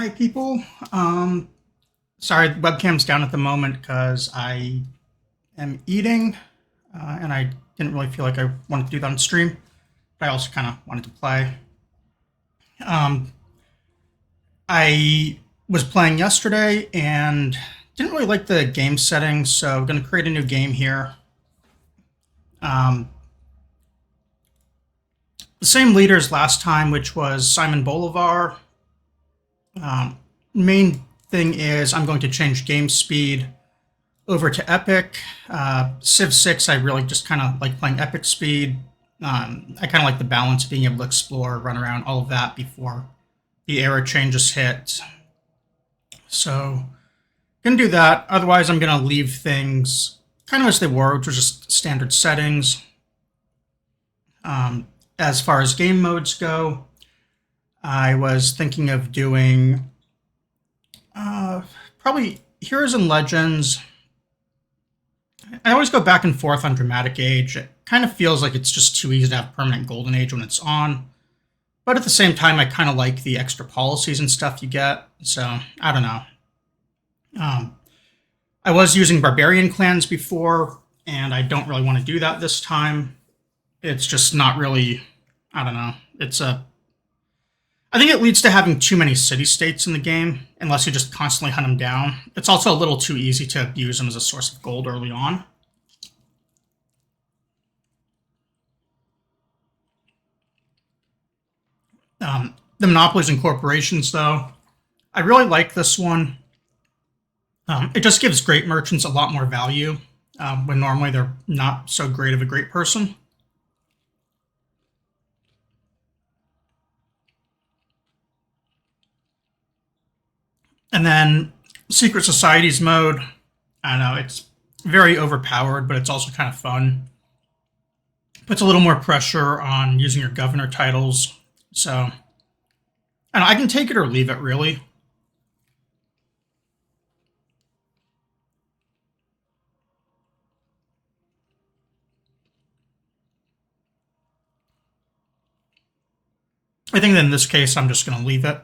Hi, people. Sorry, webcam's down at the moment because I am eating, and I didn't really feel like I wanted to do that on stream. But I also kind of wanted to play. Um, I was playing yesterday and didn't really like the game settings, so I'm going to create a new game here. Um, the same leaders last time, which was Simon Bolivar. Um, Main thing is I'm going to change game speed over to Epic. Civ 6, I really just kind of like playing Epic speed. I kind of like the balance of being able to explore, run around, all of that before the era changes hit. So, gonna do that. Otherwise, I'm gonna leave things kind of as they were, which was just standard settings. As far as game modes go, I was thinking of doing probably Heroes and Legends. I always go back and forth on Dramatic Age. It kind of feels like it's just too easy to have Permanent Golden Age when it's on. But at the same time, I kind of like the extra policies and stuff you get. So, I don't know. I was using Barbarian clans before, and I don't really want to do that this time. It's just not really, I don't know. I think it leads to having too many city-states in the game, unless you just constantly hunt them down. It's also a little too easy to abuse them as a source of gold early on. The monopolies and corporations, though, I really like this one. It just gives great merchants a lot more value when normally they're not so great of a great person. And then Secret Societies mode, I don't know, it's very overpowered, but it's also kind of fun. Puts a little more pressure on using your governor titles. So, I don't know, I can take it or leave it, really. I think that in this case, I'm just going to leave it.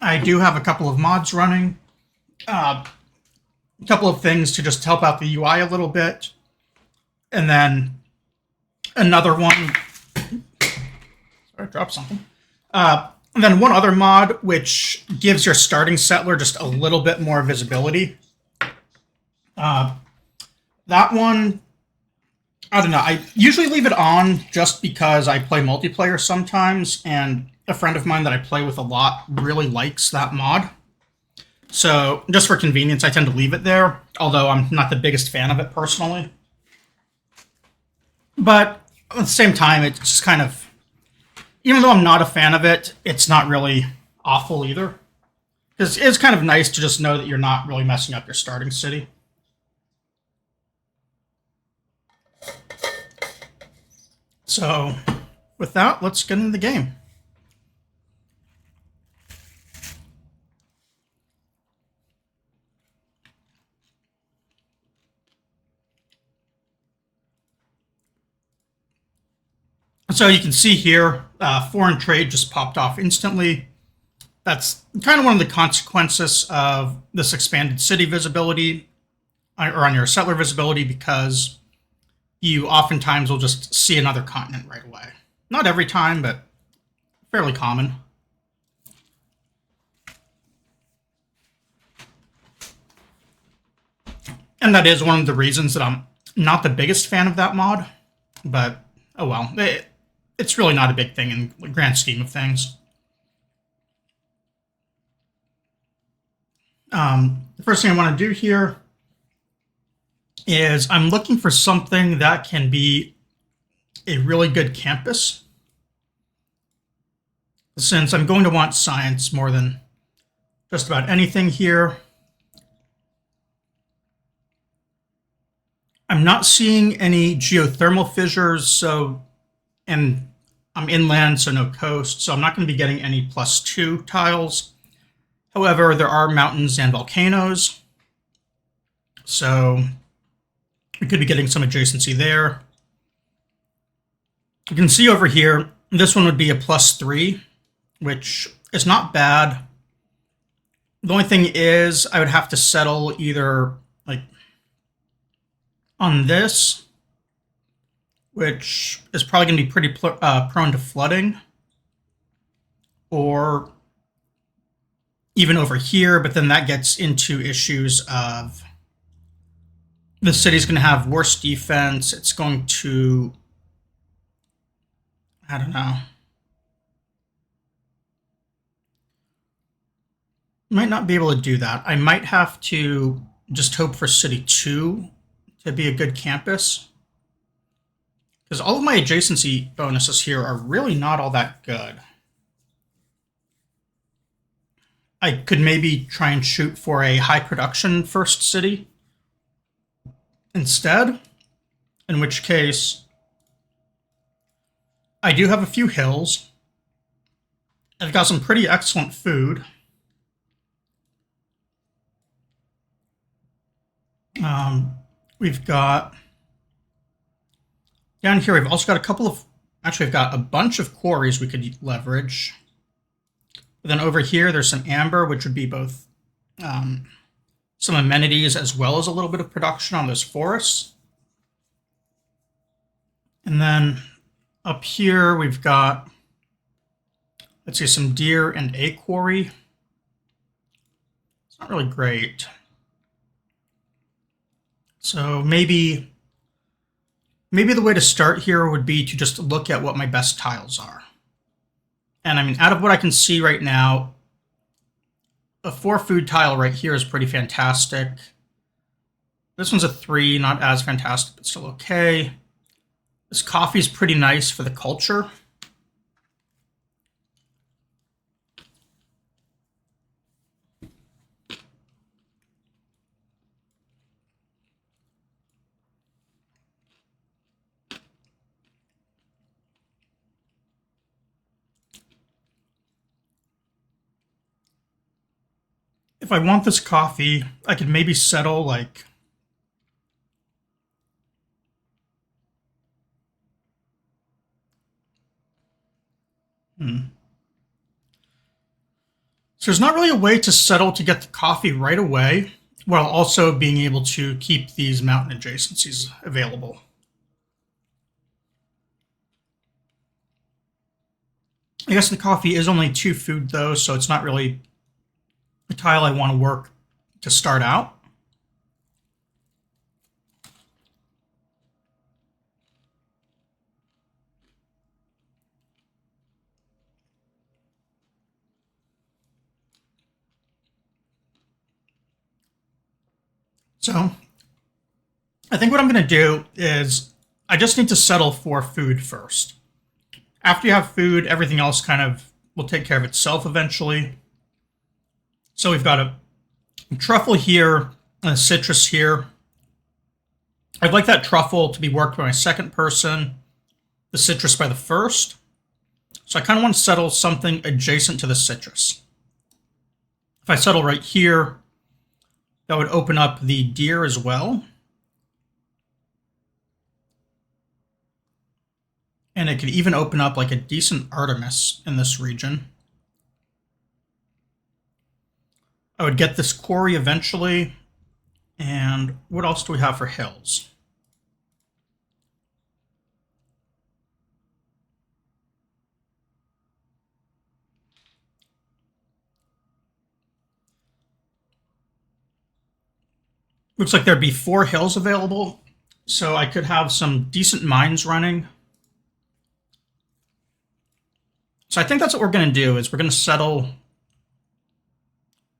I do have a couple of mods running. A couple of things to just help out the UI a little bit. And then another one. Sorry, I dropped something. And then one other mod, which gives your starting settler just a little bit more visibility. That one, I don't know. I usually leave it on just because I play multiplayer sometimes, and a friend of mine that I play with a lot really likes that mod. So just for convenience, I tend to leave it there, although I'm not the biggest fan of it personally. But at the same time, it's just kind of, even though I'm not a fan of it, it's not really awful either. It's kind of nice to just know that you're not really messing up your starting city. So with that, let's get into the game. So you can see here, foreign trade just popped off instantly. That's kind of one of the consequences of this expanded city visibility, or on your settler visibility, because you oftentimes will just see another continent right away. Not every time, but fairly common. And that is one of the reasons that I'm not the biggest fan of that mod, but oh well. It's really not a big thing in the grand scheme of things. The first thing I want to do here is I'm looking for something that can be a really good campus, since I'm going to want science more than just about anything here. I'm not seeing any geothermal fissures, and I'm inland, so no coast, so I'm not going to be getting any +2 tiles. However, there are mountains and volcanoes, so we could be getting some adjacency there. You can see over here, this one would be a +3, which is not bad. The only thing is I would have to settle either like on this, which is probably going to be pretty prone to flooding, or even over here, but then that gets into issues of the city's going to have worse defense. It's going to, I don't know. Might not be able to do that. I might have to just hope for City 2 to be a good campus. Because all of my adjacency bonuses here are really not all that good. I could maybe try and shoot for a high production first city instead, in which case I do have a few hills. I've got some pretty excellent food. We've got down here, we've also got a couple of, actually I've got a bunch of quarries we could leverage. But then over here, there's some amber, which would be both some amenities as well as a little bit of production on those forests. And then up here, we've got, let's see, some deer and a quarry. It's not really great. So maybe the way to start here would be to just look at what my best tiles are. And I mean, out of what I can see right now, a 4 food tile right here is pretty fantastic. This one's a 3, not as fantastic, but still okay. This coffee is pretty nice for the culture. If I want this coffee, I could maybe settle like So there's not really a way to settle to get the coffee right away while also being able to keep these mountain adjacencies available. I guess the coffee is only 2 food though, so it's not really a tile I want to work to start out. So I think what I'm going to do is I just need to settle for food first. After you have food, everything else kind of will take care of itself eventually. So we've got a truffle here and a citrus here. I'd like that truffle to be worked by my second person, the citrus by the first. So I kind of want to settle something adjacent to the citrus. If I settle right here, that would open up the deer as well. And it could even open up like a decent Artemis in this region. I would get this quarry eventually. And what else do we have for hills? Looks like there'd be 4 hills available. So I could have some decent mines running. So I think that's what we're going to do is we're going to settle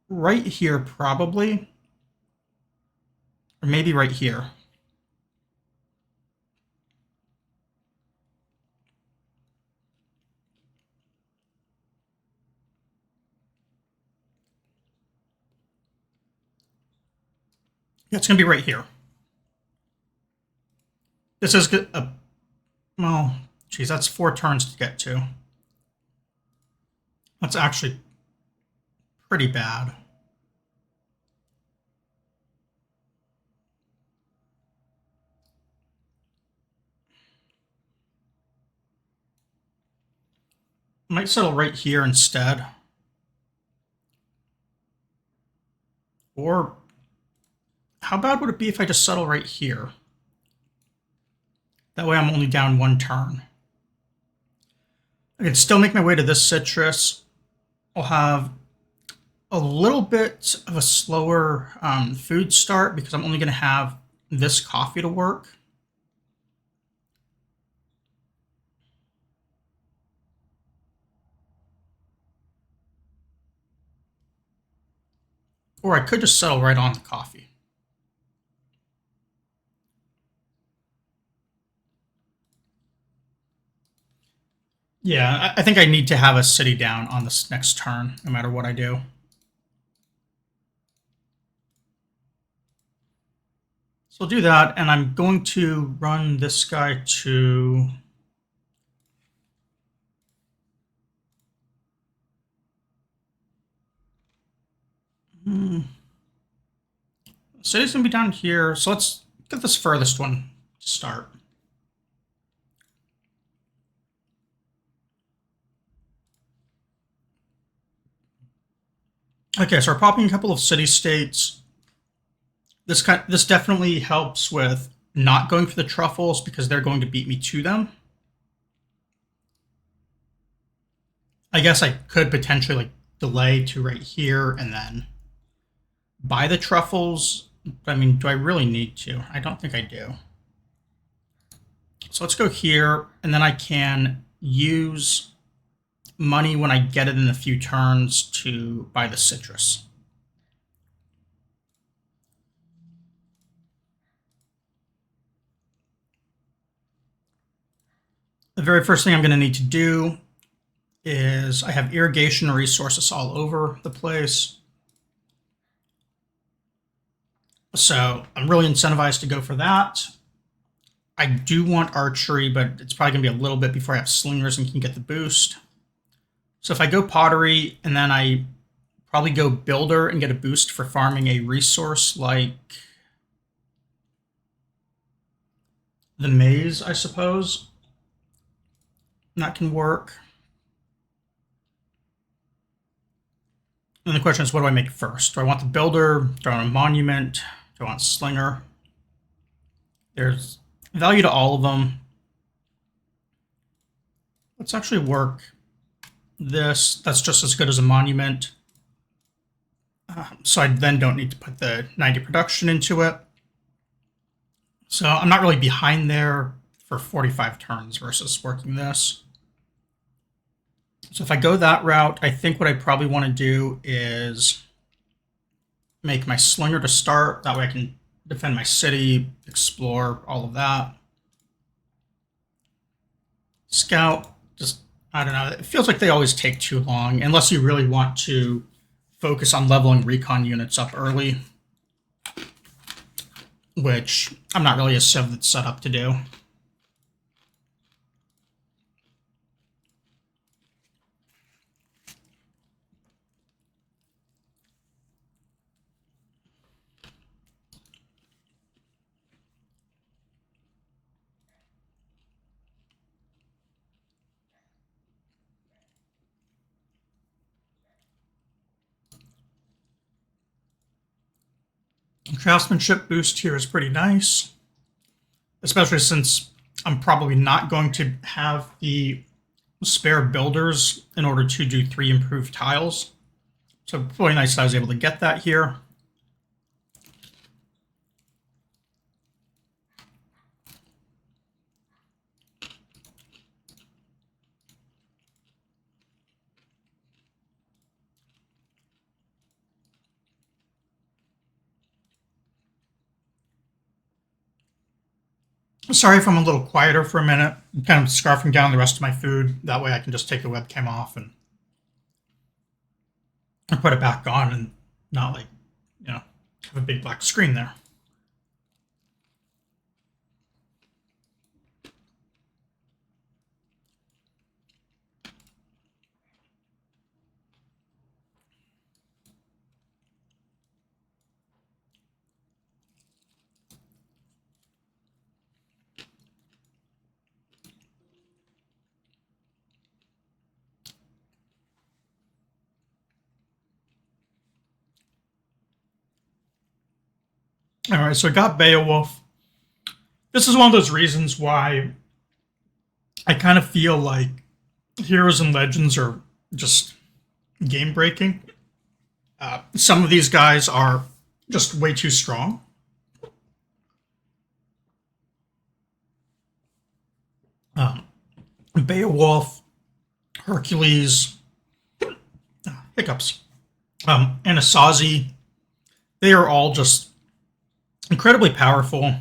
right here probably. Or maybe right here. Yeah, it's going to be right here. This is a, well, geez, that's 4 turns to get to. That's actually pretty bad. might settle right here instead. Or how bad would it be if I just settle right here? That way I'm only down one turn. I can still make my way to this citrus. I'll have a little bit of a slower food start because I'm only going to have this coffee to work. Or I could just settle right on the coffee. Yeah, I think I need to have a city down on this next turn, no matter what I do. So I'll do that, and I'm going to run this guy to... City's going to be down here, so let's get this furthest one to start. Okay, so we're popping a couple of city-states. This definitely helps with not going for the truffles because they're going to beat me to them. I guess I could potentially like delay to right here and then buy the truffles. I mean, do I really need to? I don't think I do. So let's go here, and then I can use money when I get it in a few turns to buy the citrus. The very first thing I'm going to need to do is I have irrigation resources all over the place. So I'm really incentivized to go for that. I do want archery, but it's probably going to be a little bit before I have slingers and can get the boost. So if I go pottery and then I probably go builder and get a boost for farming a resource like the maize, I suppose. That can work. And the question is, what do I make first? Do I want the builder? Do I want a monument? Do I want slinger? There's value to all of them. Let's actually work this. That's just as good as a monument. So I then don't need to put the 90 production into it. So I'm not really behind there for 45 turns versus working this. So if I go that route, I think what I probably want to do is make my slinger to start. That way I can defend my city, explore, all of that. Scout, just, I don't know. It feels like they always take too long, unless you really want to focus on leveling recon units up early, which I'm not really a civ that's set up to do. Craftsmanship boost here is pretty nice, especially since I'm probably not going to have the spare builders in order to do 3 improved tiles. So really nice that I was able to get that here. Sorry if I'm a little quieter for a minute. I'm kind of scarfing down the rest of my food. That way I can just take the webcam off and put it back on and not like, have a big black screen there. All right, so I got Beowulf. This is one of those reasons why I kind of feel like Heroes and Legends are just game breaking. Some of these guys are just way too strong. Um, Beowulf, Hercules, hiccups, Anasazi, they are all just incredibly powerful.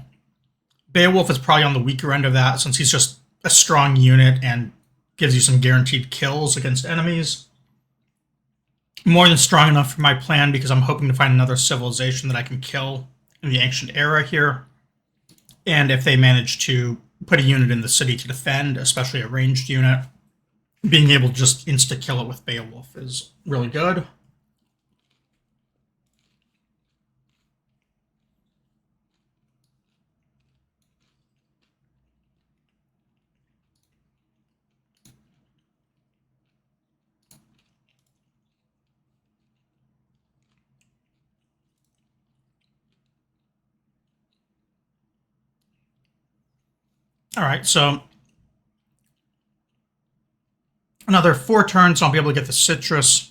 Beowulf is probably on the weaker end of that since he's just a strong unit and gives you some guaranteed kills against enemies. More than strong enough for my plan because I'm hoping to find another civilization that I can kill in the ancient era here. And if they manage to put a unit in the city to defend, especially a ranged unit, being able to just insta-kill it with Beowulf is really good. All right, so another 4 turns, I'll be able to get the citrus.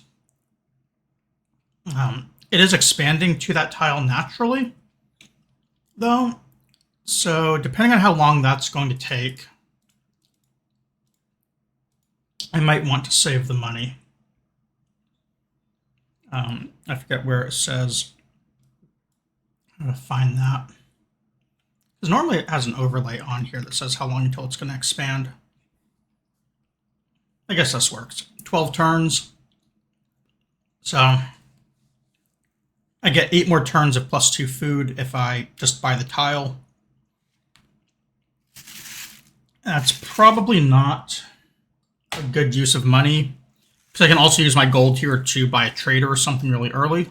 It is expanding to that tile naturally, though. So depending on how long that's going to take, I might want to save the money. I forget where it says. I'm going to find that. Because normally it has an overlay on here that says how long until it's going to expand. I guess this works. 12 turns. So I get 8 more turns of +2 food if I just buy the tile. That's probably not a good use of money, because I can also use my gold here to buy a trader or something really early.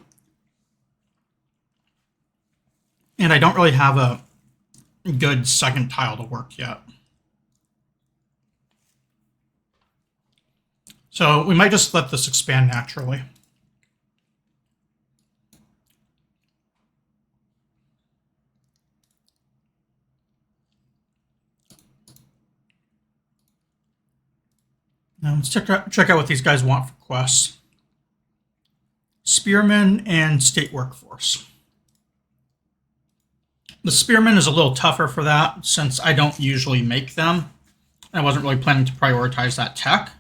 And I don't really have a good second tile to work yet. So we might just let this expand naturally. Now let's check out what these guys want for quests. Spearmen and State Workforce. The Spearmen is a little tougher for that since I don't usually make them. I wasn't really planning to prioritize that tech.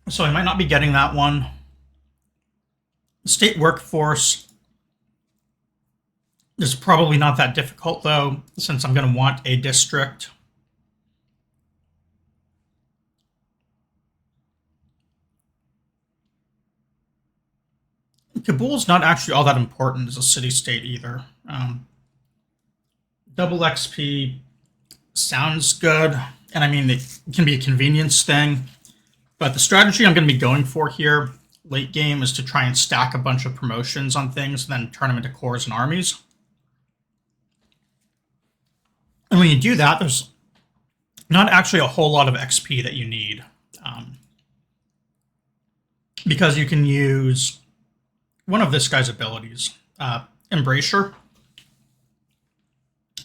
So I might not be getting that one. State Workforce is probably not that difficult, though, since I'm going to want a district. Kabul's not actually all that important as a city-state either. Double XP sounds good, and I mean, it can be a convenience thing, but the strategy I'm going to be going for here late game is to try and stack a bunch of promotions on things and then turn them into cores and armies. And when you do that, there's not actually a whole lot of XP that you need, because you can use one of this guy's abilities, Embracer,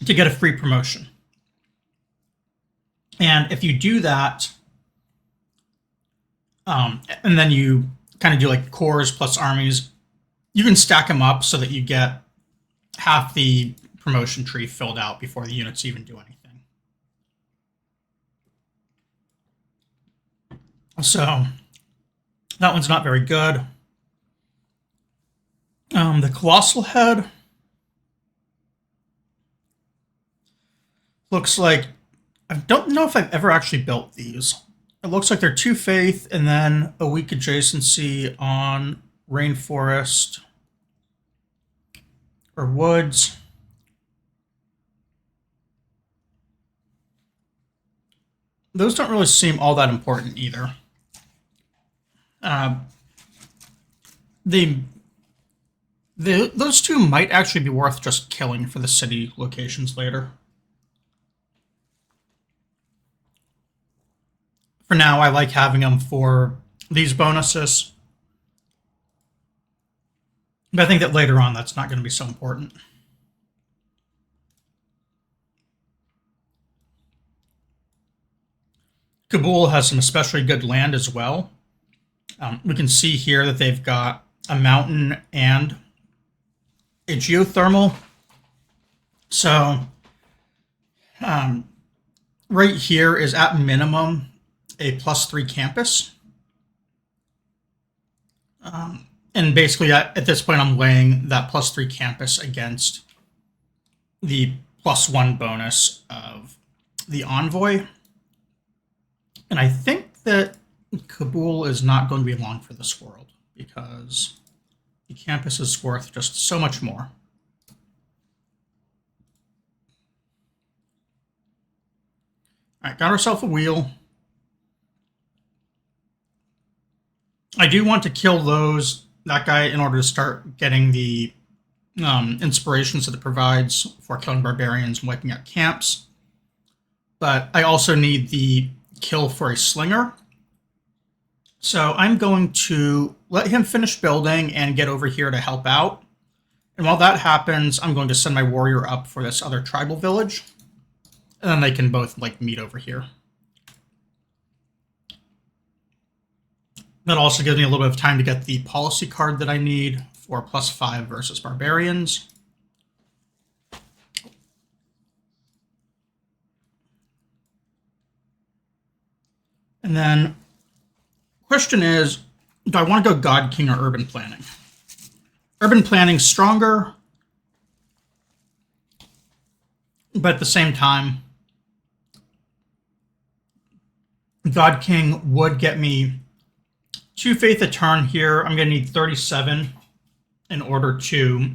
to get a free promotion. And if you do that, and then you kind of do like cores plus armies, you can stack them up so that you get half the promotion tree filled out before the units even do anything. So that one's not very good. The Colossal Head looks like, I don't know if I've ever actually built these. It looks like they're 2 faith and then a weak adjacency on rainforest or woods. Those don't really seem all that important either. Those 2 might actually be worth just killing for the city locations later. For now, I like having them for these bonuses. But I think that later on that's not going to be so important. Kabul has some especially good land as well. We can see here that they've got a mountain and a geothermal. So right here is at minimum a +3 campus. And basically at this point I'm weighing that +3 campus against the +1 bonus of the envoy. And I think that Kabul is not going to be long for this world because the campus is worth just so much more. All right, got ourselves a wheel. I do want to kill that guy in order to start getting the inspirations that it provides for killing barbarians and wiping out camps. But I also need the kill for a slinger. So I'm going to let him finish building and get over here to help out. And while that happens, I'm going to send my warrior up for this other tribal village. And then they can both meet over here. That also gives me a little bit of time to get the policy card that I need for +5 versus barbarians. And then question is, do I want to go God King or Urban Planning? Urban Planning's stronger, but at the same time, God King would get me 2 faith a turn here. I'm going to need 37 in order to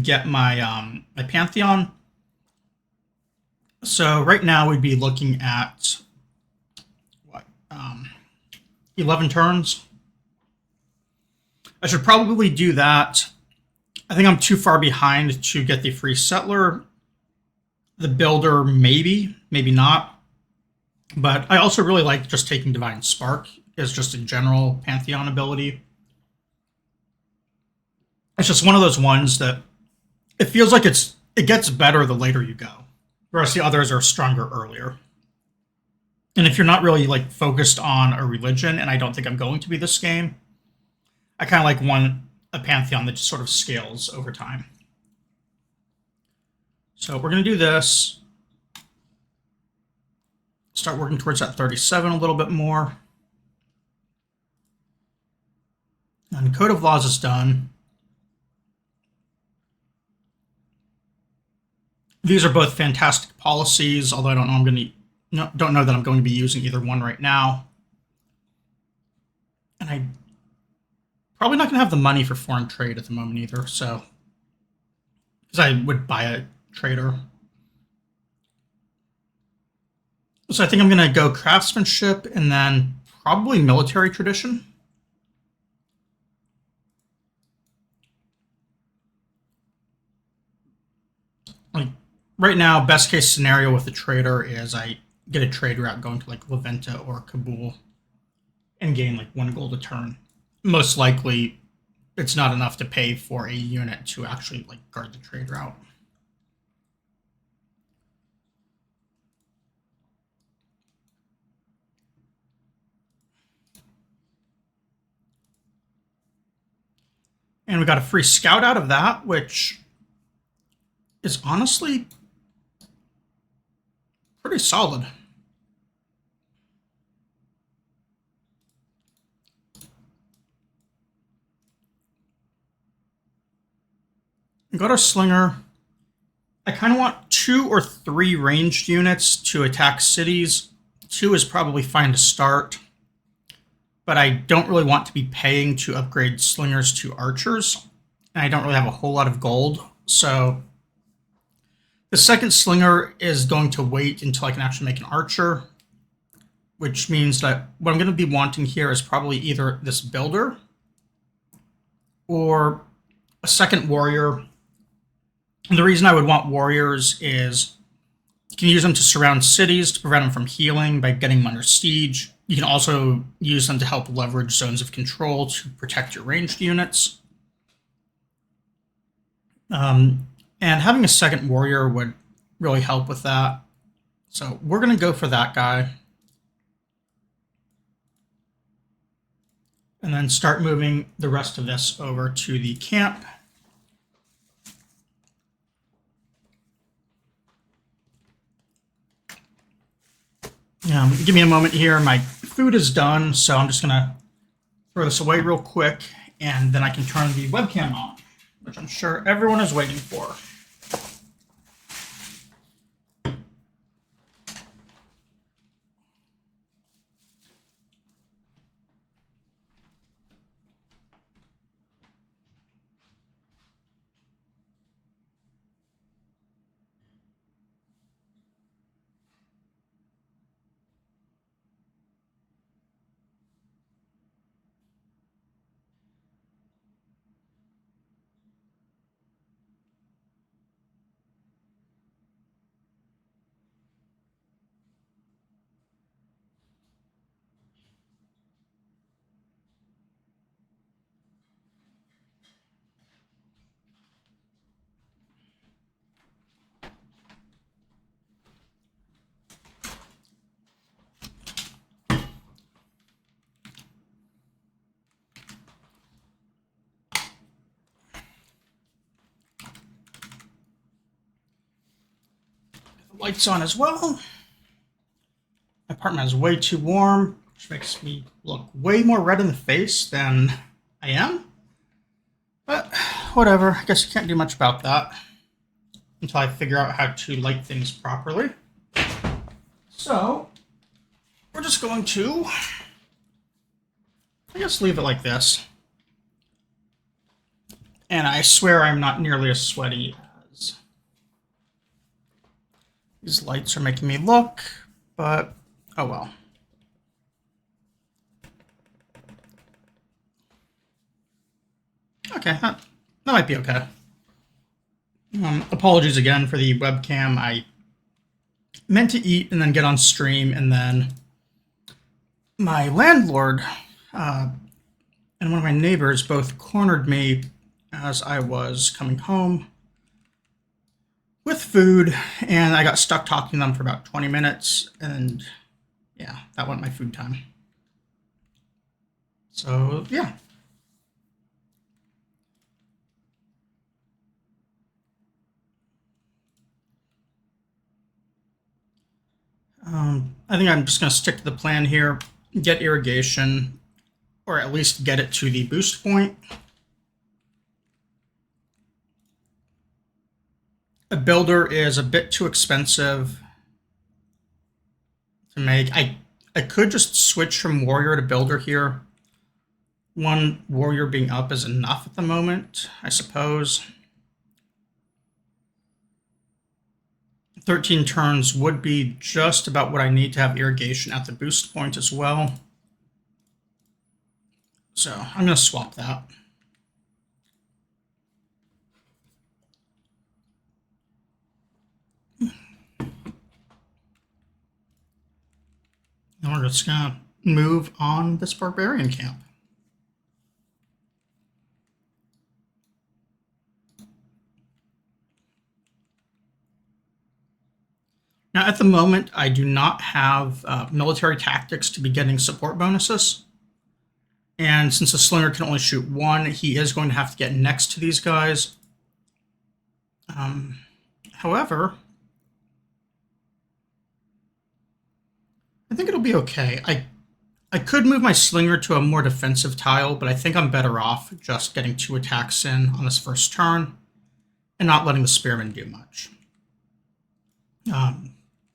get my my Pantheon. So right now we'd be looking at what 11 turns. I should probably do that. I think I'm too far behind to get the free settler. The builder, maybe not. But I also really like just taking Divine Spark as just a general Pantheon ability. It's just one of those ones that it feels like it gets better the later you go, whereas the others are stronger earlier. And if you're not really focused on a religion, and I don't think I'm going to be this game, I kind of a Pantheon that just sort of scales over time. So we're going to do this. Start working towards that 37 a little bit more. And Code of Laws is done. These are both fantastic policies, although I don't know that I'm going to be using either one right now. And I'm probably not going to have the money for foreign trade at the moment either, so because I would buy a trader. So I think I'm going to go craftsmanship and then probably military tradition. Right now, best case scenario with the trader is I get a trade route going to Leventa or Kabul and gain 1 gold a turn. Most likely, it's not enough to pay for a unit to actually guard the trade route. And we got a free scout out of that, which is honestly pretty solid. We got our slinger. I kind of want 2 or 3 ranged units to attack cities. 2 is probably fine to start, but I don't really want to be paying to upgrade slingers to archers, and I don't really have a whole lot of gold, so the second slinger is going to wait until I can actually make an archer, which means that what I'm going to be wanting here is probably either this builder or a second warrior. And the reason I would want warriors is you can use them to surround cities to prevent them from healing by getting them under siege. You can also use them to help leverage zones of control to protect your ranged units. And having a second warrior would really help with that. So we're going to go for that guy. And then start moving the rest of this over to the camp. Give me a moment here. My food is done, so I'm just going to throw this away real quick, and then I can turn the webcam on, which I'm sure everyone is waiting for. Lights on as well. My apartment is way too warm, which makes me look way more red in the face than I am. But whatever, I guess you can't do much about that until I figure out how to light things properly. So we're just going to, I guess, leave it like this. And I swear I'm not nearly as sweaty as these lights are making me look, but oh well. Okay, that might be okay. Apologies again for the webcam. I meant to eat and then get on stream, and then my landlord and one of my neighbors both cornered me as I was coming home with food, and I got stuck talking to them for about 20 minutes, and yeah, that went my food time. So yeah. I think I'm just going to stick to the plan here, get irrigation, or at least get it to the boost point. A builder is a bit too expensive to make. I could just switch from warrior to builder here. One warrior being up is enough at the moment, I suppose. 13 turns would be just about what I need to have irrigation at the boost point as well. So I'm going to swap that. And we're just going to move on this barbarian camp. Now, at the moment, I do not have military tactics to be getting support bonuses. And since the slinger can only shoot one, he is going to have to get next to these guys. However, I think it'll be okay. I could move my slinger to a more defensive tile, but I think I'm better off just getting 2 attacks in on this first turn and not letting the spearman do much.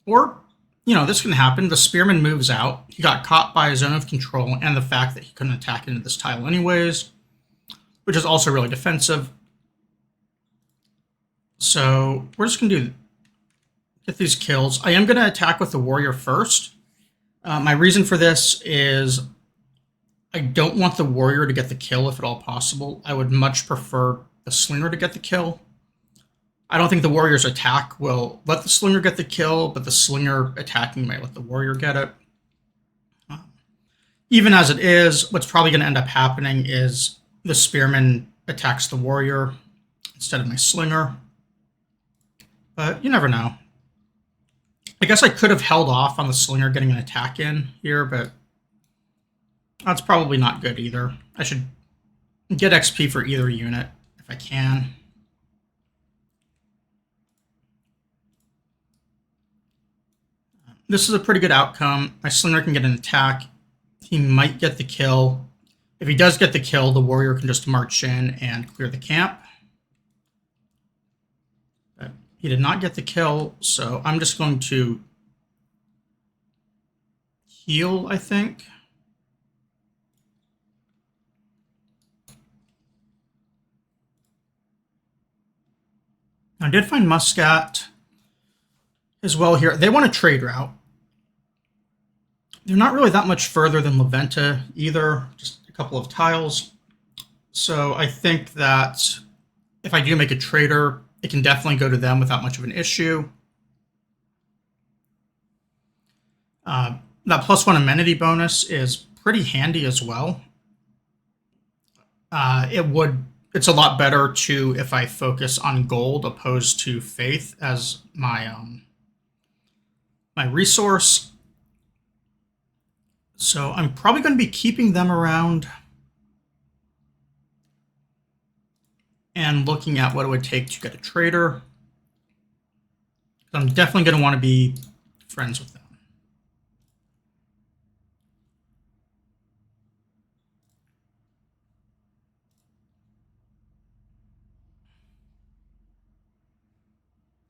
Or, you know, this can happen. The spearman moves out. He got caught by his zone of control and the fact that he couldn't attack into this tile anyways, which is also really defensive. So we're just going to get these kills. I am going to attack with the warrior first. My reason for this is I don't want the warrior to get the kill if at all possible. I would much prefer the slinger to get the kill. I don't think the warrior's attack will let the slinger get the kill, but the slinger attacking might let the warrior get it. Even as it is, what's probably going to end up happening is the spearman attacks the warrior. instead of my slinger. But you never know. I guess I could have held off on the slinger getting an attack in here, but that's probably not good either. I should get XP for either unit if I can. This is a pretty good outcome. My slinger can get an attack. He might get the kill. If he does get the kill, the warrior can just march in and clear the camp. But he did not get the kill, so I'm just going to heal, I think. I did find Muscat as well here. They want a trade route. They're not really that much further than La Venta either, just a couple of tiles. So I think that if I do make a trader, it can definitely go to them without much of an issue. That +1 amenity bonus is pretty handy as well. It's a lot better too if I focus on gold opposed to faith as my my resource. So I'm probably going to be keeping them around and looking at what it would take to get a trader. I'm definitely going to want to be friends with them.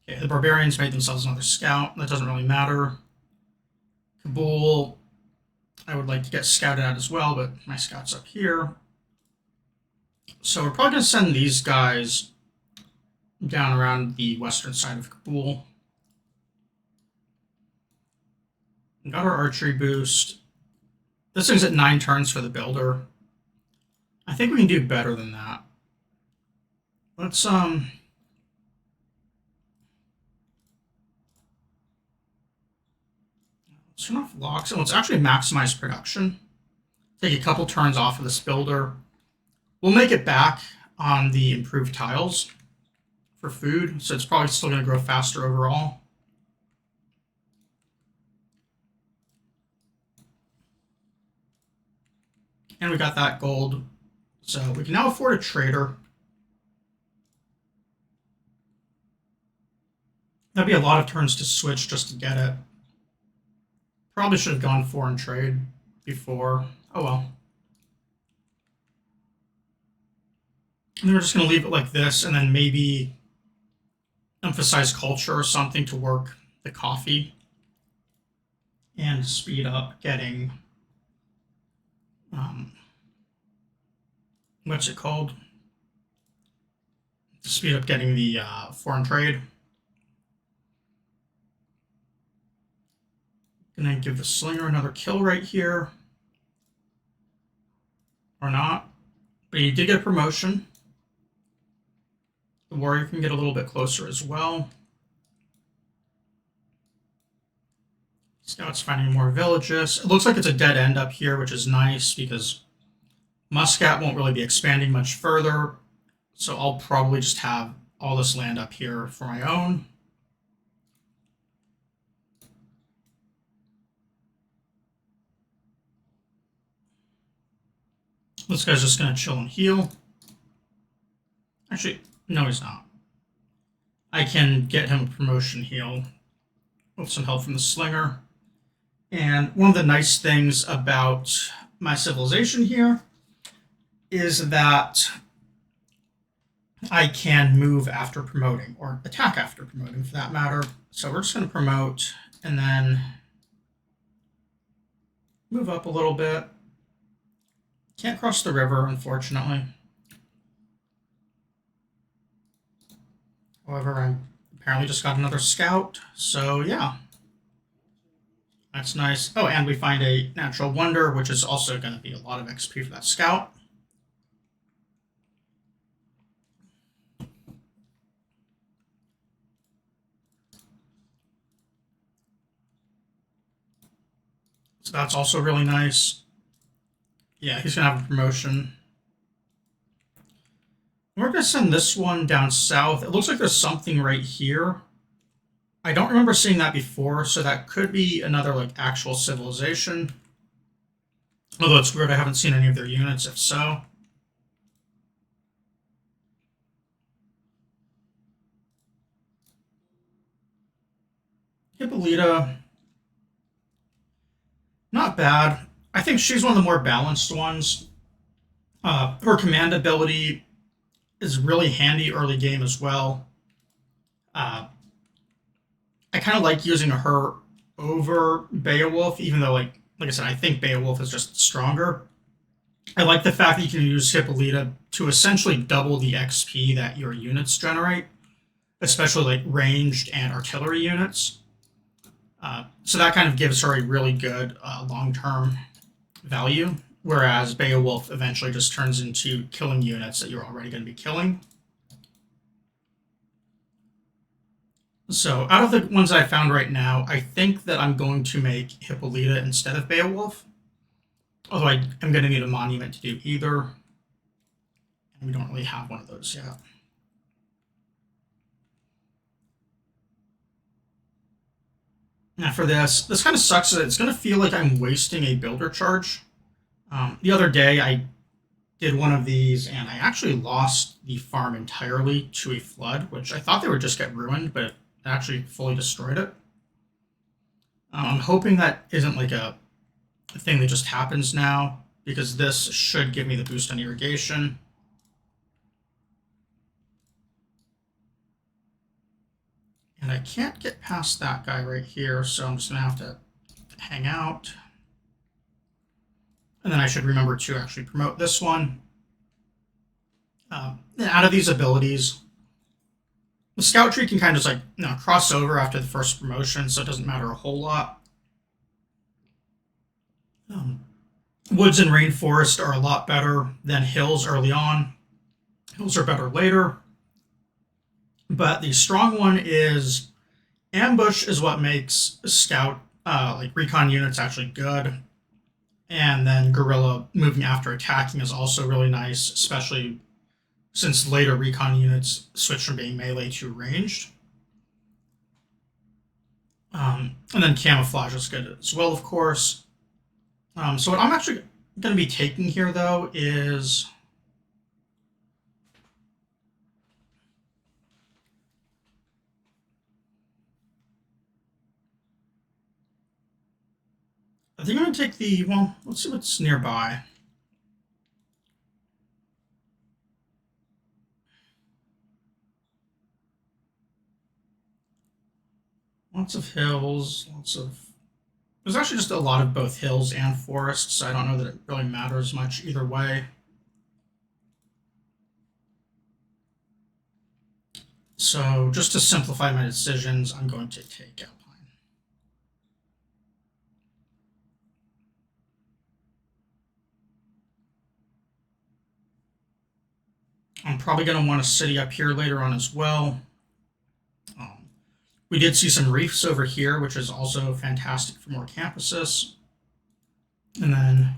Okay, the barbarians made themselves another scout. That doesn't really matter. Kabul, I would like to get scouted out as well, but my scout's up here. So we're probably going to send these guys down around the western side of Kabul. We got our archery boost. This thing's at 9 turns for the builder. I think we can do better than that. Let's turn off locks and let's actually maximize production. Take a couple turns off of this builder. We'll make it back on the improved tiles for food, so it's probably still going to grow faster overall. And we got that gold, so we can now afford a trader. That'd be a lot of turns to switch just to get it. Probably should have gone foreign trade before. Oh well. And then we're just going to leave it like this and then maybe emphasize culture or something to work the coffee and speed up getting, what's it called? To speed up getting the foreign trade. Gonna give the slinger another kill right here. Or not. But he did get a promotion. The warrior can get a little bit closer as well. Scout's finding more villages. It looks like it's a dead end up here, which is nice because Muscat won't really be expanding much further. So I'll probably just have all this land up here for my own. This guy's just going to chill and heal. Actually, no, he's not. I can get him a promotion heal with some help from the slinger. And one of the nice things about my civilization here is that I can move after promoting, or attack after promoting for that matter. So we're just going to promote and then move up a little bit. Can't cross the river, unfortunately. However, I apparently just got another scout, so yeah. That's nice. Oh, and we find a natural wonder, which is also going to be a lot of XP for that scout. So that's also really nice. Yeah, he's going to have a promotion. We're going to send this one down south. It looks like there's something right here. I don't remember seeing that before, so that could be another like actual civilization. Although it's weird, I haven't seen any of their units, if so. Hippolyta, not bad. I think she's one of the more balanced ones. Her command ability is really handy early game as well. Uh, I kind of like using her over Beowulf, even though like I said, I think Beowulf is just stronger. I like the fact that you can use Hippolyta to essentially double the XP that your units generate, especially like ranged and artillery units. So that kind of gives her a really good long-term value, whereas Beowulf eventually just turns into killing units that you're already going to be killing. So out of the ones I found right now, I think that I'm going to make Hippolyta instead of Beowulf. Although I'm going to need a monument to do either. And we don't really have one of those yet. Now for this kind of sucks that it's going to feel like I'm wasting a builder charge. The other day I did one of these and I actually lost the farm entirely to a flood, which I thought they would just get ruined, but it actually fully destroyed it. I'm hoping that isn't like a thing that just happens now, because this should give me the boost on irrigation. And I can't get past that guy right here, so I'm just going to have to hang out. And then I should remember to actually promote this one. Out of these abilities, the scout tree can kind of just like cross over after the first promotion, so it doesn't matter a whole lot. Woods and rainforest are a lot better than hills early on. Hills are better later. But the strong one is ambush is what makes scout like recon units actually good. And then guerrilla moving after attacking is also really nice, especially since later recon units switch from being melee to ranged. And then camouflage is good as well, of course. So what I'm actually going to be taking here, though, is I think I'm going to take the, well, let's see what's nearby. Lots of hills, lots of... There's actually just a lot of both hills and forests, so I don't know that it really matters much either way. So just to simplify my decisions, I'm going to take Alpine. I'm probably going to want a city up here later on as well. We did see some reefs over here, which is also fantastic for more campuses. And then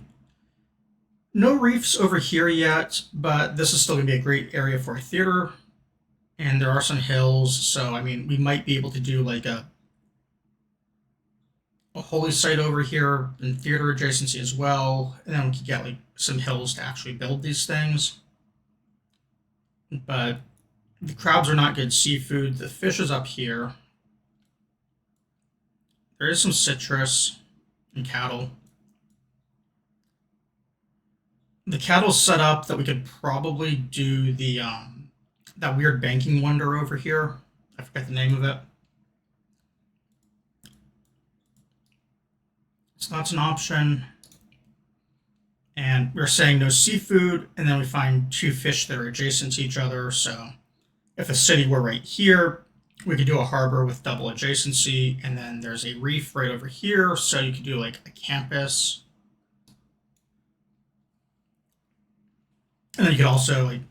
no reefs over here yet, but this is still going to be a great area for a theater. And there are some hills, so I mean, we might be able to do like a holy site over here and theater adjacency as well. And then we could get like some hills to actually build these things. But the crowds are not good seafood. The fish is up here. There is some citrus and cattle. The cattle's set up that we could probably do the that weird banking wonder over here. I forget the name of it. So that's an option. And we're saying no seafood, and then we find two fish that are adjacent to each other. So if a city were right here, we could do a harbor with double adjacency, and then there's a reef right over here, so you could do like a campus. And then you could also like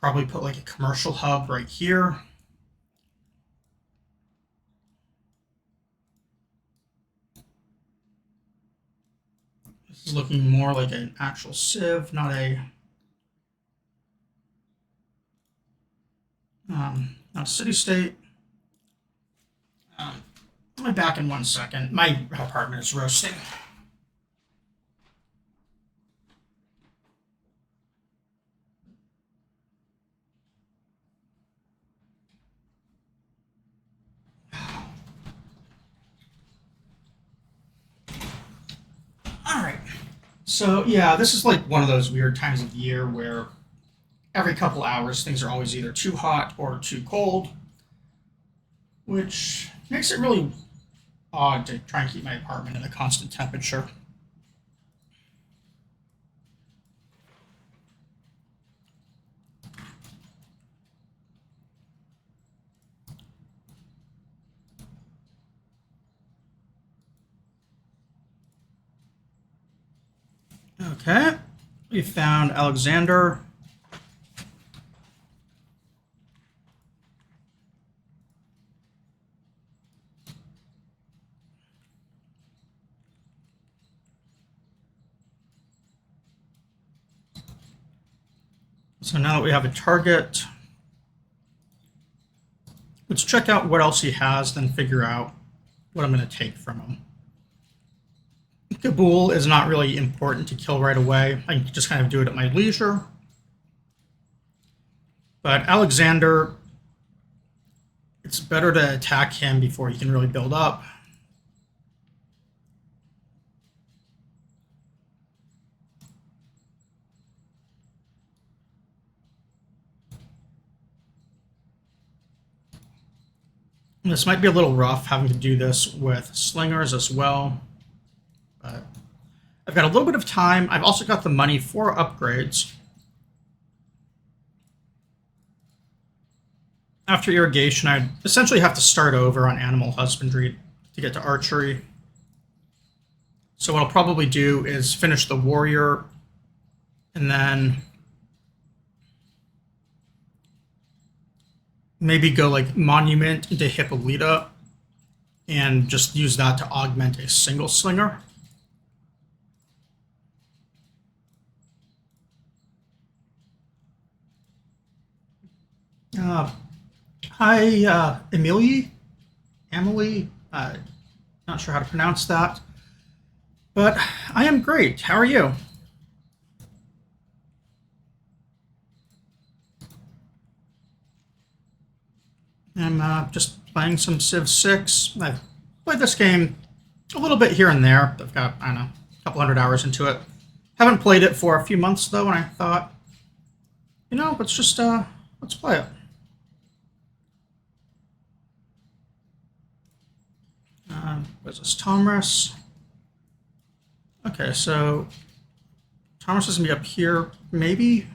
probably put like a commercial hub right here. This is looking more like an actual civ, not a Now city-state. I'll be back in 1 second. My apartment is roasting. All right. So yeah, this is like one of those weird times of the year where every couple hours things are always either too hot or too cold, which makes it really odd to try and keep my apartment in a constant temperature. Okay, we found Alexander. So now that we have a target, let's check out what else he has, then figure out what I'm going to take from him. Kabul is not really important to kill right away. I can just kind of do it at my leisure. But Alexander, it's better to attack him before he can really build up. This might be a little rough having to do this with slingers as well, but I've got a little bit of time. I've also got the money for upgrades. After irrigation, I'd essentially have to start over on animal husbandry to get to archery. So what I'll probably do is finish the warrior and then maybe go like monument into Hippolyta and just use that to augment a single slinger. Hi, Emily, not sure how to pronounce that, but I am great. How are you? I'm just playing some Civ 6. I've played this game a little bit here and there. I've got, I don't know, a couple hundred hours into it. Haven't played it for a few months, though, and I thought, let's play it. Where's this? Tomris. Okay, so Tomris is going to be up here, maybe?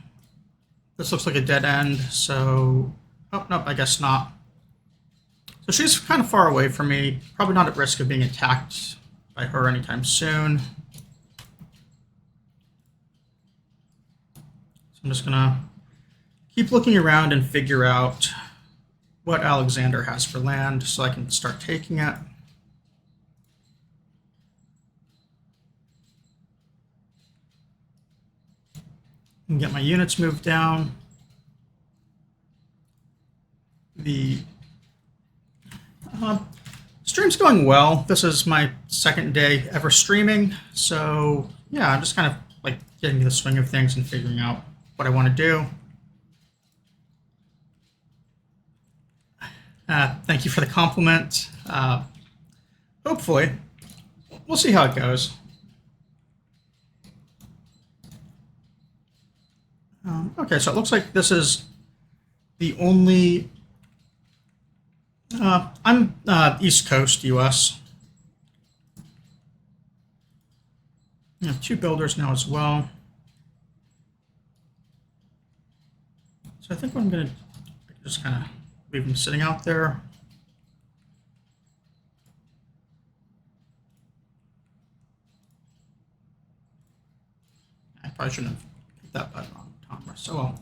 This looks like a dead end, so... Oh, no, I guess not. So she's kind of far away from me, probably not at risk of being attacked by her anytime soon. So I'm just going to keep looking around and figure out what Alexander has for land so I can start taking it. And get my units moved down. The stream's going well. This is my second day ever streaming, so yeah, I'm just kind of like getting to the swing of things and figuring out what I want to do. Thank you for the compliment. Hopefully, we'll see how it goes. Okay, so it looks like this is the only... I'm East Coast, U.S. I have 2 builders now as well. So I think what I'm going to just kind of leave them sitting out there. I probably shouldn't have hit that button on Tom. So well.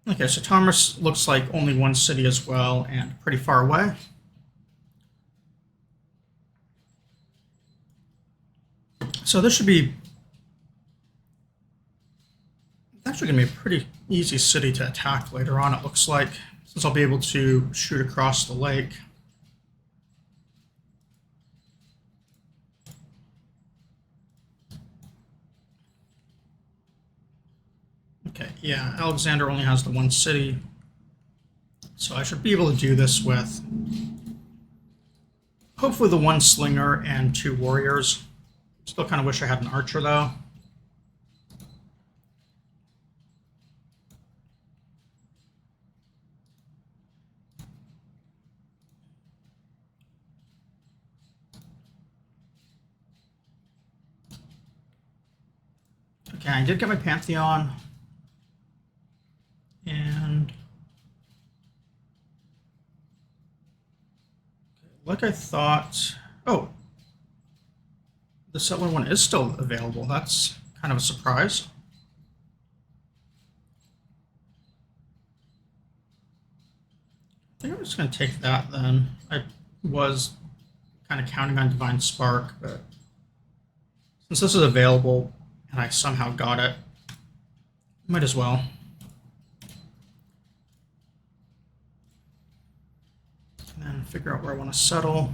Okay, so Thomas looks like only one city as well, and pretty far away. So this should be actually going to be a pretty easy city to attack later on, it looks like, since I'll be able to shoot across the lake. Okay, yeah, Alexander only has the one city, so I should be able to do this with hopefully the one slinger and 2 warriors. Still kind of wish I had an archer, though. Okay, I did get my Pantheon. And like I thought, oh, the settler one is still available. That's kind of a surprise. I think I'm just going to take that then. I was kind of counting on Divine Spark, but since this is available and I somehow got it, might as well. And then figure out where I want to settle.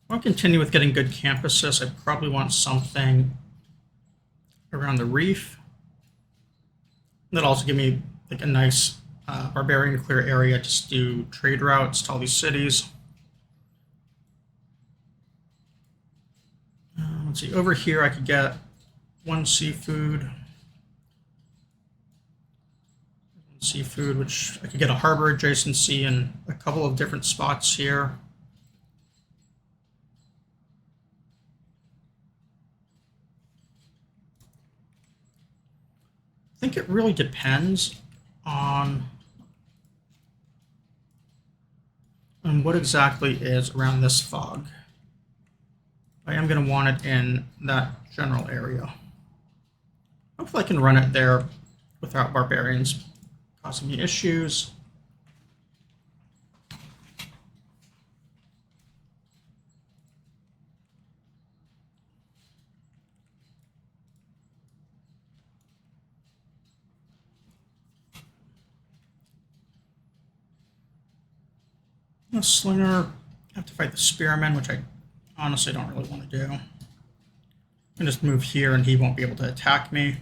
I'll continue with getting good campuses. I probably want something around the reef. That'll also give me like a nice barbarian clear area to do trade routes to all these cities. Let's see, over here I could get 1 seafood. Seafood, which I could get a harbor adjacency in a couple of different spots here. I think it really depends on what exactly is around this fog. I am going to want it in that general area. Hopefully I can run it there without barbarians causing me issues. The slinger, I have to fight the spearmen, which I honestly don't really want to do. I can just move here and he won't be able to attack me.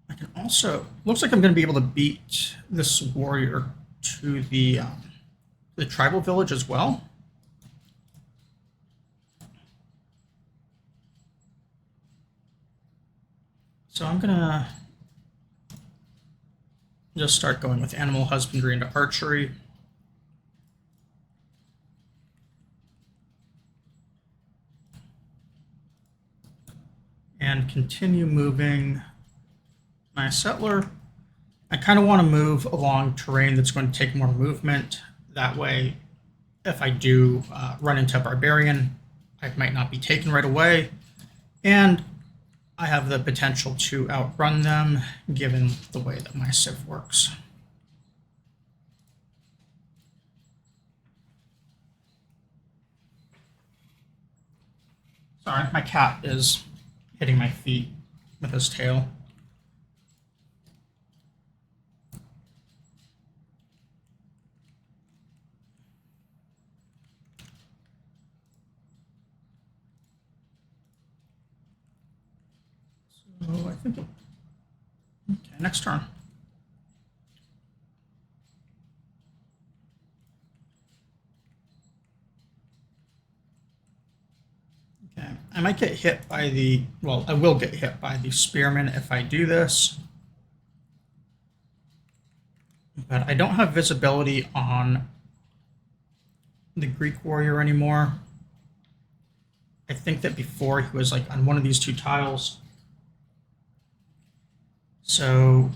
I can also, looks like I'm going to be able to beat this warrior to the tribal village as well. So I'm going to just start going with animal husbandry into archery. And continue moving my settler. I kind of want to move along terrain that's going to take more movement. That way, if I do run into a barbarian, I might not be taken right away. And I have the potential to outrun them, given the way that my civ works. Sorry, my cat is hitting my feet with his tail. So I think, okay, next turn. Okay, I might get hit by the, well, I will get hit by the spearmen if I do this. But I don't have visibility on the Greek warrior anymore. I think that before he was like on one of these 2 tiles. So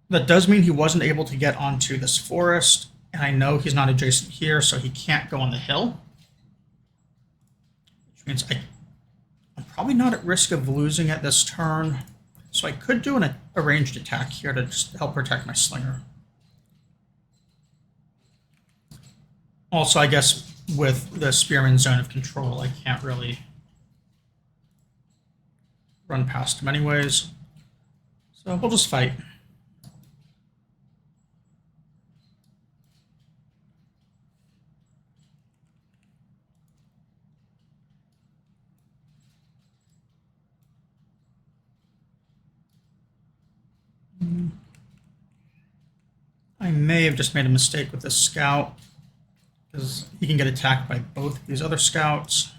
that does mean he wasn't able to get onto this forest, and I know he's not adjacent here, so he can't go on the hill. Which means I'm probably not at risk of losing it this turn. So I could do a ranged attack here to just help protect my slinger. Also, I guess with the spearman zone of control, I can't really run past him anyways. So we'll just fight. I may have just made a mistake with this scout, because he can get attacked by both of these other scouts.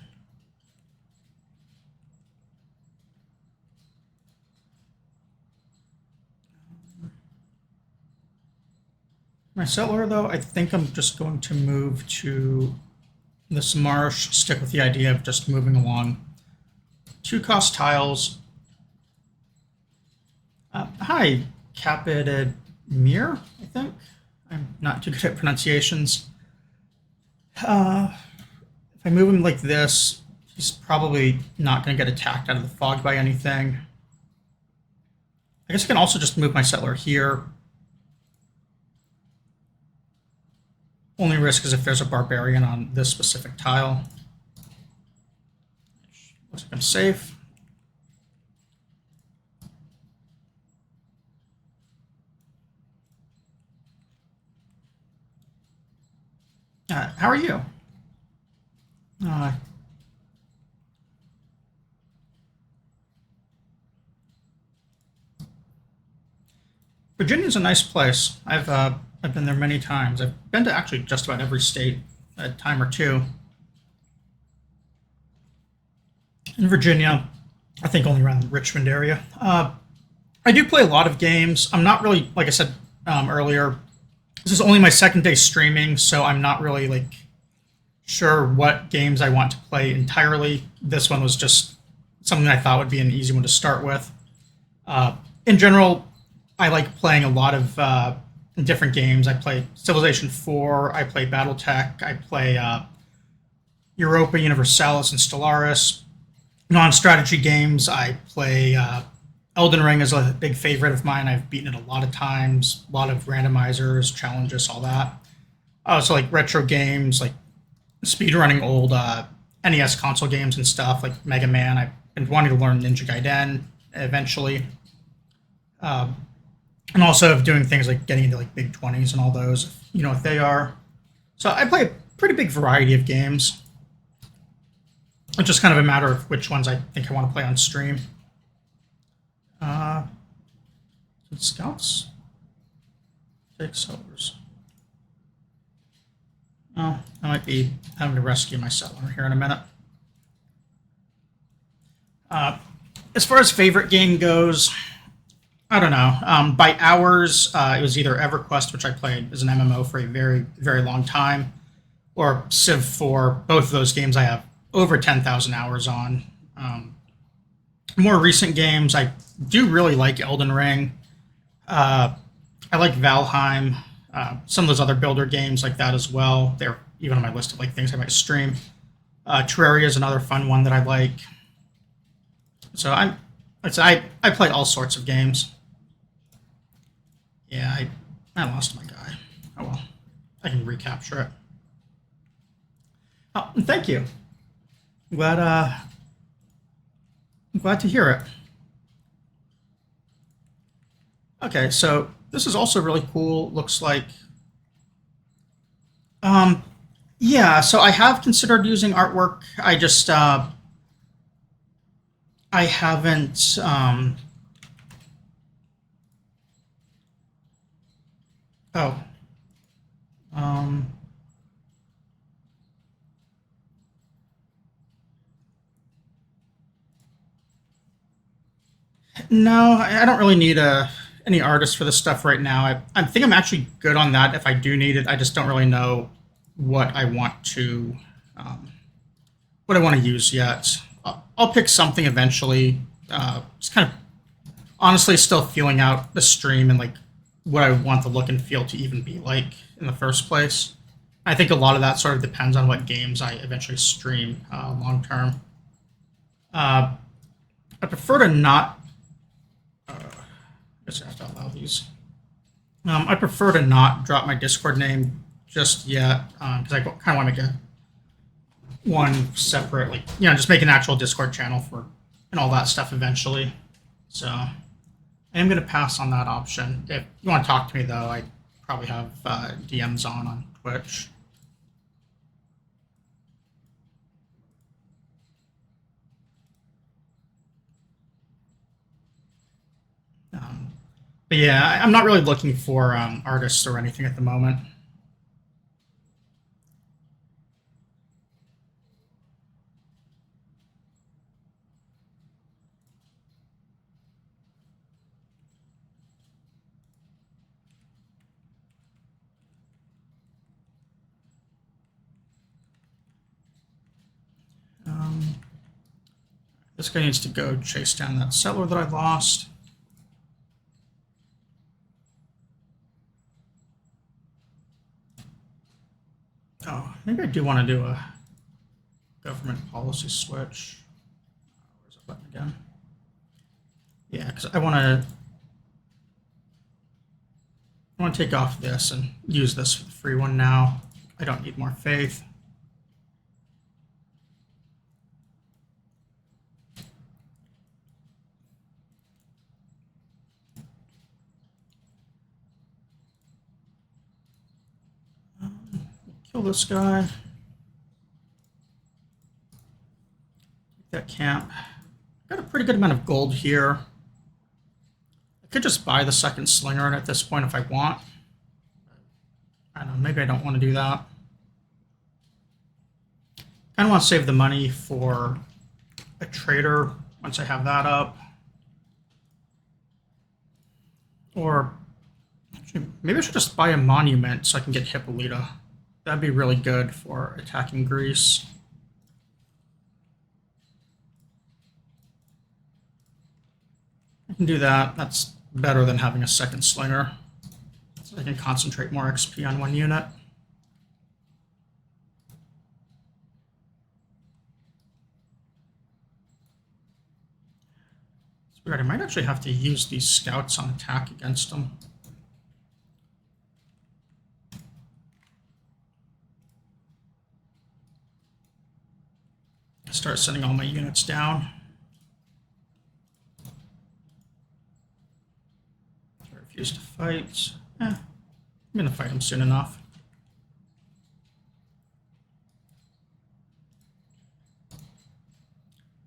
My settler, though, I think I'm just going to move to this marsh, stick with the idea of just moving along 2-cost tiles. Hi, Capitadmir, I think. I'm not too good at pronunciations. If I move him like this, he's probably not going to get attacked out of the fog by anything. I guess I can also just move my settler here. Only risk is if there's a barbarian on this specific tile. Looks like I'm safe. How are you? Virginia's a nice place. I've been there many times. I've been to actually just about every state a time or two. In Virginia, I think only around the Richmond area. I do play a lot of games. I'm not really, like I said earlier, this is only my second day streaming, so I'm not really like sure what games I want to play entirely. This one was just something I thought would be an easy one to start with. In general, I like playing a lot of different games. I play Civilization 4, I play Battletech, I play Europa Universalis and Stellaris. Non-strategy games, I play Elden Ring is a big favorite of mine. I've beaten it a lot of times, a lot of randomizers, challenges, all that. Also like retro games, like speedrunning old NES console games and stuff, like Mega Man. I've been wanting to learn Ninja Gaiden eventually. And also doing things like getting into like Big 20s and all those, if you know what they are. So I play a pretty big variety of games. It's just kind of a matter of which ones I think I want to play on stream. Scouts? Take settlers. Oh, I might be having to rescue my settler here in a minute. As far as favorite game goes, I don't know. By hours, it was either EverQuest, which I played as an MMO for a very, very long time, or Civ 4. Both of those games I have over 10,000 hours on. More recent games, I do really like Elden Ring. I like Valheim. Some of those other builder games like that as well. They're even on my list of like things I might stream. Terraria is another fun one that I like. So I play all sorts of games. Yeah, I lost my guy. Oh well, I can recapture it. Oh, thank you. I'm glad to hear it. Okay, so this is also really cool. Looks like, yeah. So I have considered using artwork. I just, I haven't. Oh. Um, no, I don't really need any artist for this stuff right now. I think I'm actually good on that if I do need it. I just don't really know what I want to um, what I want to use yet. I'll pick something eventually. Just kind of honestly still feeling out the stream and like what I want the look and feel to even be like in the first place. I think a lot of that sort of depends on what games I eventually stream long term. I prefer to not guess I have to allow these. I prefer to not drop my Discord name just yet because I kind of want to make one separate, like, just make an actual Discord channel for and all that stuff eventually. So I am going to pass on that option. If you want to talk to me, though, I probably have DMs on Twitch. But yeah, I'm not really looking for artists or anything at the moment. This guy needs to go chase down that settler that I lost. Oh, maybe I do want to do a government policy switch. Where's that button again? Yeah, because I want to take off this and use this for the free one now. I don't need more faith. Kill this guy. Take that camp. Got a pretty good amount of gold here. I could just buy the second slinger at this point if I want. I don't know, maybe I don't want to do that. Kind of want to save the money for a trader once I have that up. Or actually, maybe I should just buy a monument so I can get Hippolyta. That'd be really good for attacking Greece. I can do that. That's better than having a second slinger. So I can concentrate more XP on one unit. It's weird. I might actually have to use these scouts on attack against them. Start sending all my units down. I refuse to fight. I'm going to fight him soon enough.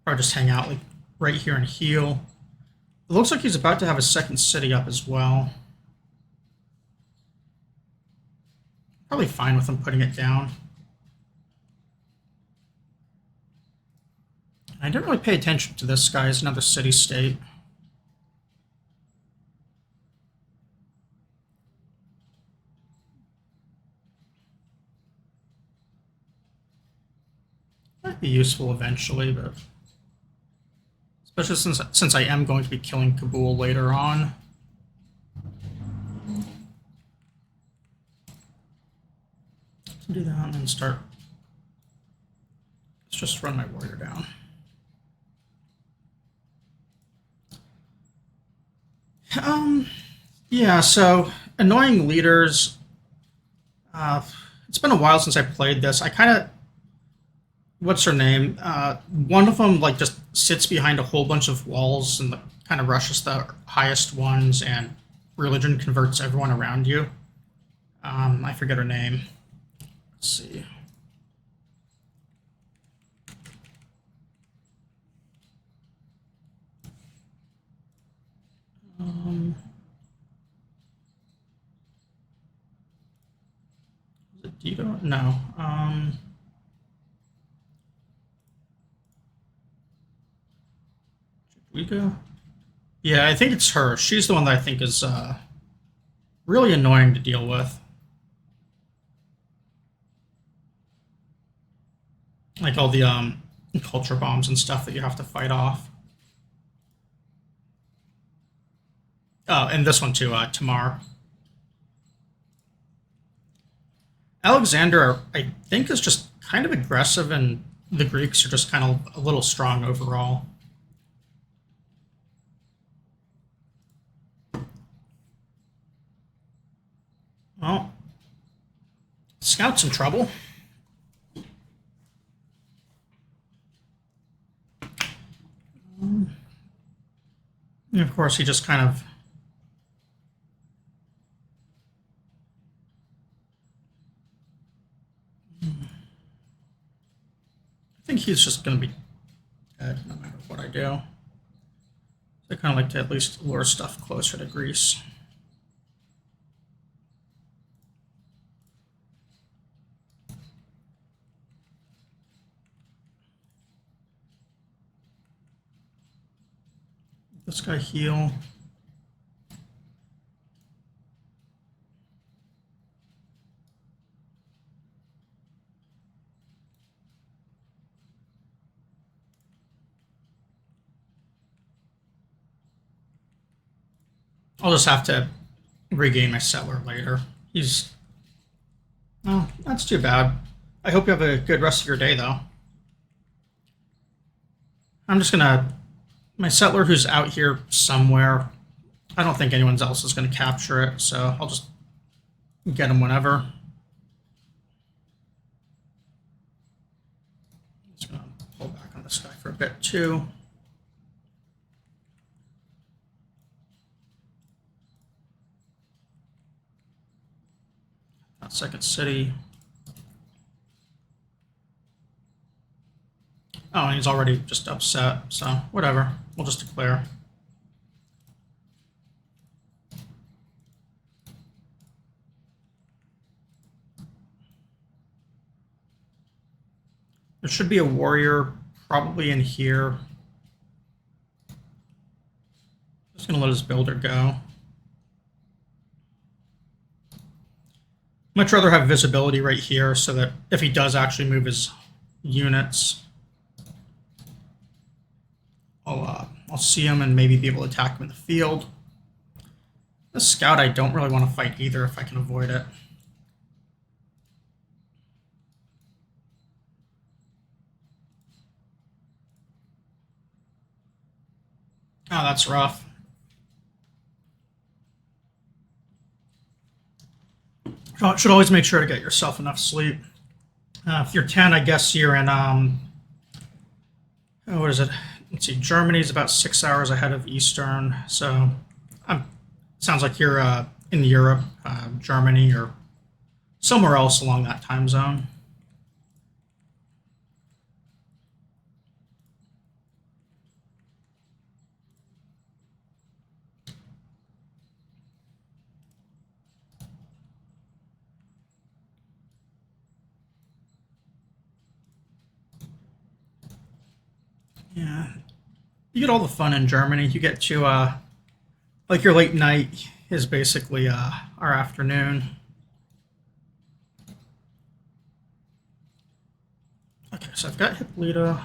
Or just hang out like right here and heal. It looks like he's about to have a second city up as well. Probably fine with him putting it down. I didn't really pay attention to this guy as another city-state. Might be useful eventually, but especially since I am going to be killing Kabul later on. Let's do that and then start. Let's just run my warrior down. Yeah, so annoying leaders. It's been a while since I played this. I kind of, what's her name? One of them like just sits behind a whole bunch of walls and kind of rushes the highest ones, and religion converts everyone around you. I forget her name. Let's see. Is it Dito? No. Jadwiga? Yeah, I think it's her. She's the one that I think is really annoying to deal with. Like all the culture bombs and stuff that you have to fight off. Oh, and this one too, Tamar. Alexander, I think, is just kind of aggressive, and the Greeks are just kind of a little strong overall. Well, Scout's in trouble. And of course, he just kind of... I think he's just going to be dead no matter what I do. I kind of like to at least lure stuff closer to Greece. This guy heal. I'll just have to regain my settler later. He's... Oh, that's too bad. I hope you have a good rest of your day, though. I'm just gonna... My settler who's out here somewhere, I don't think anyone else is going to capture it, so I'll just get him whenever. Just going to pull back on this guy for a bit, too. That second city. Oh, and he's already just upset, so whatever. We'll just declare. There should be a warrior probably in here. Just gonna let his builder go. Much rather have visibility right here so that if he does actually move his units, I'll see him and maybe be able to attack him in the field. The scout I don't really want to fight either if I can avoid it. Oh, that's rough. Should always make sure to get yourself enough sleep. If you're 10, I guess you're in, what is it? Let's see, Germany's about 6 hours ahead of Eastern, so sounds like you're in Europe, Germany, or somewhere else along that time zone. Yeah. You get all the fun in Germany. You get to, like, your late night is basically our afternoon. Okay, so I've got Hippolyta.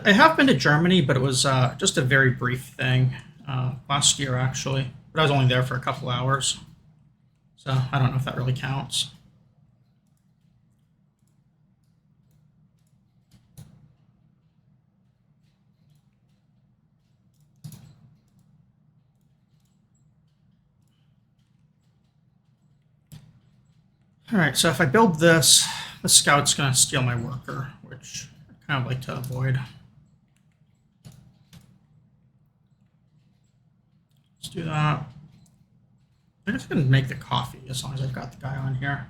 I have been to Germany, but it was just a very brief thing last year, actually. But I was only there for a couple hours, so I don't know if that really counts. All right, so if I build this, the scout's going to steal my worker, which I kind of like to avoid. Let's do that. I guess I can make the coffee as long as I've got the guy on here.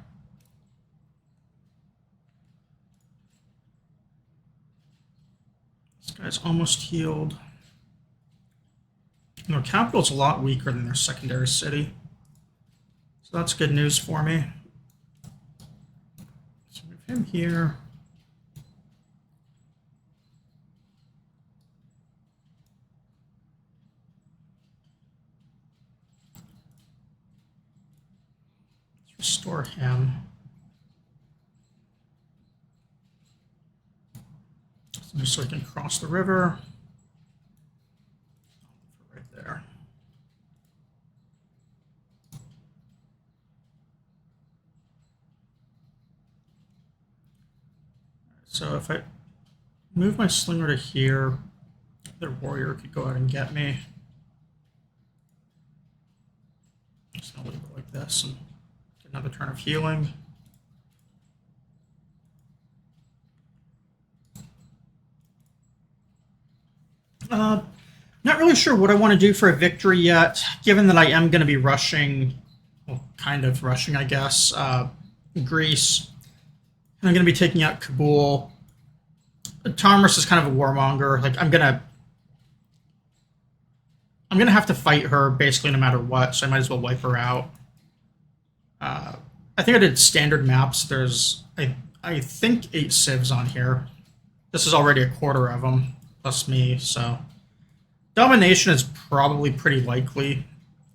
This guy's almost healed. And their capital's a lot weaker than their secondary city. So that's good news for me. Let's move him here. Restore him. Just so we can cross the river. Right there. So if I move my slinger to here, their warrior could go out and get me. Just gonna leave it like this and get another turn of healing. Not really sure what I want to do for a victory yet, given that I am going to be rushing, well, kind of rushing, I guess, Greece. And I'm going to be taking out Kabul. Thomas is kind of a warmonger. Like, I'm gonna have to fight her basically no matter what, so I might as well wipe her out. I think I did standard maps. There's, I think, 8 civs on here. This is already a quarter of them, plus me, so domination is probably pretty likely.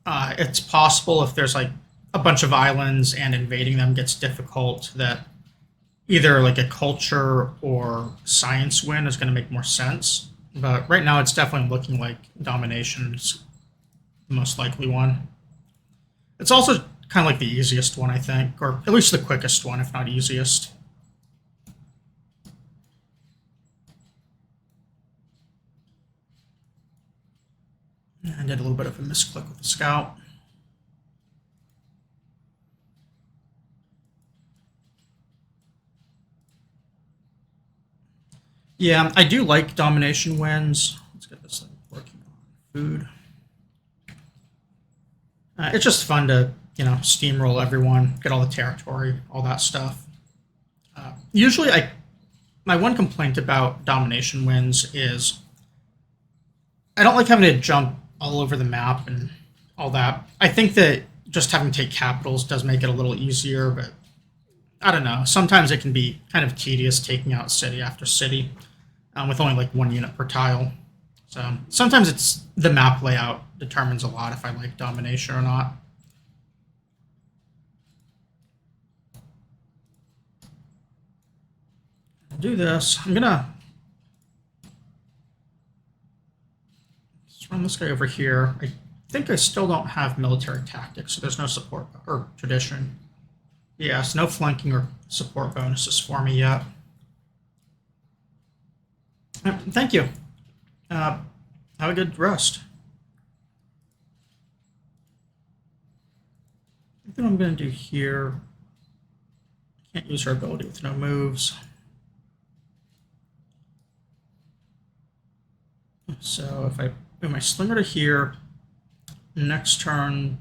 It's possible if there's like a bunch of islands and invading them gets difficult that either like a culture or science win is going to make more sense. But right now it's definitely looking like domination's the most likely one. It's also kind of like the easiest one, I think, or at least the quickest one, if not easiest. I did a little bit of a misclick with the scout. Yeah, I do like domination wins. Let's get this thing working on food. It's just fun to, steamroll everyone, get all the territory, all that stuff. Usually, my one complaint about domination wins is I don't like having to jump all over the map and all that. I think that just having to take capitals does make it a little easier, but I don't know. Sometimes it can be kind of tedious taking out city after city with only like 1 unit per tile. So sometimes it's the map layout determines a lot if I like domination or not. I'll do this. I'm gonna just run this guy over here. I think I still don't have military tactics, so there's no support or tradition. Yes, no flanking or support bonuses for me yet. Thank you. Have a good rest. I think what I'm going to do here, can't use her ability with no moves. So if I move my slinger to here, next turn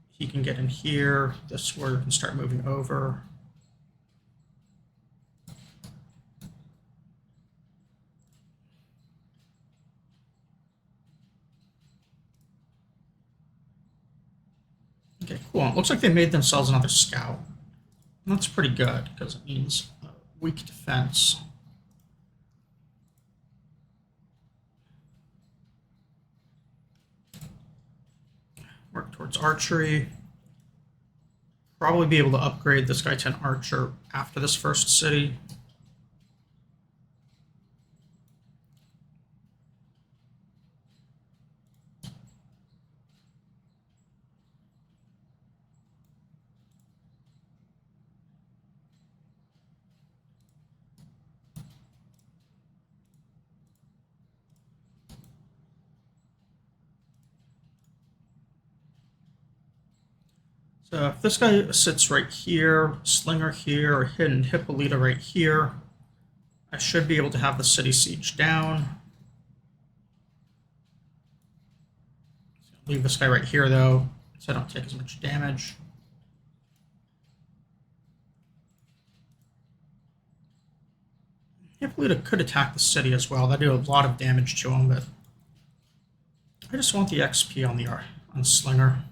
he can get in here. This warrior can start moving over. Okay, cool. It looks like they made themselves another scout. That's pretty good because it means weak defense. Work towards archery. Probably be able to upgrade this guy to an archer after this first city. So if this guy sits right here, Slinger here, or Hidden Hippolyta right here, I should be able to have the city siege down. Leave this guy right here, though, so I don't take as much damage. Hippolyta could attack the city as well. That'd do a lot of damage to him, but I just want the XP on Slinger.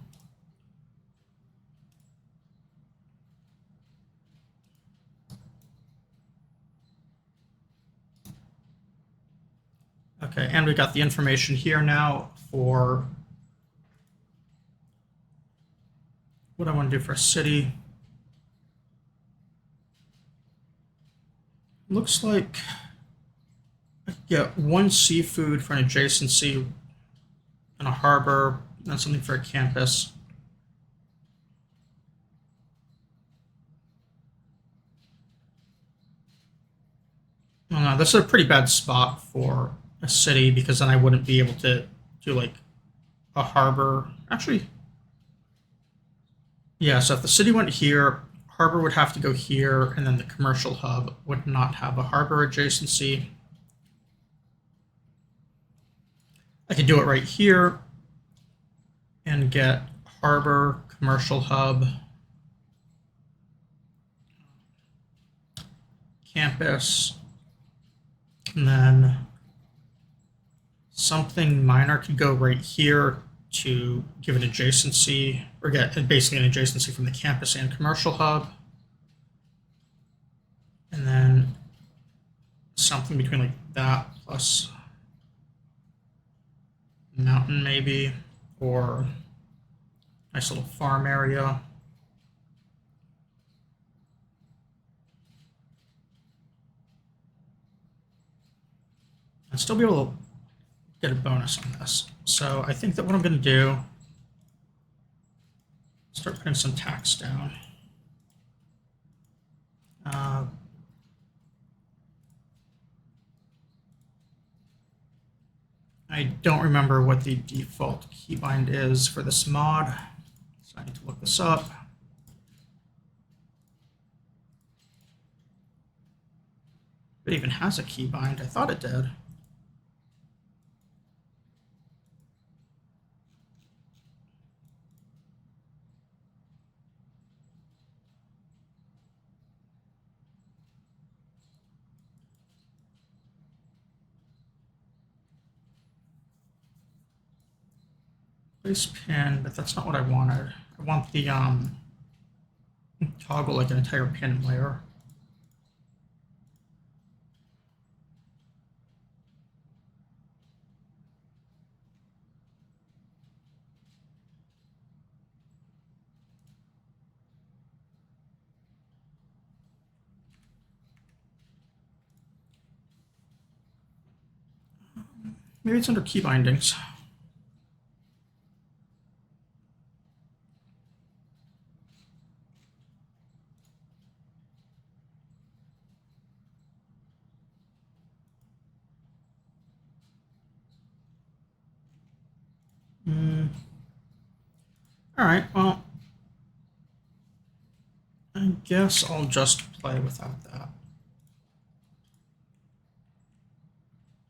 Okay, and we got the information here now for what I want to do for a city. Looks like I get 1 seafood for an adjacency and a harbor, and something for a campus. Oh no, this is a pretty bad spot for a city because then I wouldn't be able to do like a harbor. Actually, yeah, so if the city went here, harbor would have to go here, and then the commercial hub would not have a harbor adjacency. I could do it right here and get harbor, commercial hub, campus, and then something minor could go right here to give an adjacency, or get basically an adjacency from the campus and commercial hub. And then something between like that plus mountain maybe, or nice little farm area. I'd still be able to get a bonus on this. So I think that what I'm going to do, start putting some tax down. I don't remember what the default keybind is for this mod, so I need to look this up. It even has a keybind. I thought it did. Place pin, but that's not what I wanted. I want the toggle like an entire pin layer. Maybe it's under key bindings. All right, well, I guess I'll just play without that.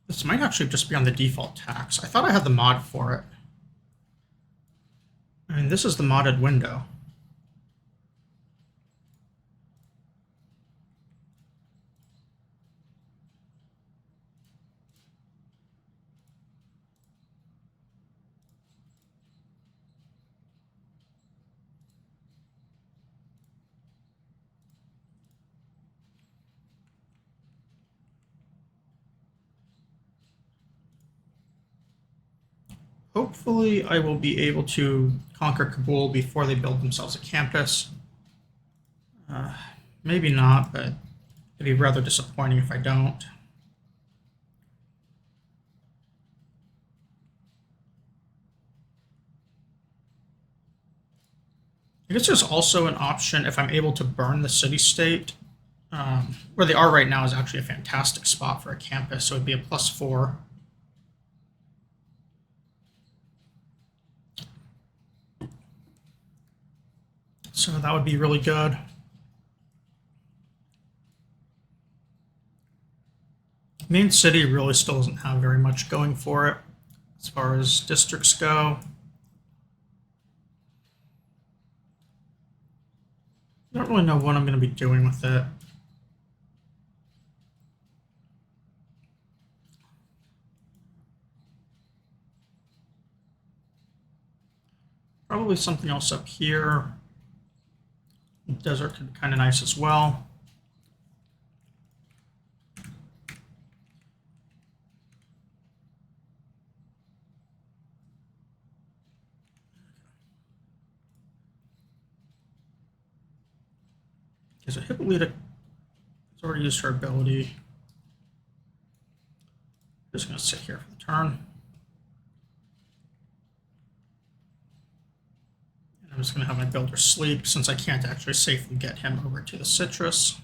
This might actually just be on the default tax. I thought I had the mod for it. I mean, this is the modded window. Hopefully, I will be able to conquer Kabul before they build themselves a campus. Maybe not, but it'd be rather disappointing if I don't. I guess there's also an option if I'm able to burn the city-state. Where they are right now is actually a fantastic spot for a campus, so it'd be a +4. So that would be really good. Main city really still doesn't have very much going for it as far as districts go. I don't really know what I'm going to be doing with it. Probably something else up here. Desert could be kind of nice as well. Because a Hippolyta has already used her ability. Just going to sit here for the turn. And I'm just going to have my builder sleep since I can't actually safely get him over to the citrus.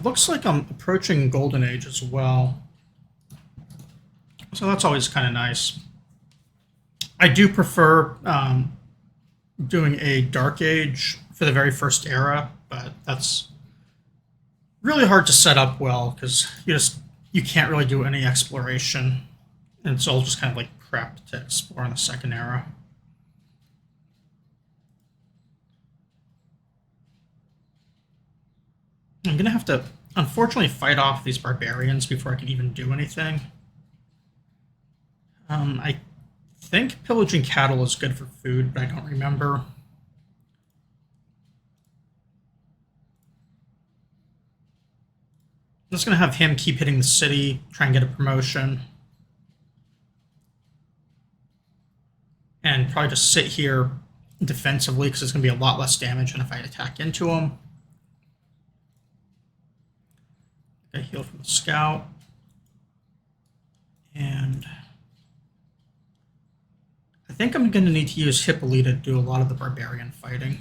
Looks like I'm approaching Golden Age as well. So that's always kind of nice. I do prefer doing a Dark Age for the very first era, but that's really hard to set up well because you can't really do any exploration, and it's all just kind of like crap to explore in the second era. I'm gonna have to unfortunately fight off these barbarians before I can even do anything. I think pillaging cattle is good for food, but I don't remember. I'm just going to have him keep hitting the city, try and get a promotion. And probably just sit here defensively because it's going to be a lot less damage than if I attack into him. Okay, heal from the scout. And I think I'm going to need to use Hippolyta to do a lot of the barbarian fighting.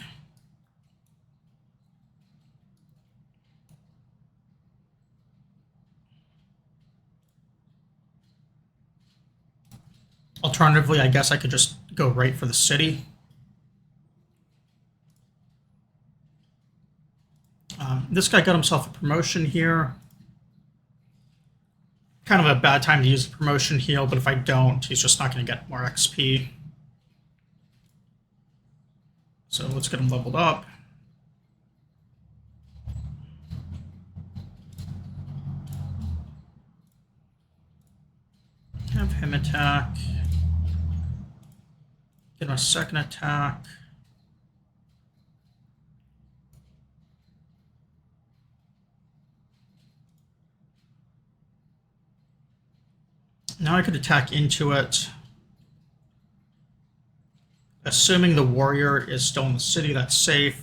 Alternatively, I guess I could just go right for the city. This guy got himself a promotion here. Kind of a bad time to use the promotion heal, but if I don't, he's just not going to get more XP. So let's get him leveled up. Have him attack. Get him a second attack. Now I could attack into it. Assuming the warrior is still in the city, that's safe.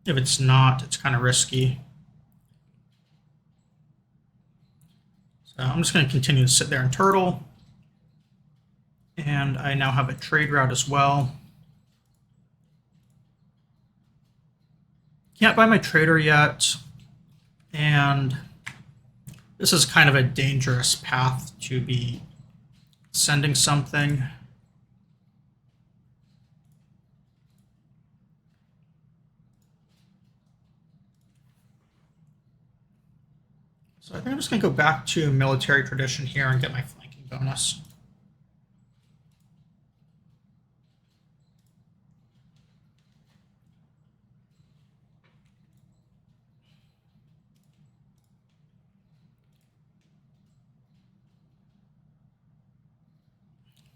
If it's not, it's kind of risky. So I'm just going to continue to sit there and turtle. And I now have a trade route as well. Can't buy my trader yet. And this is kind of a dangerous path to be sending something. So I think I'm just going to go back to military tradition here and get my flanking bonus.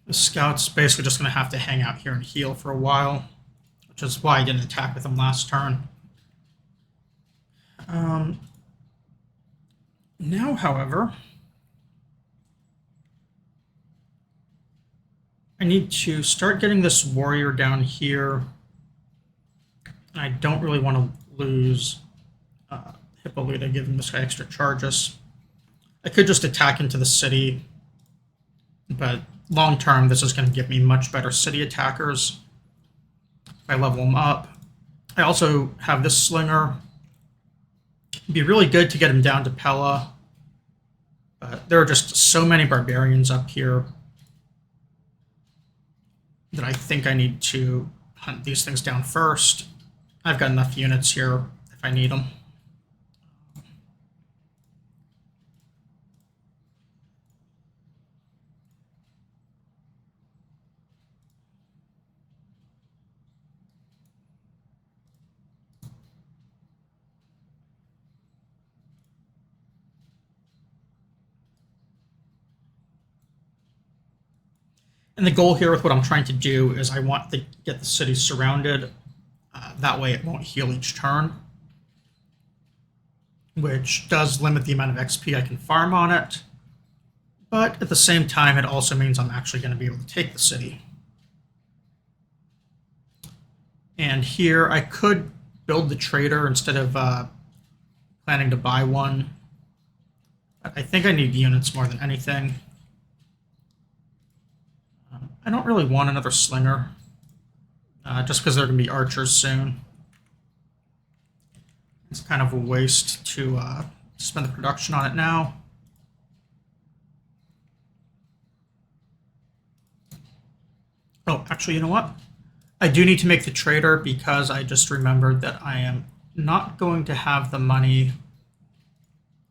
The scout's basically just going to have to hang out here and heal for a while, which is why I didn't attack with him last turn. Now, however, I need to start getting this warrior down here. And I don't really want to lose Hippolyta, giving this guy extra charges. I could just attack into the city, but long term, this is going to give me much better city attackers if I level them up. I also have this slinger. It'd be really good to get him down to Pella, but there are just so many barbarians up here that I think I need to hunt these things down first. I've got enough units here if I need them. And the goal here with what I'm trying to do is I want to get the city surrounded. That way it won't heal each turn, which does limit the amount of XP I can farm on it. But at the same time, it also means I'm actually going to be able to take the city. And here I could build the trader instead of planning to buy one. But I think I need units more than anything. I don't really want another slinger, just because they're going to be archers soon. It's kind of a waste to spend the production on it now. Oh, actually, you know what? I do need to make the trader because I just remembered that I am not going to have the money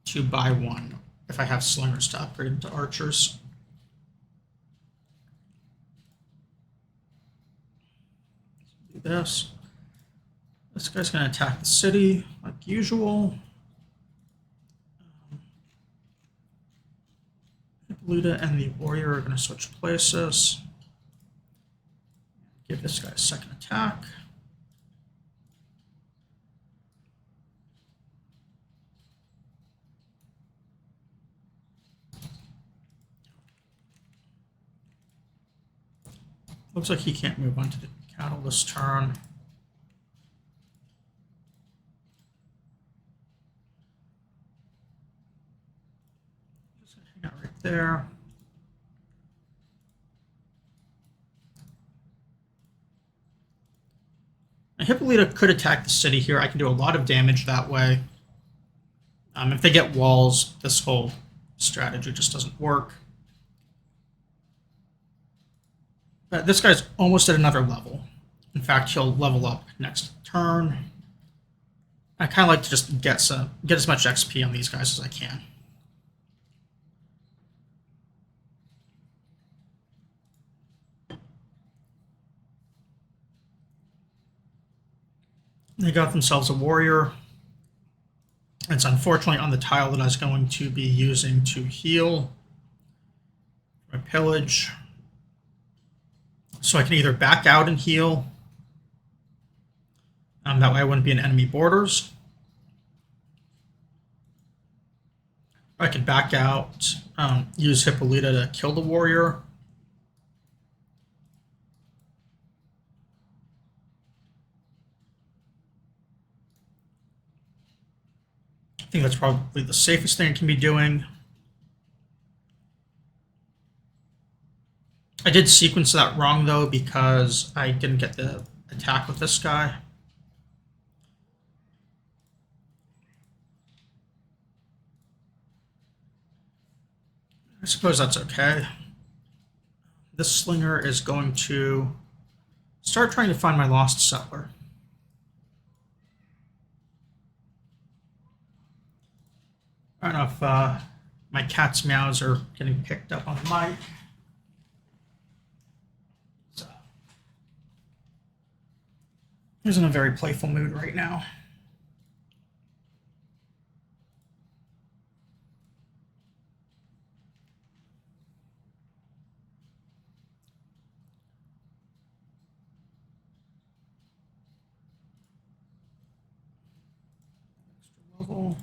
to buy one if I have slingers to upgrade into archers. Do this. This guy's going to attack the city like usual. Hippolyta and the warrior are going to switch places. Give this guy a second attack. Looks like he can't move onto the cattle this turn. Just gonna hang out right there. Now, Hippolyta could attack the city here. I can do a lot of damage that way. If they get walls, this whole strategy just doesn't work. But this guy's almost at another level. In fact, he'll level up next turn. I kind of like to just get as much XP on these guys as I can. They got themselves a warrior. It's unfortunately on the tile that I was going to be using to heal my pillage. So I can either back out and heal. That way I wouldn't be in enemy borders. I could back out, use Hippolyta to kill the warrior. I think that's probably the safest thing I can be doing. I did sequence that wrong though because I didn't get the attack with this guy. I suppose that's okay. This slinger is going to start trying to find my lost settler. I don't know if my cat's meows are getting picked up on the mic. So, he's in a very playful mood right now. Extra level.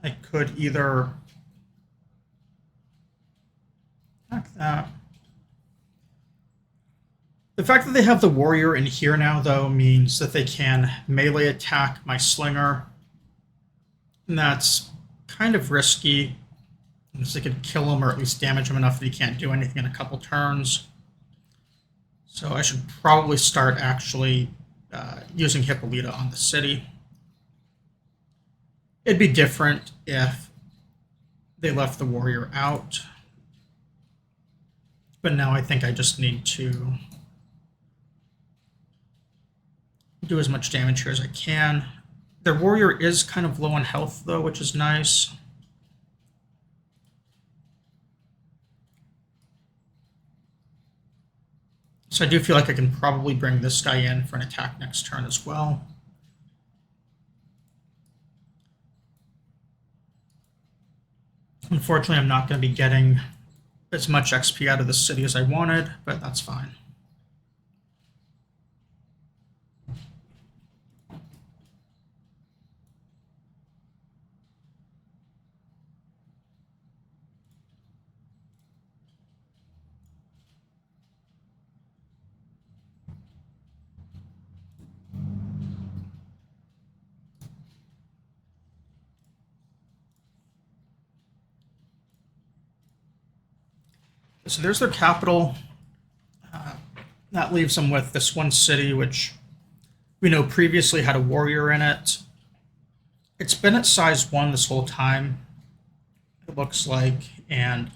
I could either attack that. The fact that they have the warrior in here now, though, means that they can melee attack my slinger. And that's kind of risky, because they could kill him or at least damage him enough that he can't do anything in a couple turns. So I should probably start actually using Hippolyta on the city. It'd be different if they left the warrior out. But now I think I just need to do as much damage here as I can. Their warrior is kind of low on health, though, which is nice. So I do feel like I can probably bring this guy in for an attack next turn as well. Unfortunately, I'm not going to be getting as much XP out of the city as I wanted, but that's fine. So there's their capital. That leaves them with this one city, which we know previously had a warrior in it. It's been at size 1 this whole time, it looks like, and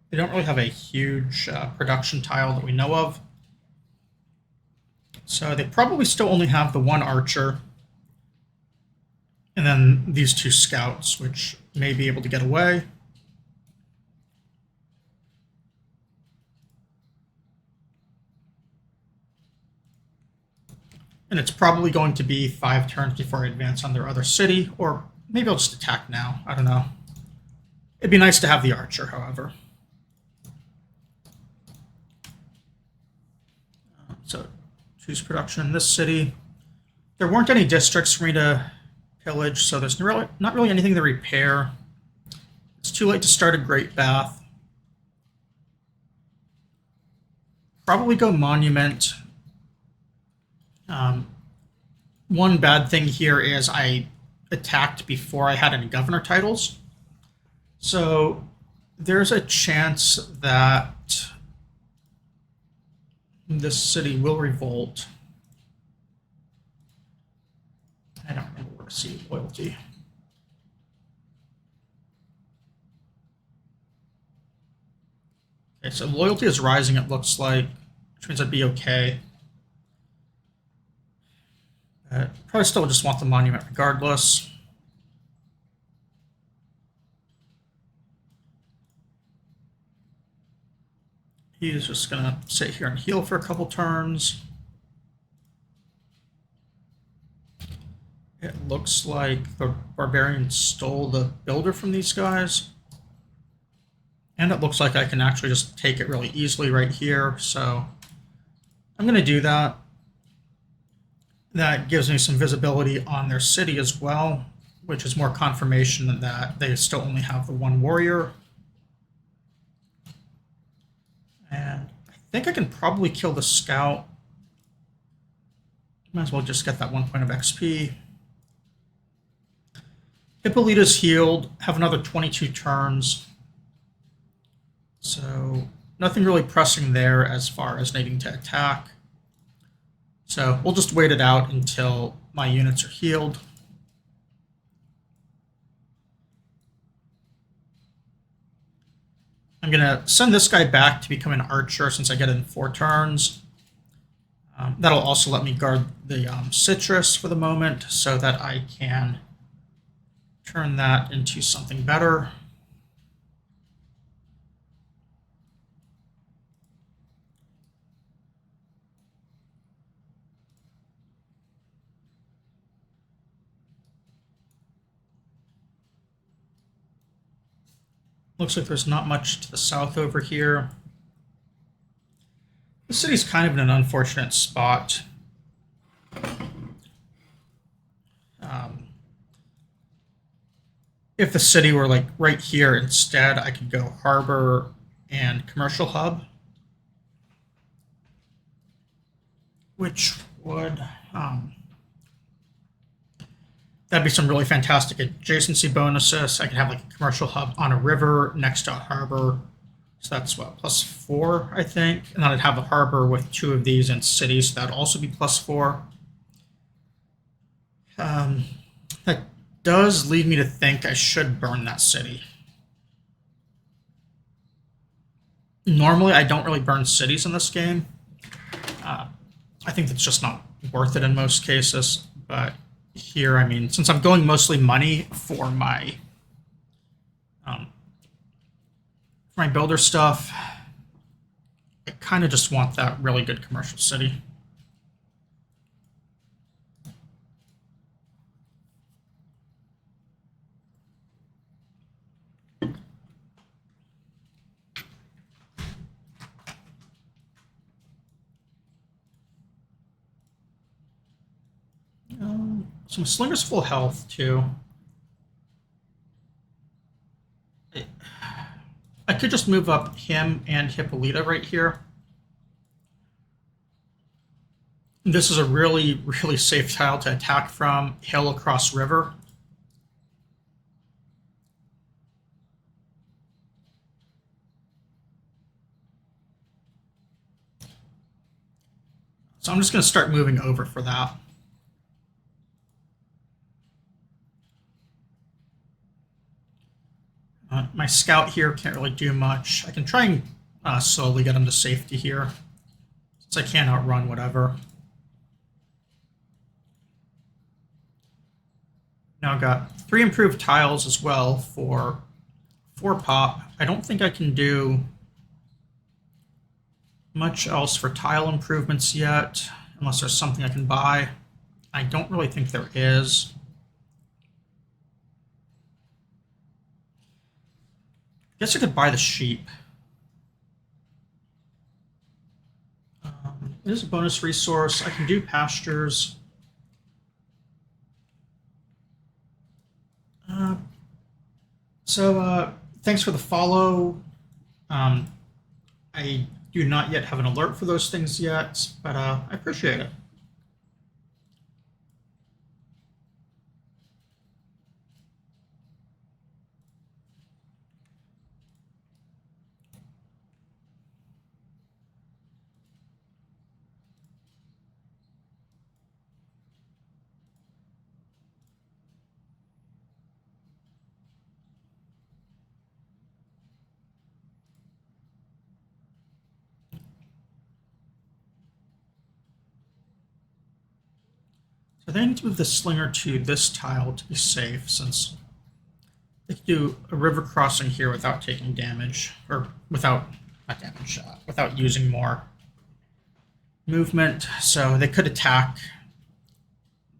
they don't really have a huge production tile that we know of. So they probably still only have the one archer, and then these 2 scouts, which may be able to get away. And it's probably going to be 5 turns before I advance on their other city, or maybe I'll just attack now. I don't know. It'd be nice to have the archer, however. So choose production in this city. There weren't any districts for me to pillage, so there's not really anything to repair. It's too late to start a great bath. Probably go monument. One bad thing here is I attacked before I had any governor titles. So there's a chance that this city will revolt. I don't remember where to see loyalty. Okay, so loyalty is rising, it looks like, which means I'd be okay. Probably still just want the monument regardless. He's just going to sit here and heal for a couple turns. It looks like the barbarian stole the builder from these guys. And it looks like I can actually just take it really easily right here. So I'm going to do that. That gives me some visibility on their city as well, which is more confirmation that they still only have the one warrior. And I think I can probably kill the scout. Might as well just get that 1 point of XP. Hippolyta's healed, have another 22 turns. So nothing really pressing there as far as needing to attack. So we'll just wait it out until my units are healed. I'm going to send this guy back to become an archer since I get it in 4 turns. That'll also let me guard the citrus for the moment so that I can turn that into something better. Looks like there's not much to the south over here. The city's kind of in an unfortunate spot. If the city were like right here instead, I could go harbor and commercial hub, which would that'd be some really fantastic adjacency bonuses. I could have like a commercial hub on a river next to a harbor. So that's what, +4, I think. And then I'd have a harbor with 2 of these in cities. So that'd also be +4. That does lead me to think I should burn that city. Normally, I don't really burn cities in this game. I think that's just not worth it in most cases. But here, I mean, since I'm going mostly money for my builder stuff, I kind of just want that really good commercial city. Some Slinger's full health, too. I could just move up him and Hippolyta right here. This is a really, really safe tile to attack from, hill across river. So I'm just going to start moving over for that. My scout here can't really do much. I can try and slowly get him to safety here, since I can't outrun whatever. Now I've got 3 improved tiles as well for 4 pop. I don't think I can do much else for tile improvements yet, unless there's something I can buy. I don't really think there is. I guess I could buy the sheep. It is a bonus resource. I can do pastures. So thanks for the follow. I do not yet have an alert for those things yet, but I appreciate it. So they need to move the slinger to this tile to be safe, since they can do a river crossing here without taking damage, or without, not damage, without using more movement. So they could attack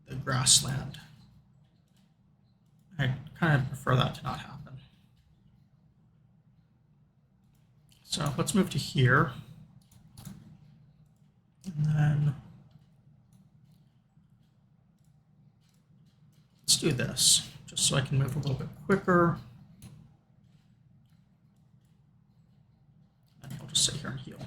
the grassland. I kind of prefer that to not happen. So let's move to here. And then let's do this, just so I can move a little bit quicker. And I'll just sit here and heal.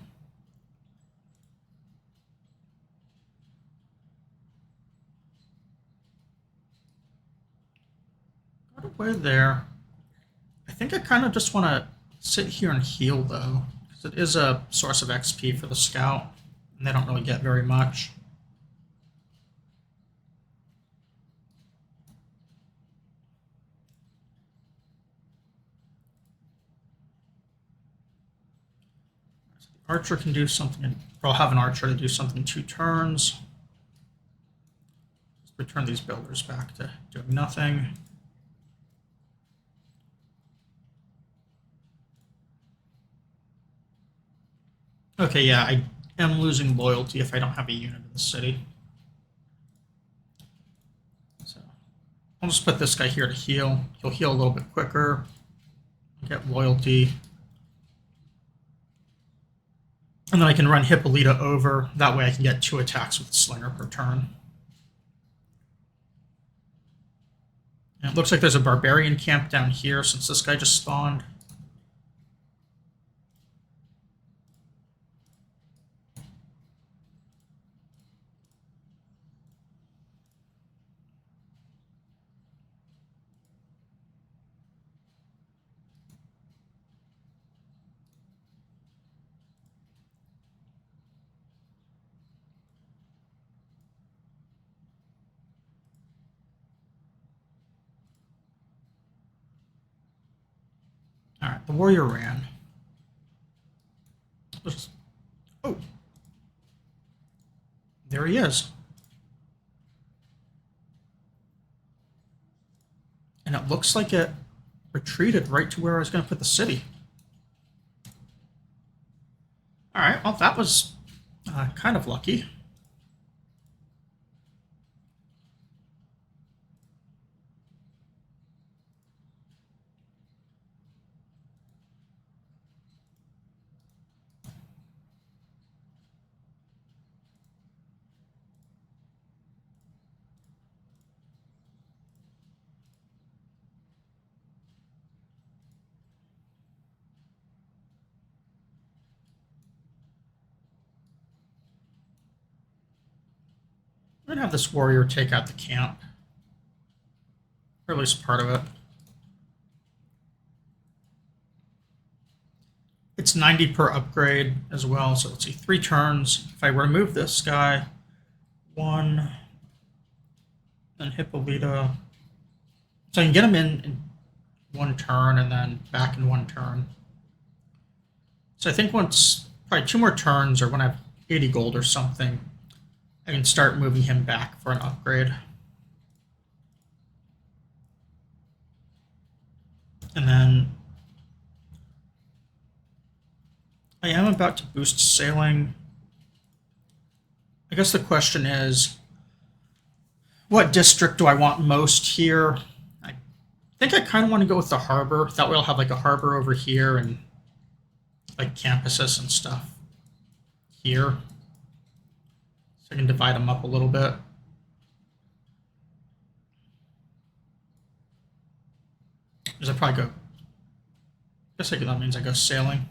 Got away there. I think I kind of just want to sit here and heal, though, because it is a source of XP for the scout, and they don't really get very much. Archer can do something, or I'll have an archer to do something 2 turns. Just return these builders back to doing nothing. Okay, yeah, I am losing loyalty if I don't have a unit in the city. So I'll just put this guy here to heal. He'll heal a little bit quicker, get loyalty. And then I can run Hippolyta over. That way I can get 2 attacks with the Slinger per turn. And it looks like there's a Barbarian camp down here since this guy just spawned. All right, the warrior ran. Oh, there he is. And it looks like it retreated right to where I was going to put the city. All right, well, that was kind of lucky. I'm going to have this warrior take out the camp. Or at least part of it. It's 90 per upgrade as well. So let's see, 3 turns. If I remove this guy, 1, then Hippolyta. So I can get him in 1 turn and then back in 1 turn. So I think once, probably 2 more turns, or when I have 80 gold or something, I can start moving him back for an upgrade. And then I am about to boost sailing. I guess the question is, what district do I want most here? I think I kind of want to go with the harbor. That way I'll have like a harbor over here and like campuses and stuff here. So I can divide them up a little bit. Because I probably go, I guess that means I go sailing.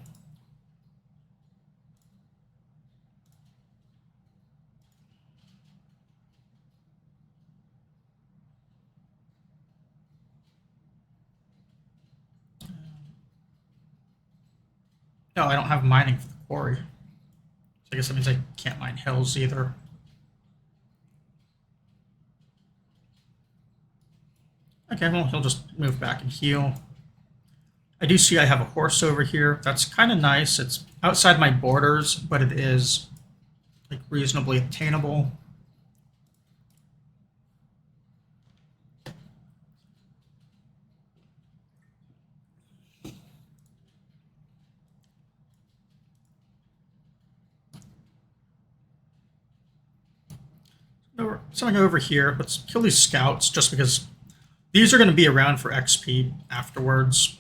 No, I don't have mining for the quarry. So I guess that means I can't mine hills either. Okay, well, he'll just move back and heal. I do see I have a horse over here. That's kind of nice. It's outside my borders, but it is like reasonably attainable. Something over here. Let's kill these scouts just because these are going to be around for XP afterwards.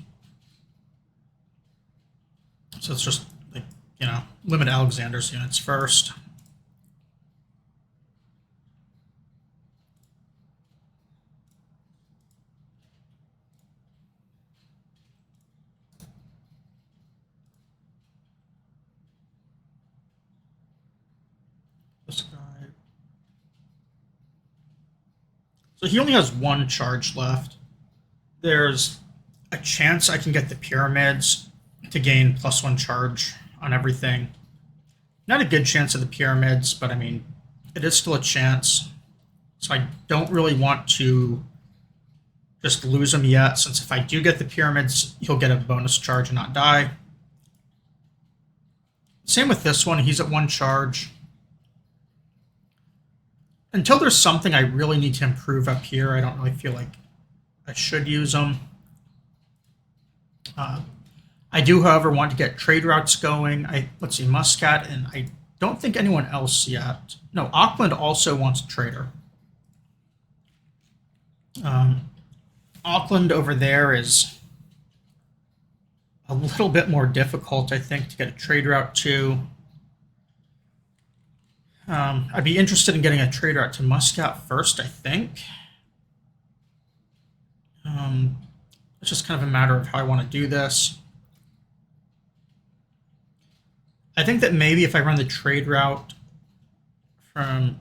So it's just, like, you know, limit Alexander's units first. This guy. So he only has 1 charge left. There's a chance I can get the pyramids to gain +1 charge on everything. Not a good chance of the pyramids, but I mean, it is still a chance. So I don't really want to just lose him yet, since if I do get the pyramids, he'll get a bonus charge and not die. Same with this one, he's at 1 charge. Until there's something I really need to improve up here, I don't really feel like I should use them. I do, however, want to get trade routes going. Let's see, Muscat, and I don't think anyone else yet. No, Auckland also wants a trader. Auckland over there is a little bit more difficult, I think, to get a trade route to. I'd be interested in getting a trade route to Muscat first, I think. It's just kind of a matter of how I want to do this. I think that maybe if I run the trade route from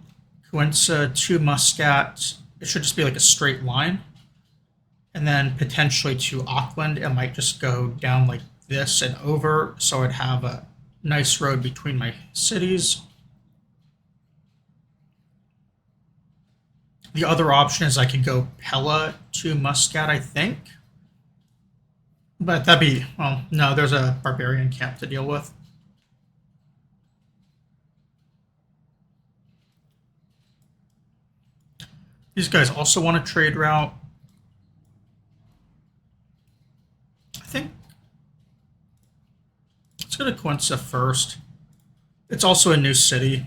Cuenca to Muscat, it should just be like a straight line. And then potentially to Auckland, it might just go down like this and over, so I'd have a nice road between my cities. The other option is I could go Pella to Muscat, I think. But that'd be, well, no, there's a barbarian camp to deal with. These guys also want a trade route. I think let's go to Cuenca first. It's also a new city.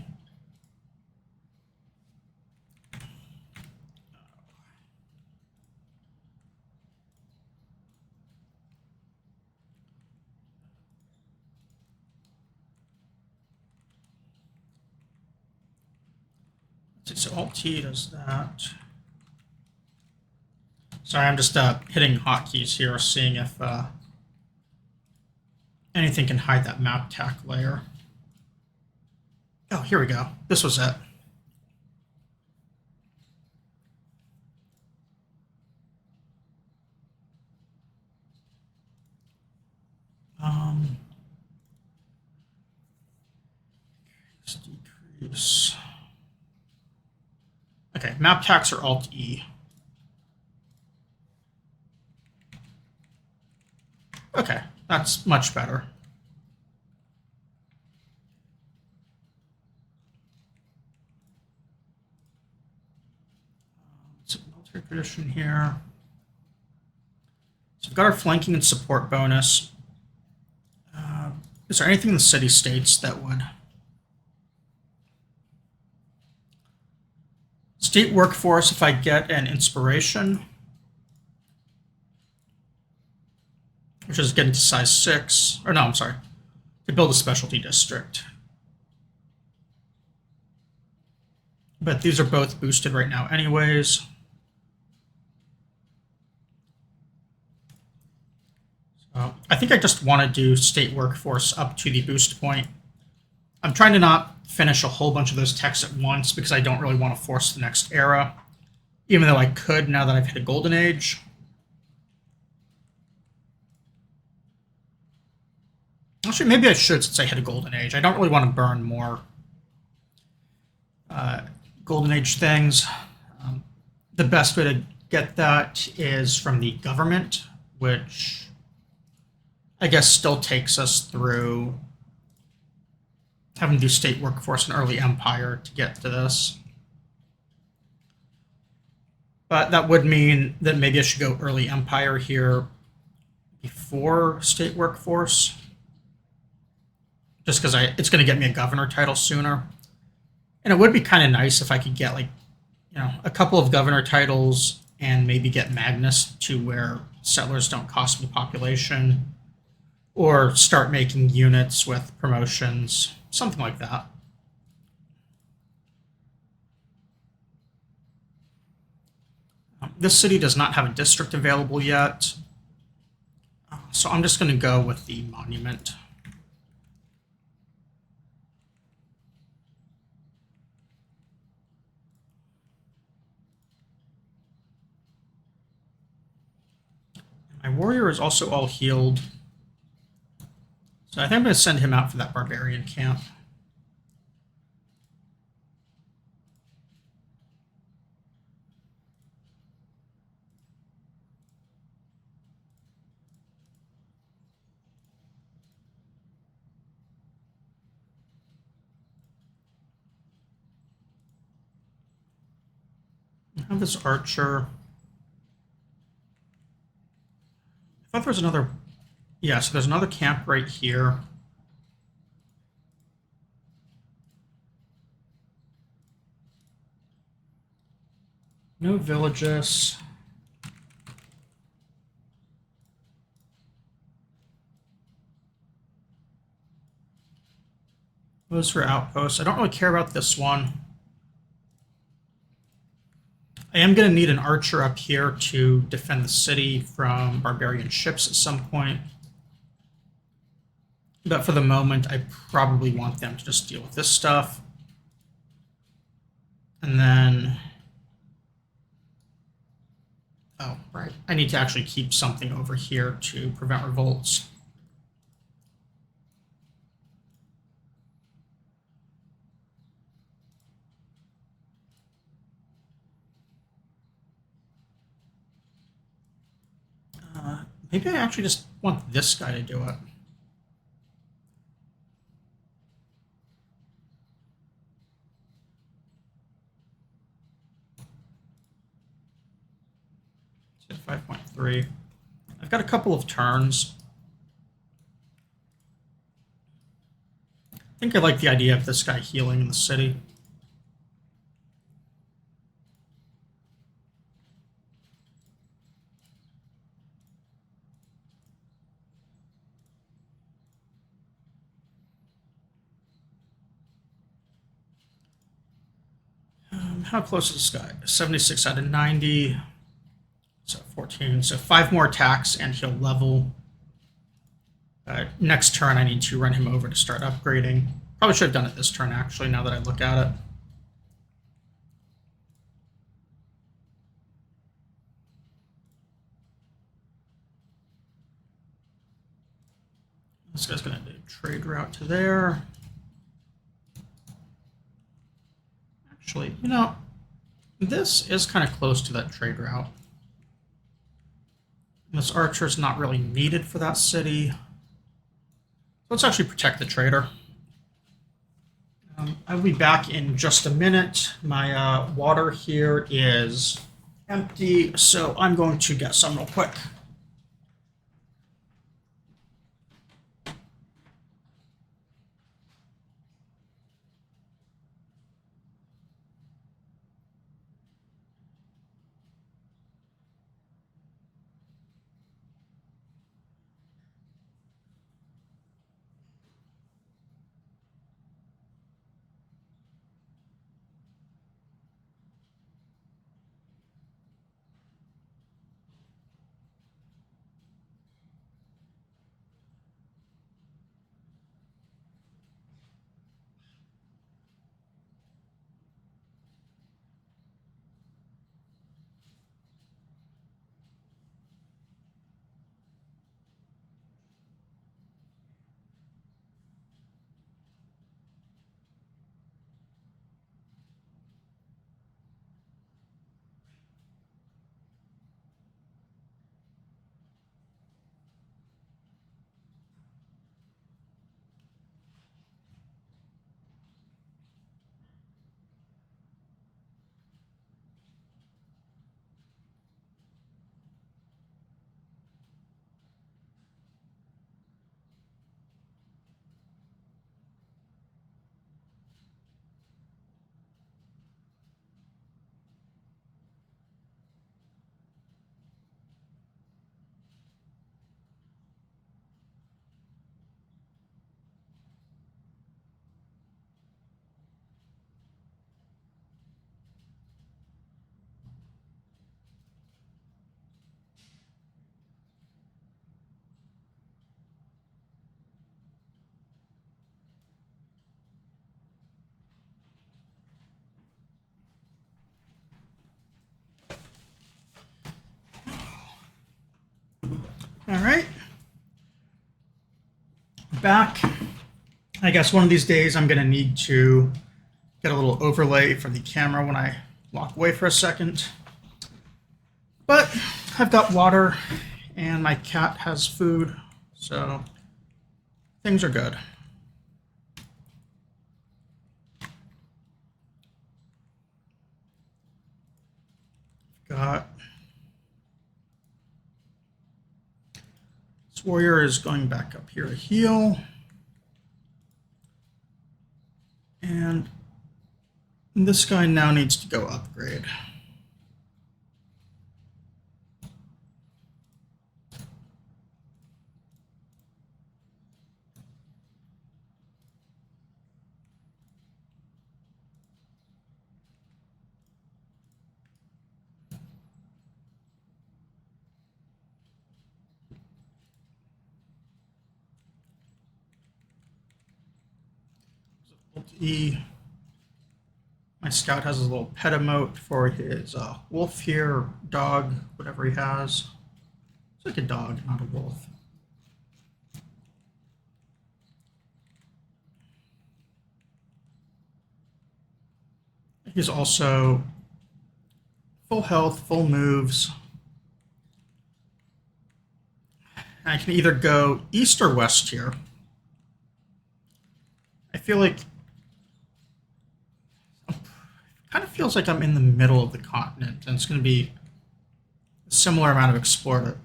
So Alt-T does that. Sorry, I'm just hitting hotkeys here, seeing if anything can hide that map tack layer. Oh, here we go. This was it. Reduce. Okay, map tax or Alt-E. Okay, that's much better. So military tradition here. So we've got our flanking and support bonus. Is there anything in the city-states that would... State workforce, if I get an inspiration, which is getting to size 6, or no, I'm sorry, to build a specialty district. But these are both boosted right now anyways. So I think I just want to do state workforce up to the boost point. I'm trying to not finish a whole bunch of those techs at once because I don't really want to force the next era, even though I could now that I've hit a golden age. Actually, maybe I should since I hit a golden age. I don't really want to burn more golden age things. The best way to get that is from the government, which I guess still takes us through having to do state workforce and early empire to get to this. But that would mean that maybe I should go early empire here before state workforce, just because it's going to get me a governor title sooner. And it would be kind of nice if I could get, like, you know, a couple of governor titles and maybe get Magnus to where settlers don't cost me population, or start making units with promotions, something like that. This city does not have a district available yet, so I'm just going to go with the monument. My warrior is also all healed, so I think I'm going to send him out for that barbarian camp. I have this archer. I thought there was another... Yeah, so there's another camp right here. No villages. Those for outposts. I don't really care about this one. I am going to need an archer up here to defend the city from barbarian ships at some point. But for the moment, I probably want them to just deal with this stuff. And then... Oh, right. I need to actually keep something over here to prevent revolts. Maybe I actually just want this guy to do it. Let's hit 5.3. I've got a couple of turns. I think I like the idea of this guy healing in the city. How close is this guy? 76 out of 90. So 14. So 5 more attacks and he'll level. Next turn, I need to run him over to start upgrading. Probably should have done it this turn, actually, now that I look at it. This guy's going to do trade route to there. Actually, you know, this is kind of close to that trade route. This archer's not really needed for that city. Let's actually protect the trader. I'll be back in just a minute. My water here is empty, so I'm going to get some real quick. All right. Back. I guess one of these days I'm going to need to get a little overlay for the camera when I walk away for a second. But I've got water and my cat has food, so things are good. Got this warrior is going back up here to heal. And this guy now needs to go upgrade. E. My scout has a little pet emote for his wolf here, dog, whatever he has. It's like a dog, not a wolf. He's also full health, full moves. I can either go east or west here. I feel like kind of feels like I'm in the middle of the continent, and it's going to be a similar amount to explore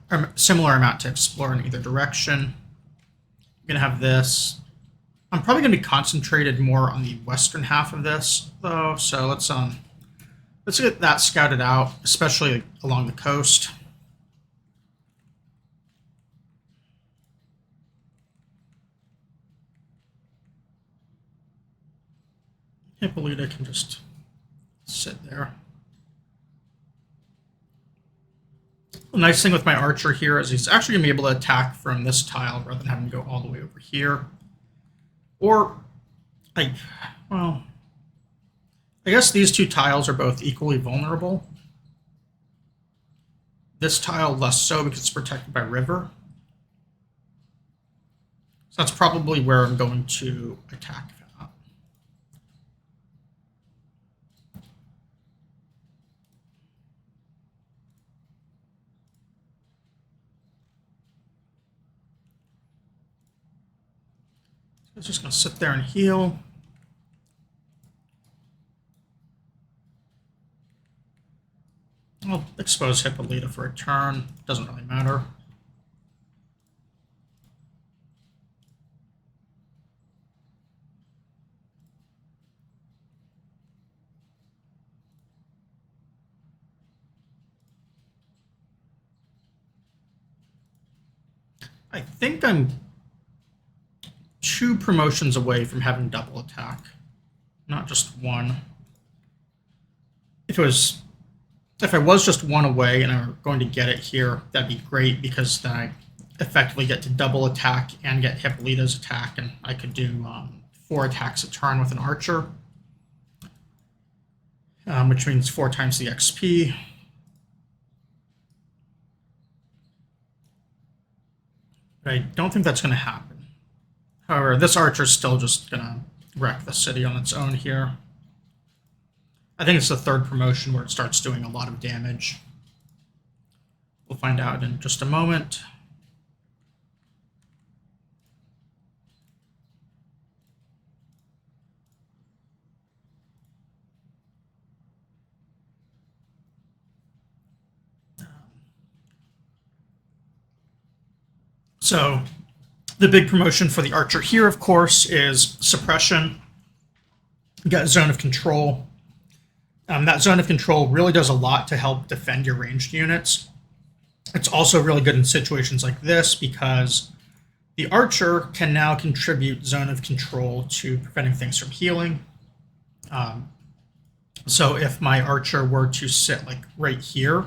in either direction. I'm going to have this. I'm probably going to be concentrated more on the western half of this, though. So let's get that scouted out, especially along the coast. Hippolyta can just sit there. The nice thing with my archer here is he's actually going to be able to attack from this tile rather than having to go all the way over here. Or, I guess these two tiles are both equally vulnerable. This tile less so because it's protected by river. So that's probably where I'm going to attack that. It's just going to sit there and heal. I'll expose Hippolyta for a turn. Doesn't really matter. I think I'm 2 promotions away from having double attack, not just 1. If I was just 1 away and I were going to get it here, that'd be great, because then I effectively get to double attack and get Hippolyta's attack, and I could do 4 attacks a turn with an archer, which means 4 times the XP. But I don't think that's going to happen. However, this archer's still just going to wreck the city on its own here. I think it's the 3rd promotion where it starts doing a lot of damage. We'll find out in just a moment. So the big promotion for the archer here, of course, is suppression. You got zone of control. That zone of control really does a lot to help defend your ranged units. It's also really good in situations like this because the archer can now contribute zone of control to preventing things from healing. So if my archer were to sit like right here,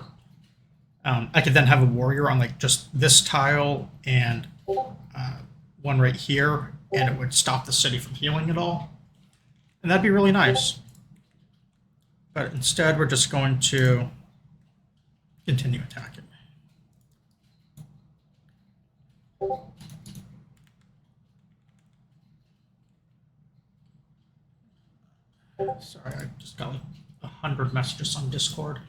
I could then have a warrior on like just this tile and one right here, and it would stop the city from healing at all. And that'd be really nice. But instead, we're just going to continue attacking. Sorry, I just got like 100 messages on Discord.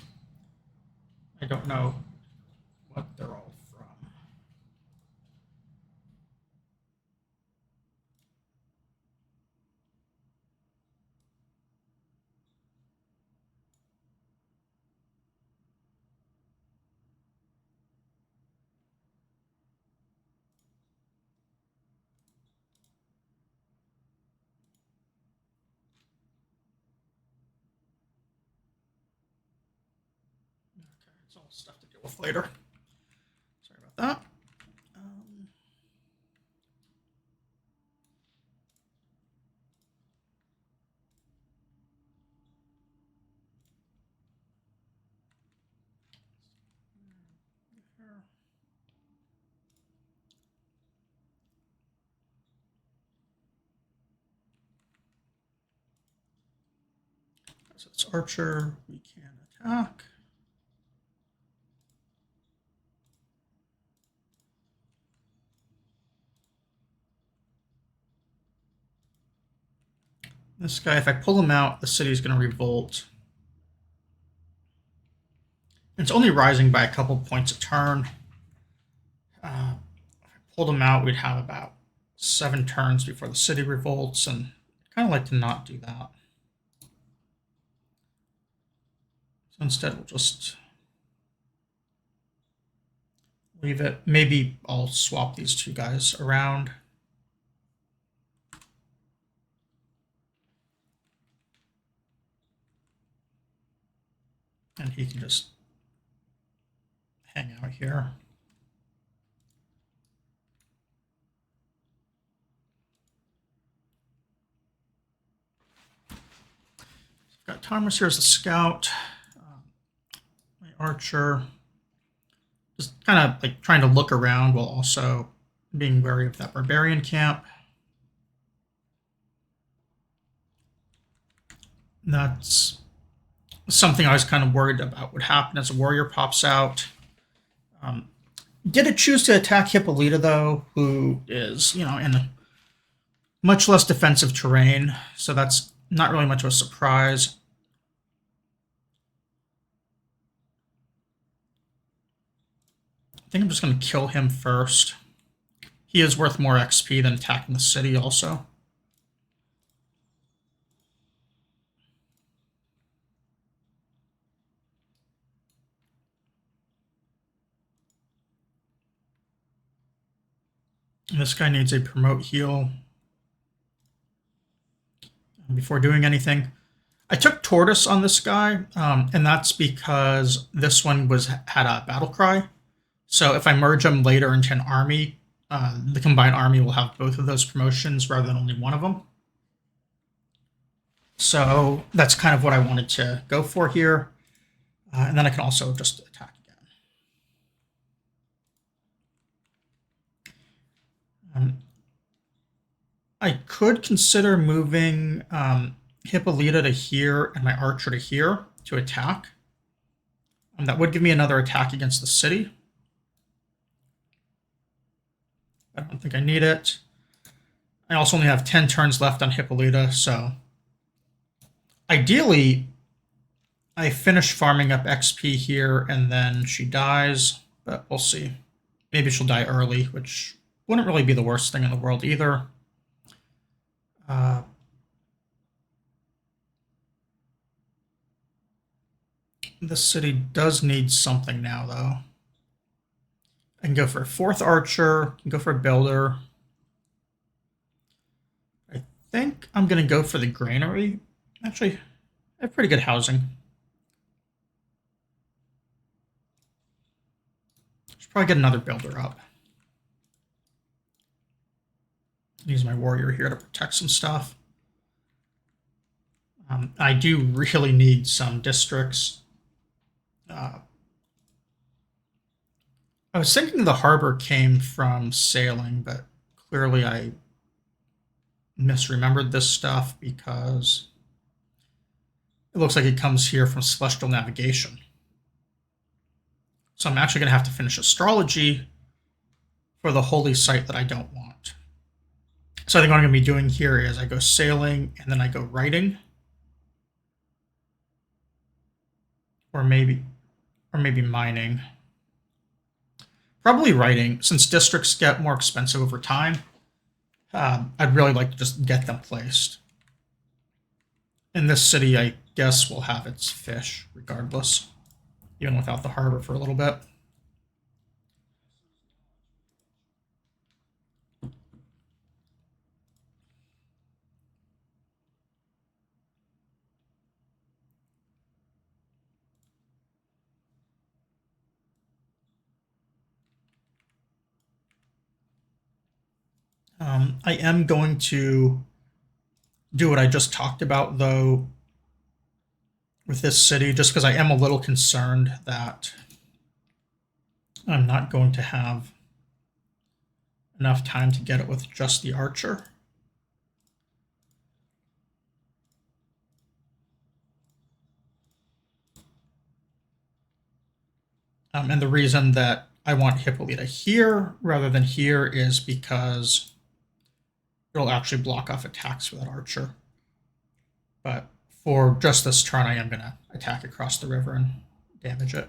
I don't know what they're all from. It's all stuff to deal with later. Sorry about that. So it's archer. We can attack. This guy, if I pull him out, the city's going to revolt. It's only rising by a couple points a turn. If I pulled him out, we'd have about 7 turns before the city revolts, and I'd kind of like to not do that. So instead, we'll just leave it. Maybe I'll swap these 2 guys around. And he can just hang out here. I've got Thomas here as the scout. My archer. Just kind of like trying to look around while also being wary of that barbarian camp. That's something I was kind of worried about would happen as a warrior pops out. Did it choose to attack Hippolyta, though, who is, in a much less defensive terrain, so that's not really much of a surprise. I think I'm just going to kill him first. He is worth more XP than attacking the city also. And this guy needs a promote heal before doing anything. I took Tortoise on this guy, and that's because this one had a battle cry. So if I merge them later into an army, the combined army will have both of those promotions rather than only one of them. So that's kind of what I wanted to go for here. And then I can also just attack again. I could consider moving Hippolyta to here and my archer to here to attack. That would give me another attack against the city. I don't think I need it. I also only have 10 turns left on Hippolyta, so ideally I finish farming up XP here and then she dies, but we'll see. Maybe she'll die early, which wouldn't really be the worst thing in the world either. This city does need something now, though. I can go for a fourth archer, I can go for a builder. I think I'm going to go for the granary. Actually, I have pretty good housing. Should probably get another builder up. Use my warrior here to protect some stuff. I do really need some districts. I was thinking the harbor came from sailing, but clearly I misremembered this stuff because it looks like it comes here from celestial navigation. So I'm actually going to have to finish astrology for the holy site that I don't want. So I think what I'm going to be doing here is I go sailing and then I go writing. Or maybe mining. Probably writing, since districts get more expensive over time. I'd really like to just get them placed. And this city, I guess, will have its fish regardless, even without the harbor for a little bit. I am going to do what I just talked about, though, with this city, just because I am a little concerned that I'm not going to have enough time to get it with just the archer. And the reason that I want Hippolyta here rather than here is because it'll actually block off attacks with that archer. But for just this turn, I am going to attack across the river and damage it.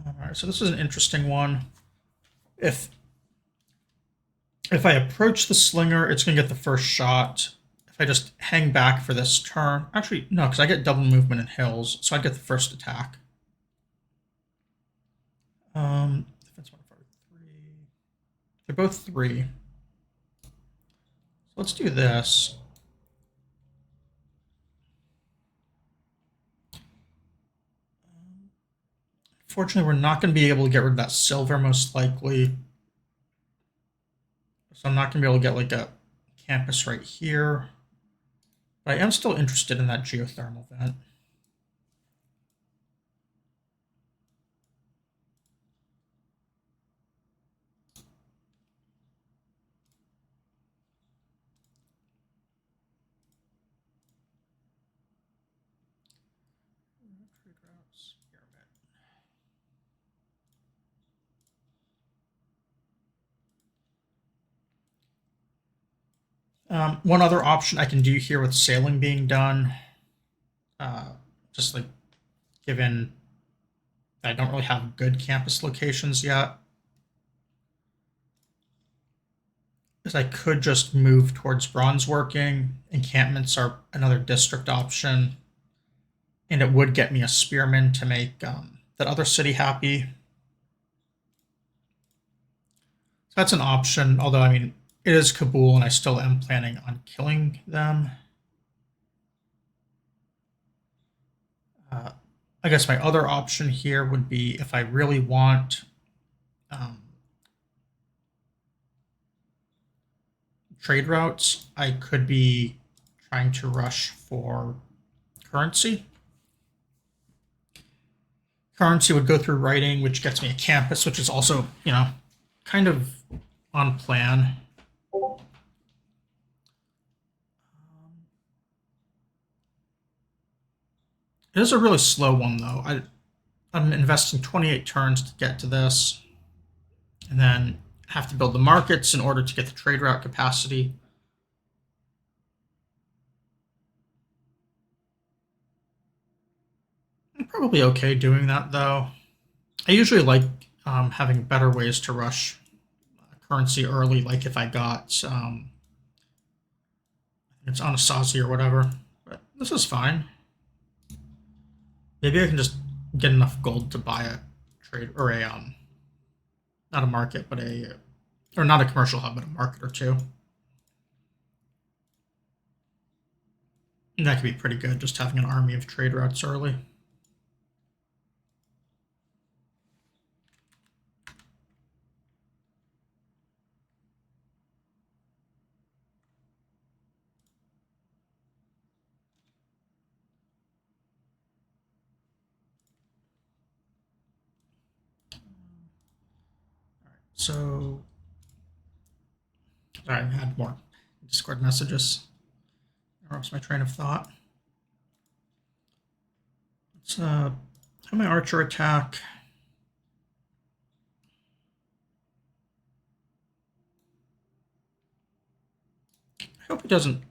Alright, so this is an interesting one. If I approach the slinger, it's going to get the first shot. If I just hang back for this turn... Actually, no, because I get double movement in hills, so I get the first attack. Defense modifier 3. They're both 3. So let's do this. Fortunately, we're not going to be able to get rid of that silver, most likely. So I'm not going to be able to get like a campus right here. But I am still interested in that geothermal vent. One other option I can do here with sailing being done, just like given I don't really have good campus locations yet, is I could just move towards bronze working. Encampments are another district option, and it would get me a spearman to make that other city happy. So that's an option, although, I mean, it is Kabul, and I still am planning on killing them. I guess my other option here would be if I really want trade routes, I could be trying to rush for currency. Currency would go through writing, which gets me a campus, which is also, kind of on plan. It is a really slow one, though. I'm investing 28 turns to get to this, and then have to build the markets in order to get the trade route capacity. I'm probably okay doing that, though. I usually like having better ways to rush currency early, like if I got it's Anasazi or whatever. But this is fine. Maybe I can just get enough gold to buy a trade or a not a market, but or not a commercial hub, but a market or two. And that could be pretty good, just having an army of trade routes early. So, sorry, I had more Discord messages. I lost my train of thought. Let's have my archer attack. I hope he doesn't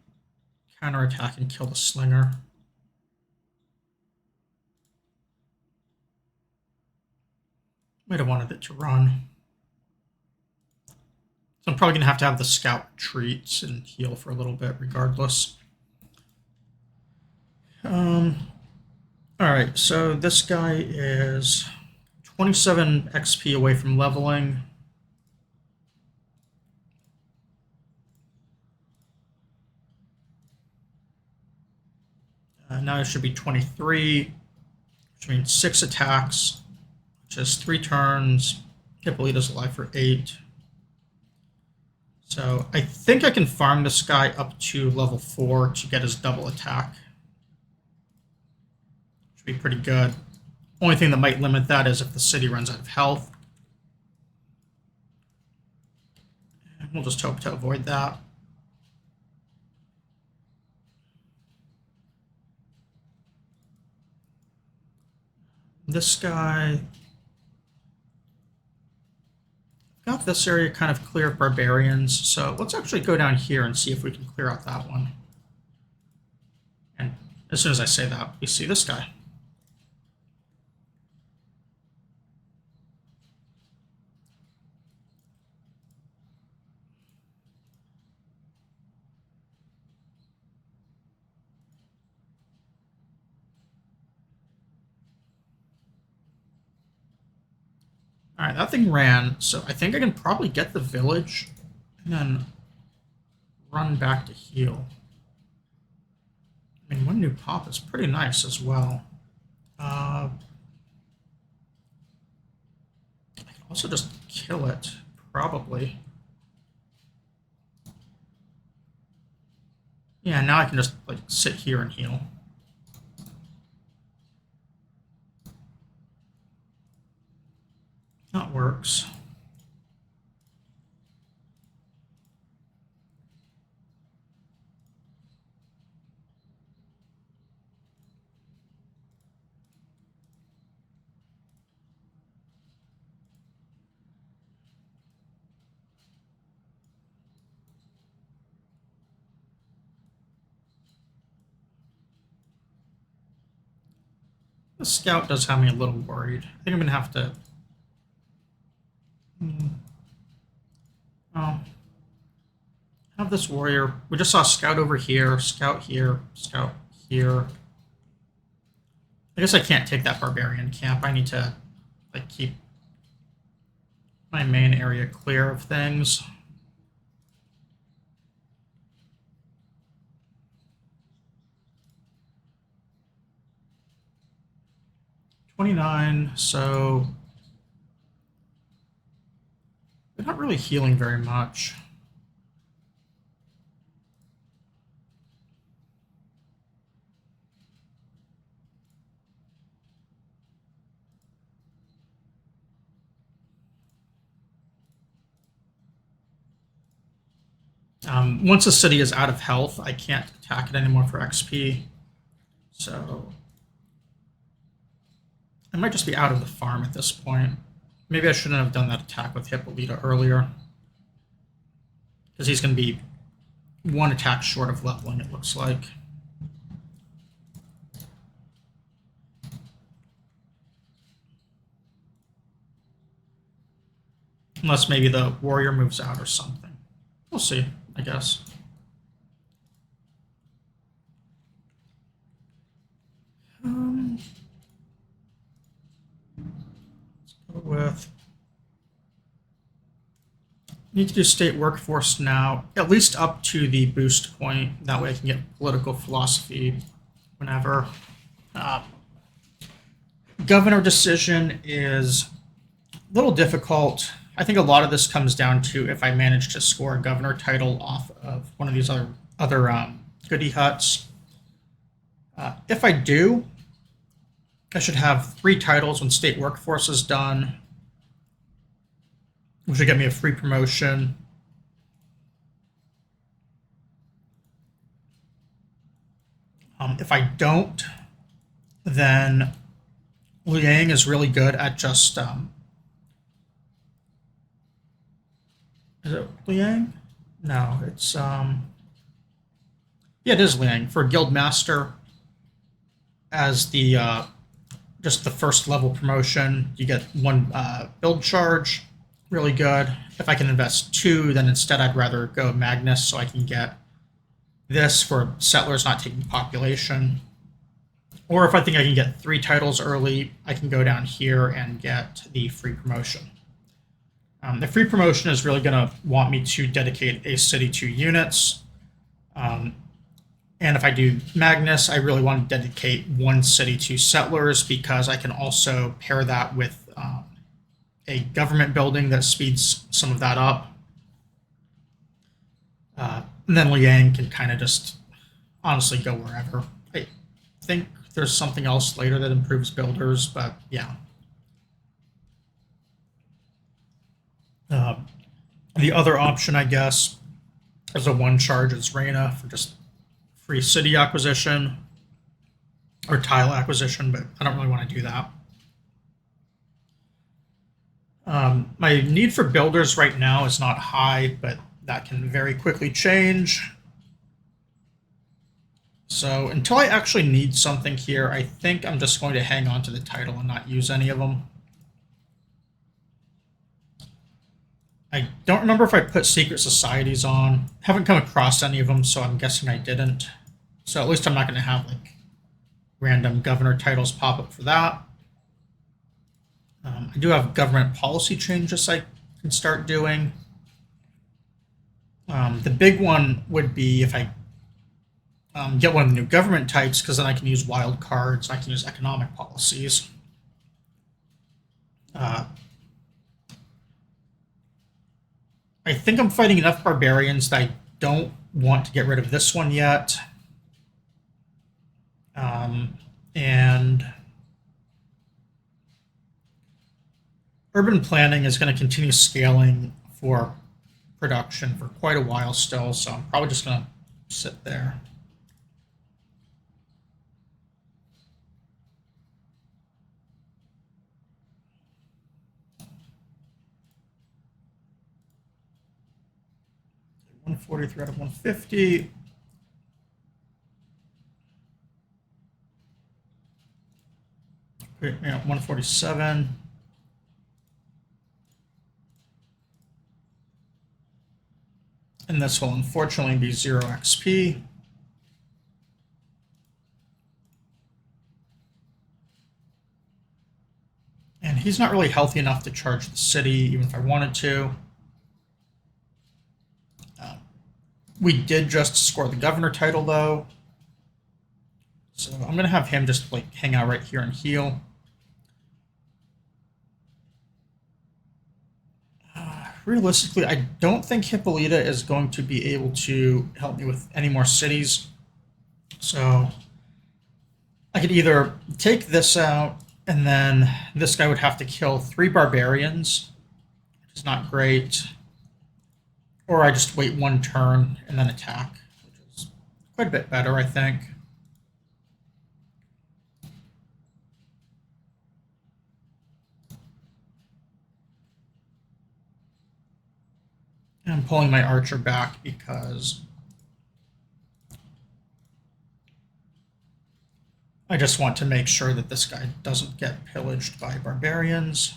counterattack and kill the slinger. Might have wanted it to run. So I'm probably going to have the scout retreat and heal for a little bit regardless. Alright, so this guy is 27 XP away from leveling. Now it should be 23, which means 6 attacks, which is 3 turns. Hippolyta's alive for 8. So I think I can farm this guy up to level 4 to get his double attack. Should be pretty good. Only thing that might limit that is if the city runs out of health. And we'll just hope to avoid that. This guy got this area kind of clear of barbarians, so let's actually go down here and see if we can clear out that one. And as soon as I say that, we see this guy. Alright, that thing ran, so I think I can probably get the village and then run back to heal. I mean, one new pop is pretty nice as well. I can also just kill it, probably. Yeah, now I can just like sit here and heal. That works. The scout does have me a little worried. I think I'm going to have to... Oh. Have this warrior. We just saw scout over here, scout here, scout here. I guess I can't take that barbarian camp. I need to like keep my main area clear of things. $29, so they're not really healing very much. Once a city is out of health, I can't attack it anymore for XP. So I might just be out of the farm at this point. Maybe I shouldn't have done that attack with Hippolyta earlier. Because he's going to be one attack short of leveling, it looks like. Unless maybe the warrior moves out or something. We'll see, I guess. Let's go with... Need to do state workforce now, at least up to the boost point. That way I can get political philosophy whenever. Governor decision is a little difficult. I think a lot of this comes down to if I manage to score a governor title off of one of these other goodie huts. If I do, I should have 3 titles when state workforce is done, which would get me a free promotion. If I don't, then Liang is really good at just... is it Liang? No, it's... yeah, it is Liang. For Guildmaster, as the just the first level promotion, you get 1 build charge. Really good. If I can invest 2, then instead I'd rather go Magnus so I can get this for settlers not taking population. Or if I think I can get 3 titles early, I can go down here and get the free promotion. The free promotion is really going to want me to dedicate a city to units. And if I do Magnus, I really want to dedicate 1 city to settlers because I can also pair that with a government building that speeds some of that up. And then Liang can kind of just honestly go wherever. I think there's something else later that improves builders, but yeah. The other option, I guess, is a 1 charge as Reina for just free city acquisition or tile acquisition, but I don't really want to do that. My need for builders right now is not high, but that can very quickly change. So until I actually need something here, I think I'm just going to hang on to the title and not use any of them. I don't remember if I put secret societies on. Haven't come across any of them, so I'm guessing I didn't. So at least I'm not going to have like random governor titles pop up for that. I do have government policy changes I can start doing. The big one would be if I get one of the new government types, because then I can use wild cards, I can use economic policies. I think I'm fighting enough barbarians that I don't want to get rid of this one yet. And urban planning is going to continue scaling for production for quite a while still, so I'm probably just going to sit there. $143 out of $150. Great, yeah, $147. And this will unfortunately be 0 XP. He's not really healthy enough to charge the city, even if I wanted to. We did just score the governor title, though. So I'm going to have him just like hang out right here and heal. Realistically, I don't think Hippolyta is going to be able to help me with any more cities. So I could either take this out, and then this guy would have to kill 3 barbarians, which is not great. Or I just wait 1 turn and then attack, which is quite a bit better, I think. And I'm pulling my archer back because I just want to make sure that this guy doesn't get pillaged by barbarians.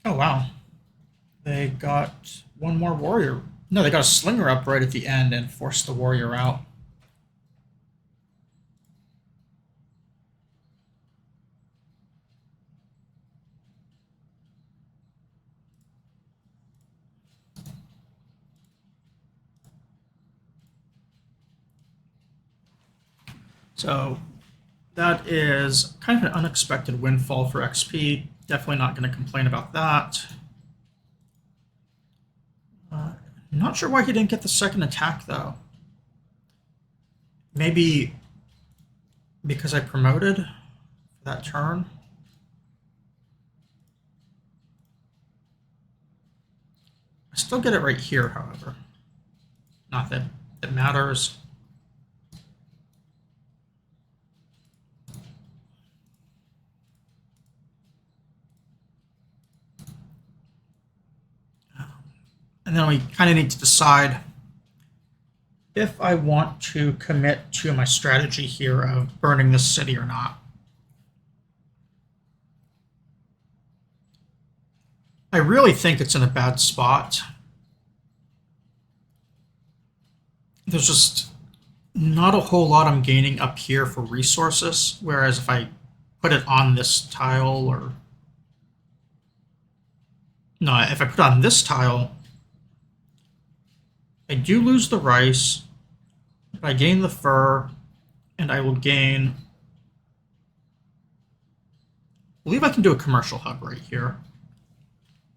Oh, wow. They got 1 more warrior. No, they got a slinger up right at the end and forced the warrior out. So that is kind of an unexpected windfall for XP. Definitely not going to complain about that. Not sure why he didn't get the second attack, though. Maybe because I promoted for that turn. I still get it right here, however. Not that it matters. And then we kind of need to decide if I want to commit to my strategy here of burning this city or not. I really think it's in a bad spot. There's just not a whole lot I'm gaining up here for resources, whereas if I put it on this tile or... No, if I put it on this tile, I do lose the rice, but I gain the fur, and I will gain... I believe I can do a commercial hub right here.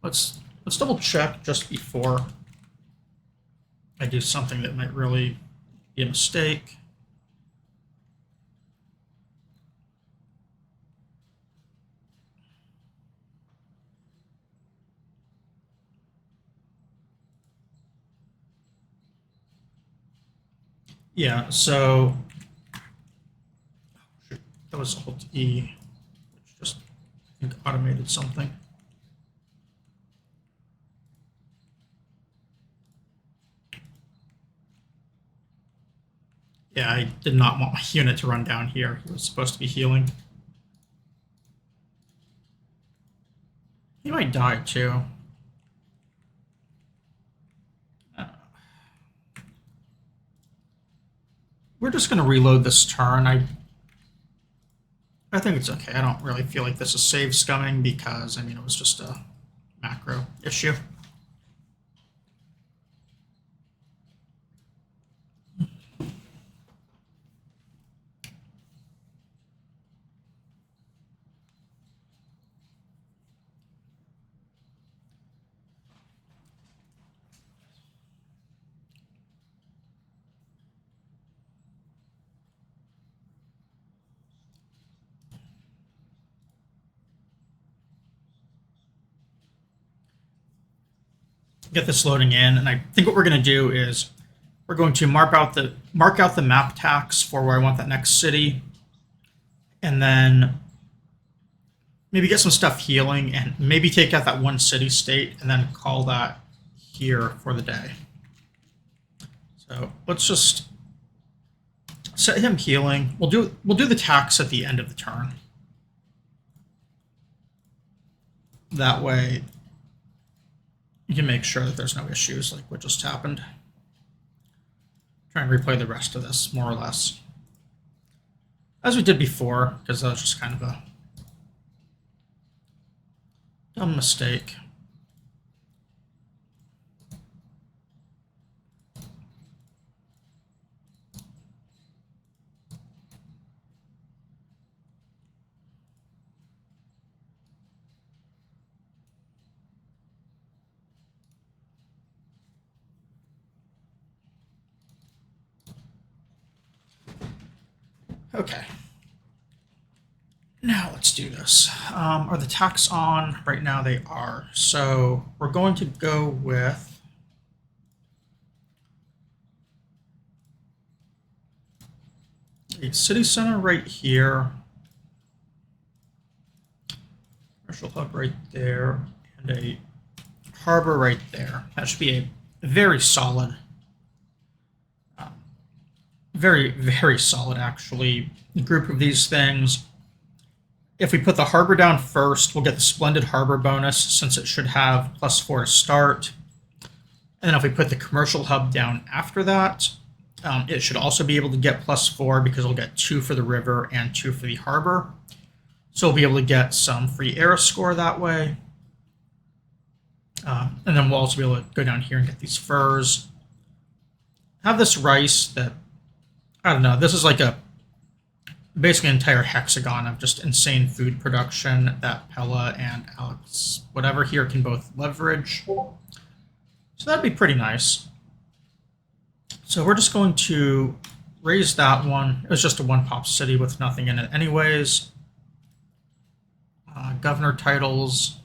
Let's double check just before I do something that might really be a mistake. Yeah, so that was Alt E, which just I think automated something. Yeah, I did not want my unit to run down here. He was supposed to be healing. He might die too. We're just going to reload this turn. I think it's okay. I don't really feel like this is save scumming because, I mean, it was just a macro issue. Get this loading in, and I think what we're going to do is we're going to mark out the map tax for where I want that next city, and then maybe get some stuff healing, and maybe take out that 1 city state, and then call that here for the day. So let's just set him healing. We'll do the tax at the end of the turn. That way you can make sure that there's no issues like what just happened. Try and replay the rest of this, more or less. As we did before, because that was just kind of a dumb mistake. Okay. Now let's do this. Are the tacks on? Right now they are. So we're going to go with a city center right here, commercial hub right there, and a harbor right there. That should be a very solid, very, very solid, actually, group of these things. If we put the harbor down first, we'll get the splendid harbor bonus since it should have +4 to start. And then if we put the commercial hub down after that, it should also be able to get +4 because we'll get 2 for the river and 2 for the harbor. So we'll be able to get some free era score that way. And then we'll also be able to go down here and get these furs. Have this rice that, I don't know, this is like a basically an entire hexagon of just insane food production that Pella and Alex, whatever here, can both leverage. So that'd be pretty nice. So we're just going to raise that one. It was just a one-pop city with nothing in it anyways. Governor titles.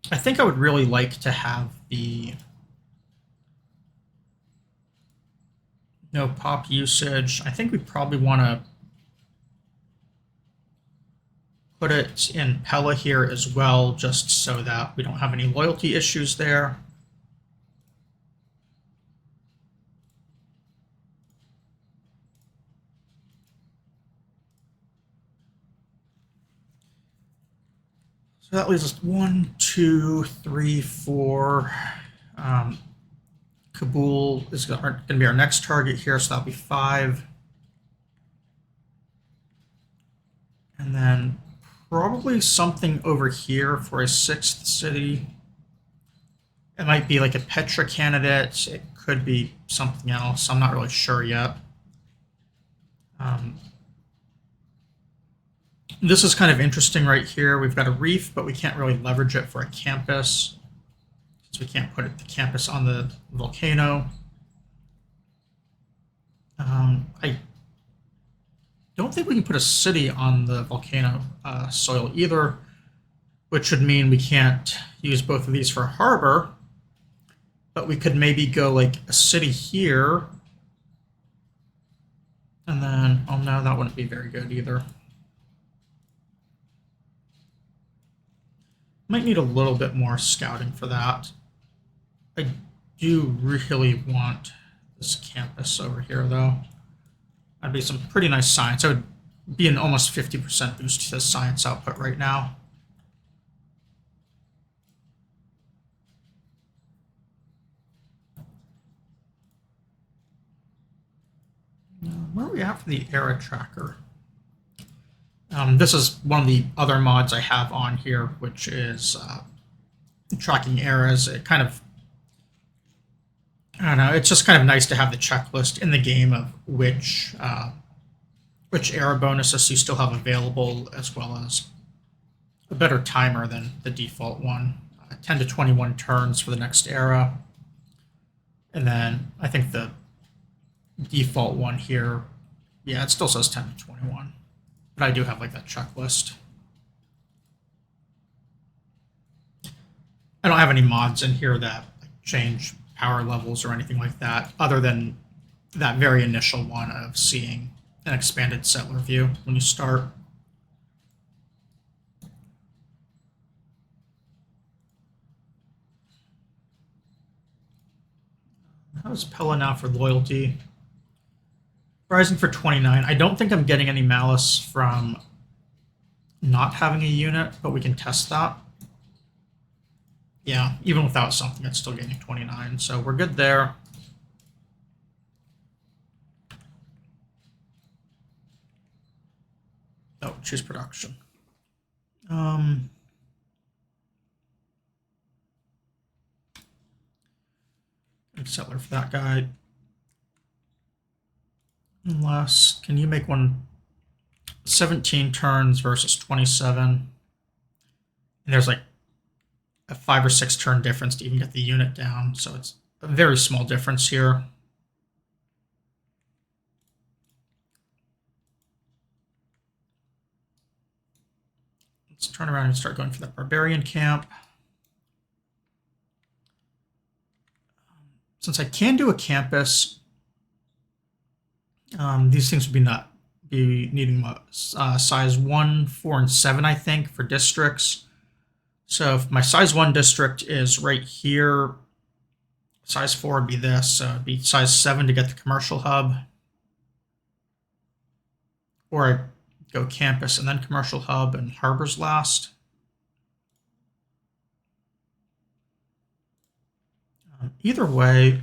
I think I would really like to have the no pop usage. I think we probably want to put it in Pella here as well, just so that we don't have any loyalty issues there. So that leaves us 1, 2, 3, 4. Kabul is going to be our next target here, so that'll be 5. And then probably something over here for a 6th city. It might be like a Petra candidate. It could be something else. I'm not really sure yet. This is kind of interesting right here. We've got a reef, but we can't really leverage it for a campus. So we can't put the campus on the volcano. I don't think we can put a city on the volcano soil either, which would mean we can't use both of these for a harbor. But we could maybe go like a city here. And then, oh no, that wouldn't be very good either. Might need a little bit more scouting for that. I do really want this campus over here, though. That'd be some pretty nice science. That would be an almost 50% boost to the science output right now. Where are we at for the era tracker? This is one of the other mods I have on here, which is tracking eras. It kind of, I don't know, it's just kind of nice to have the checklist in the game of which era bonuses you still have available, as well as a better timer than the default one. 10 to 21 turns for the next era. And then I think the default one here, yeah, it still says 10 to 21. But I do have like that checklist. I don't have any mods in here that change power levels or anything like that, other than that very initial one of seeing an expanded settler view when you start. How's Pella now for loyalty? Rising for 29. I don't think I'm getting any malice from not having a unit, but we can test that. Yeah, even without something, it's still getting 29, so we're good there. Oh, choose production. Settler for that guy. Unless, can you make one 17 turns versus 27? And there's like a 5 or 6 turn difference to even get the unit down, so it's a very small difference here. Let's turn around and start going for that barbarian camp. Since I can do a campus, these things would be needing size 1, 4, and 7, I think, for districts. So if my size 1 district is right here, size 4 would be this. So it'd be size 7 to get the commercial hub. Or I go campus and then commercial hub and harbors last. Either way,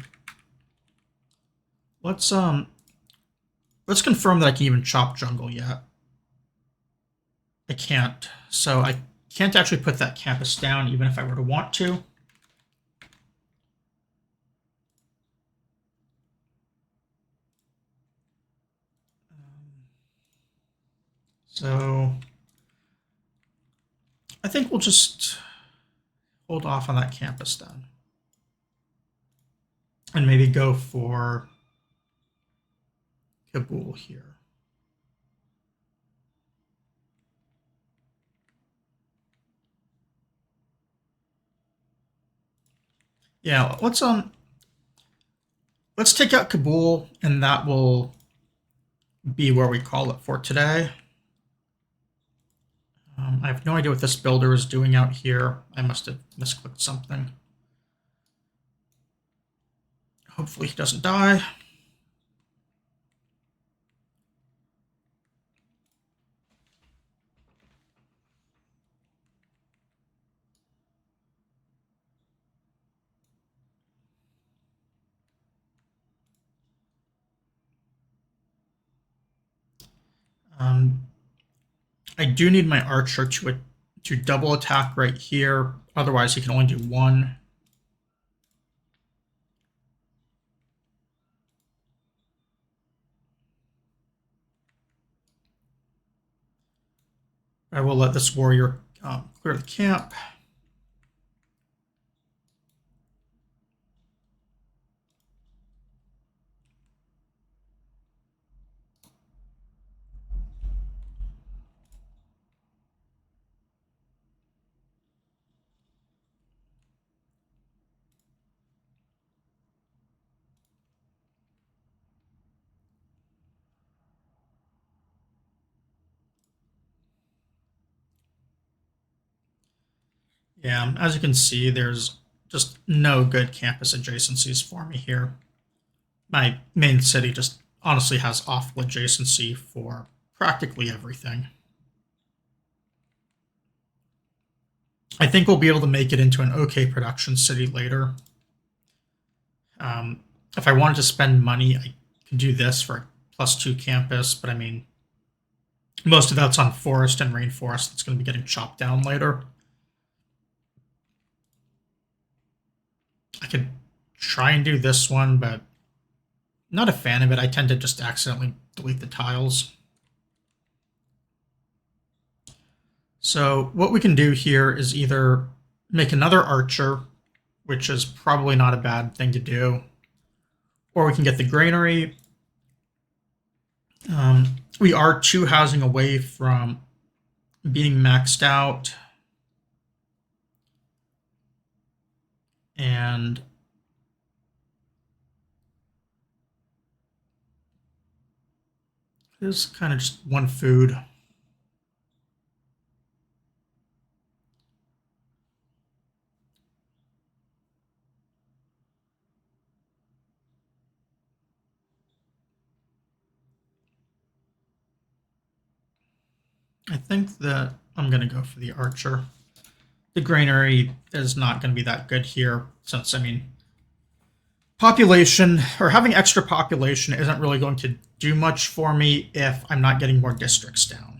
let's confirm that I can even chop jungle yet. I can't. So I can't actually put that campus down even if I were to want to. So I think we'll just hold off on that campus then. And maybe go for Kabul here. Yeah, let's take out Kabul, and that will be where we call it for today. I have no idea what this builder is doing out here. I must have misclicked something. Hopefully he doesn't die. I do need my archer to double attack right here. Otherwise, he can only do one. I will let this warrior clear the camp. Yeah, as you can see, there's just no good campus adjacencies for me here. My main city just honestly has awful adjacency for practically everything. I think we'll be able to make it into an okay production city later. If I wanted to spend money, I could do this for a +2 campus, but I mean, most of that's on forest and rainforest that's going to be getting chopped down later. I could try and do this one, but not a fan of it. I tend to just accidentally delete the tiles. So what we can do here is either make another archer, which is probably not a bad thing to do, or we can get the granary. We are 2 housing away from being maxed out. And this is kind of just one food. I think that I'm going to go for the archer. The granary is not going to be that good here since, I mean, population or having extra population isn't really going to do much for me if I'm not getting more districts down.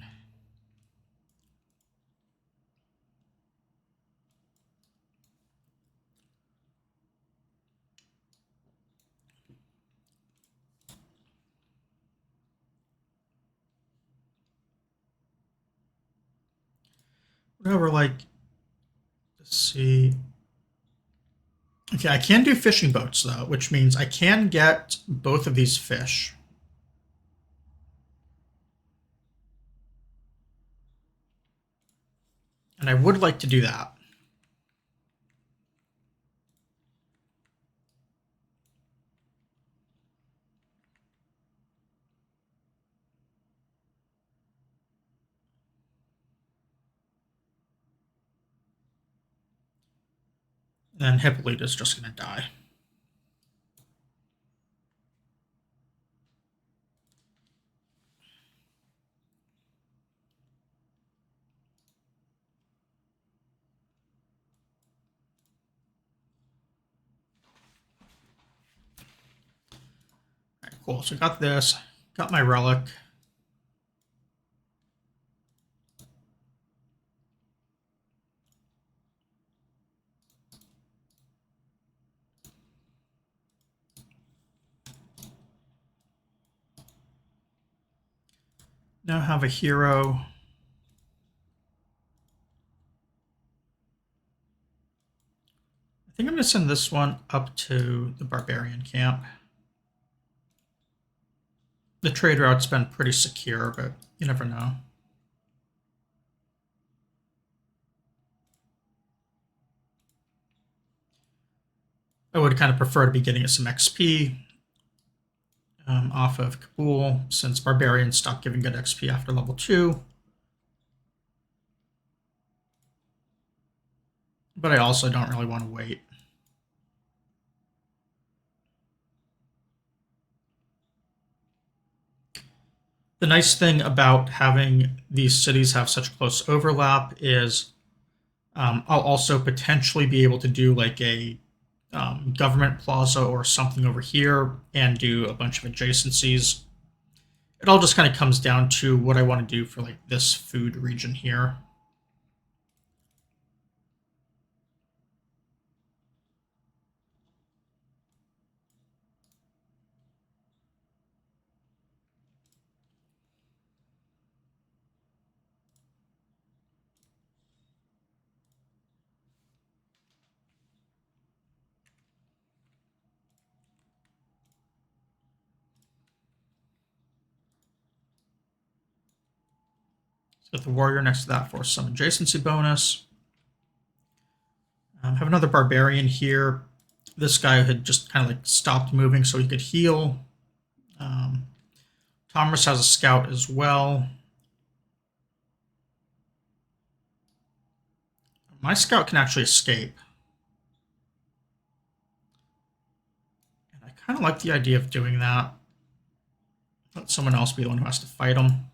Whatever, like, let's see. Okay, I can do fishing boats though, which means I can get both of these fish. And I would like to do that. And Hippolyta's just going to die. All right, cool. So I got this, got my relic. Now have a hero. I think I'm going to send this one up to the barbarian camp. The trade route's been pretty secure, but you never know. I would kind of prefer to be getting some XP off of Kabul, since barbarians stopped giving good XP after level 2. But I also don't really want to wait. The nice thing about having these cities have such close overlap is I'll also potentially be able to do like a government plaza or something over here and do a bunch of adjacencies. It all just kind of comes down to what I want to do for like this food region here. Got the warrior next to that for some adjacency bonus. Have another barbarian here. This guy had just kind of like stopped moving so he could heal. Thomas has a scout as well. My scout can actually escape. And I kind of like the idea of doing that. Let someone else be the one who has to fight him.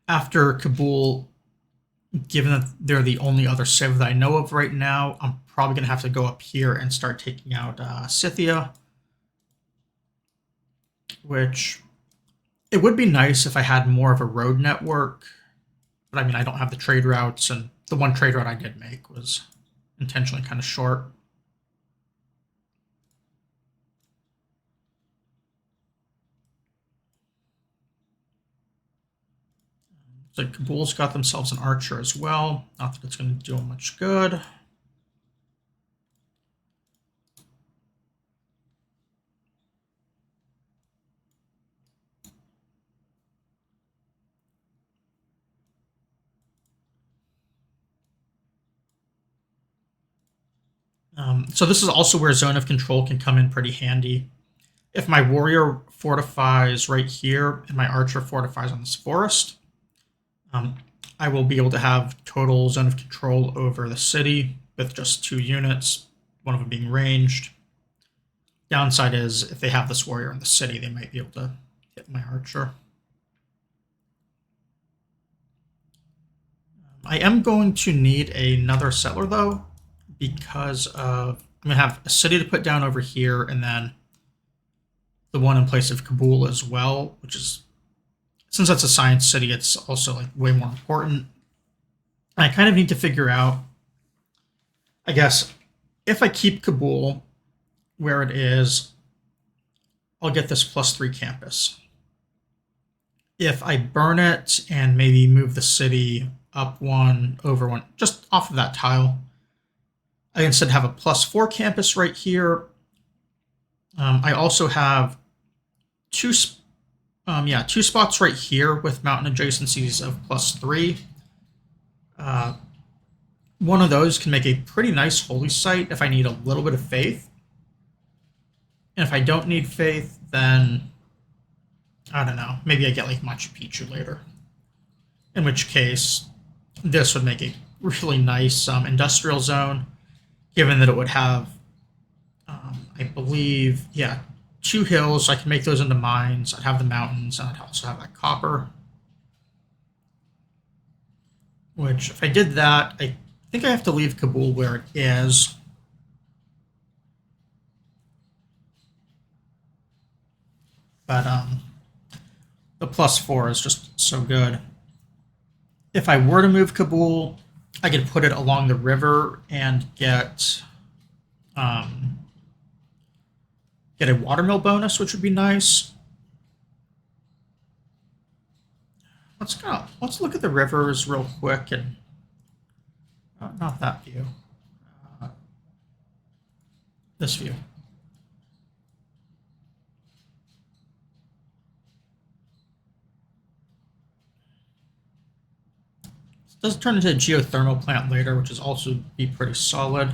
After Kabul, given that they're the only other civ that I know of right now, I'm probably going to have to go up here and start taking out Scythia. Which, it would be nice if I had more of a road network. But I mean, I don't have the trade routes, and the one trade route I did make was intentionally kind of short. So Kabul's got themselves an archer as well. Not that it's going to do them much good. So this is also where zone of control can come in pretty handy. If my warrior fortifies right here and my archer fortifies on this forest, I will be able to have total zone of control over the city. with just 2 units, one of them being ranged. Downside is if they have this warrior in the city, they might be able to hit my archer. I am going to need another settler, though, because of I'm going to have a city to put down over here, and then the one in place of Kabul as well, which is, since that's a science city, it's also like way more important. I kind of need to figure out, I guess, if I keep Kabul where it is, I'll get this +3 campus. If I burn it and maybe move the city up 1, over 1, just off of that tile, I instead have a +4 campus right here. I also have two spots right here with mountain adjacencies of +3. One of those can make a pretty nice holy site if I need a little bit of faith. And if I don't need faith, then I don't know, maybe I get like Machu Picchu later. In which case, this would make a really nice industrial zone, given that it would have, I believe, 2 hills. I can make those into mines. I'd have the mountains, and I'd also have that copper. Which, if I did that, I think I have to leave Kabul where it is. But the +4 is just so good. If I were to move Kabul, I could put it along the river and get a watermill bonus, which would be nice. Let's look at the rivers real quick, and not that view, this view. It does turn into a geothermal plant later, which is also be pretty solid.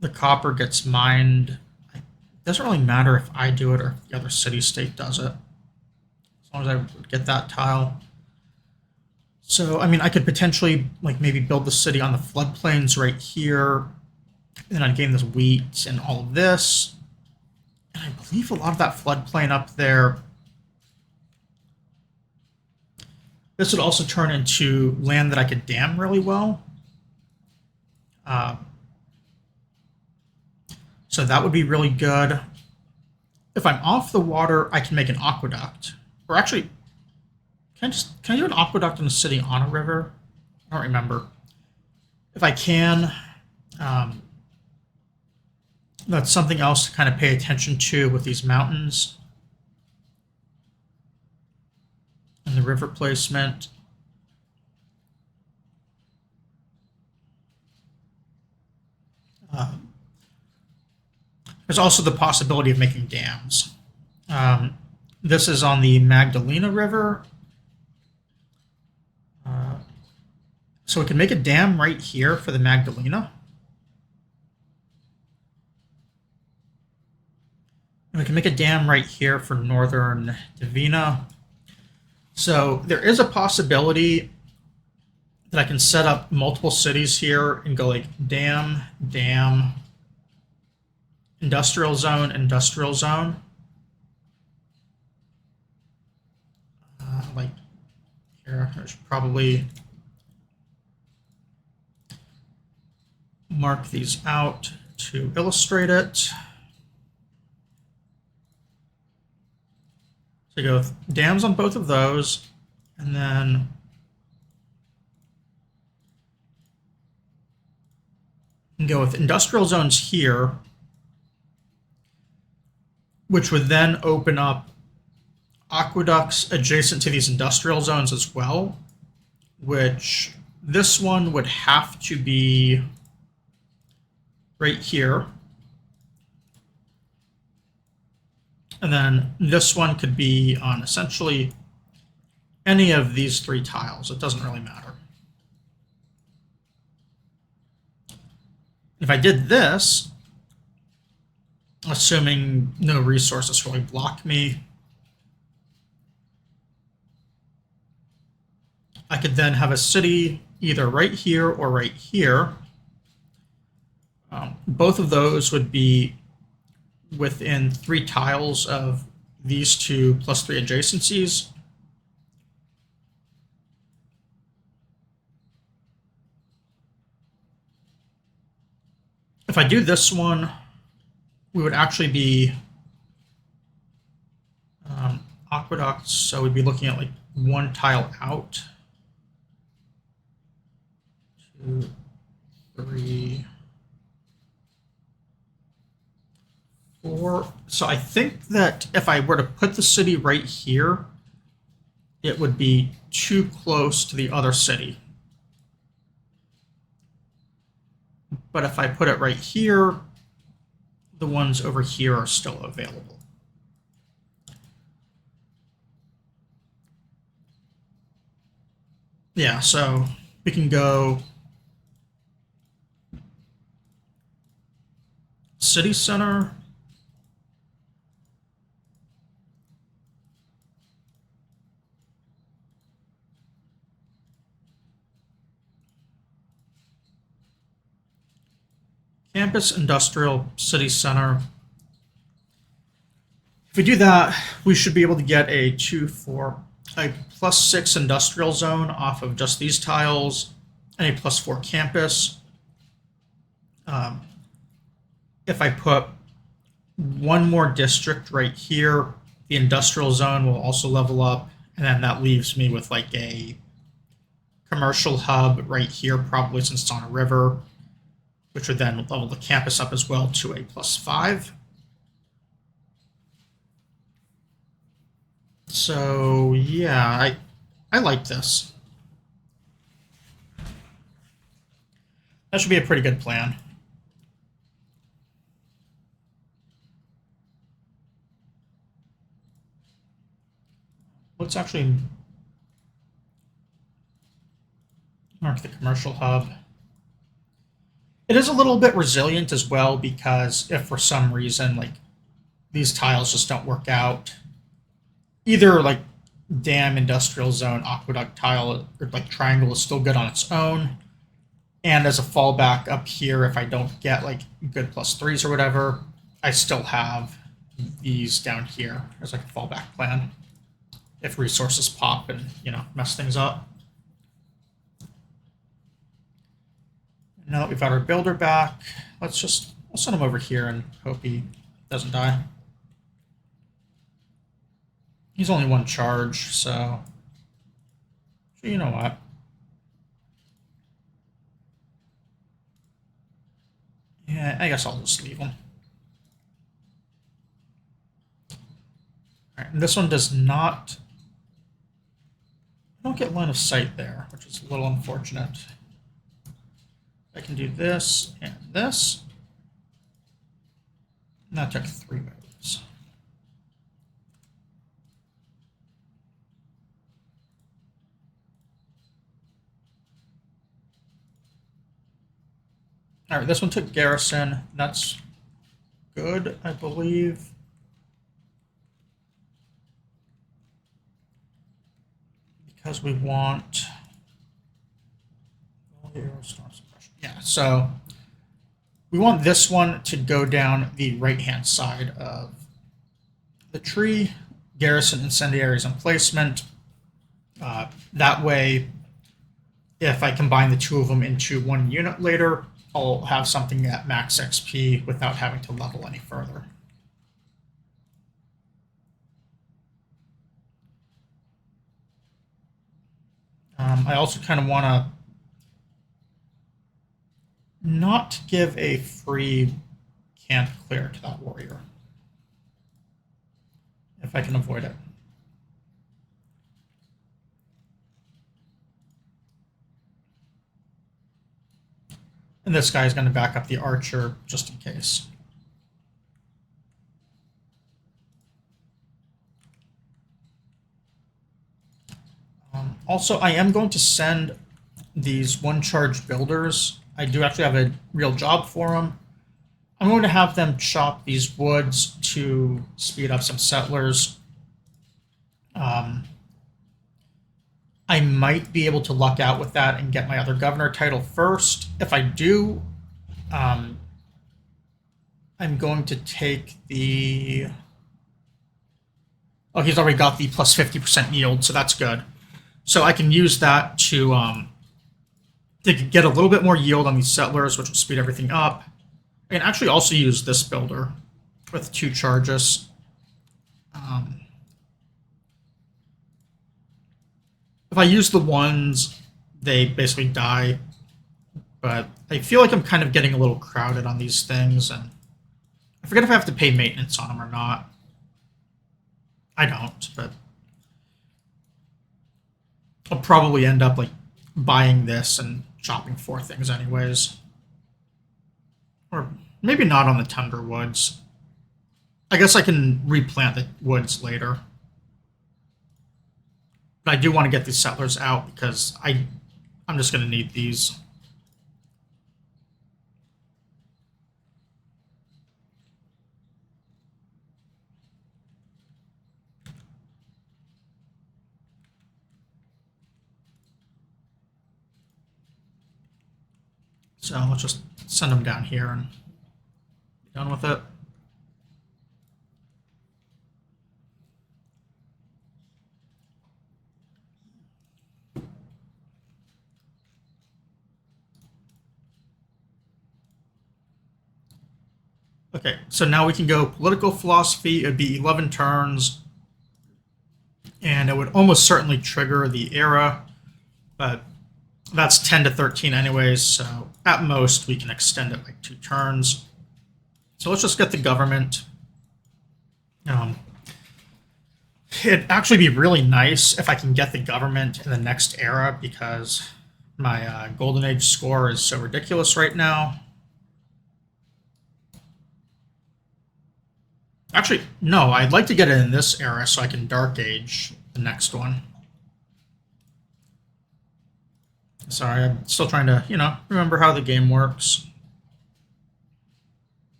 The copper gets mined. It doesn't really matter if I do it or if the other city-state does it, as long as I get that tile. So, I mean, I could potentially, like, maybe build the city on the floodplains right here, and then I'd gain this wheat and all of this. And I believe a lot of that floodplain up there, this would also turn into land that I could dam really well. So that would be really good. If I'm off the water, I can make an aqueduct. Or actually, can I do an aqueduct in a city on a river? I don't remember. If I can, that's something else to kind of pay attention to with these mountains and the river placement. There's also the possibility of making dams. This is on the Magdalena River. So we can make a dam right here for the Magdalena. And we can make a dam right here for northern Divina. So there is a possibility that I can set up multiple cities here and go like dam, dam, industrial zone, industrial zone. Like here, I should probably mark these out to illustrate it. So you go with dams on both of those, and then you can go with industrial zones here, which would then open up aqueducts adjacent to these industrial zones as well, which this one would have to be right here. And then this one could be on essentially any of these 3 tiles. It doesn't really matter. If I did this, assuming no resources really block me, I could then have a city either right here or right here. Both of those would be within 3 tiles of these two +3 adjacencies. If I do this one, we would actually be aqueducts, so we'd be looking at like 1 tile out. 2, 3, 4. So I think that if I were to put the city right here, it would be too close to the other city. But if I put it right here, the ones over here are still available. Yeah, so we can go city center, campus, industrial, city center. If we do that, we should be able to get a +6 industrial zone off of just these tiles, and a +4 campus. If I put one more district right here, the industrial zone will also level up, and then that leaves me with like a commercial hub right here, probably since it's on a river, which would then level the campus up as well to a +5. So yeah, I like this. That should be a pretty good plan. Let's actually mark the commercial hub. It is a little bit resilient as well, because if for some reason like these tiles just don't work out, either like dam, industrial zone, aqueduct tile, or like triangle is still good on its own. And as a fallback up here, if I don't get like good +3s or whatever, I still have these down here as like a fallback plan if resources pop and, mess things up. Now that we've got our builder back, we'll send him over here and hope he doesn't die. He's only 1 charge, so you know what? Yeah, I guess I'll just leave him. All right, and this one does not. I don't get line of sight there, which is a little unfortunate. I can do this and this. And that took 3 moves. All right, this one took garrison. That's good, I believe. Because we want. Yeah, so we want this one to go down the right-hand side of the tree. Garrison, incendiaries, and placement. That way, if I combine the 2 of them into 1 unit later, I'll have something at max XP without having to level any further. I also kind of want to not give a free can't clear to that warrior, if I can avoid it. And this guy is going to back up the archer just in case. Also, I am going to send these 1-charge builders. I do actually have a real job for them. I'm going to have them chop these woods to speed up some settlers. I might be able to luck out with that and get my other governor title first. If I do, um, I'm going to take the. Oh, he's already got the plus 50% yield, so that's good. So I can use that to get a little bit more yield on these settlers, which will speed everything up. I can actually also use this builder with 2 charges. If I use the ones, they basically die. But I feel like I'm kind of getting a little crowded on these things, and I forget if I have to pay maintenance on them or not. I don't, but I'll probably end up like buying this and chopping 4 things anyways. Or maybe not on the tundra woods. I guess I can replant the woods later. But I do want to get these settlers out because I'm just going to need these. So let's just send them down here and be done with it. Okay, so now we can go political philosophy. It would be 11 turns, and it would almost certainly trigger the era, but that's 10 to 13 anyways, so at most we can extend it like 2 turns. So let's just get the government. It'd actually be really nice if I can get the government in the next era because my Golden Age score is so ridiculous right now. Actually, no, I'd like to get it in this era so I can Dark Age the next one. Sorry, I'm still trying to, remember how the game works.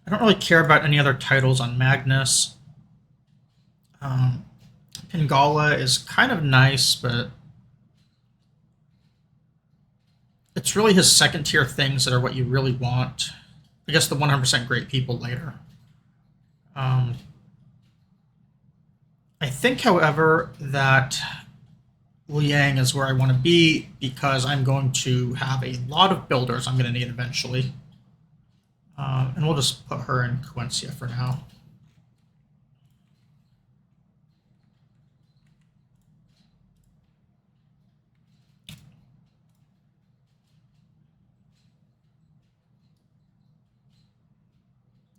I don't really care about any other titles on Magnus. Pingala is kind of nice, but it's really his second tier things that are what you really want. I guess the 100% great people later. I think, however, that Liang is where I want to be because I'm going to have a lot of builders I'm going to need eventually. And we'll just put her in Quencia for now.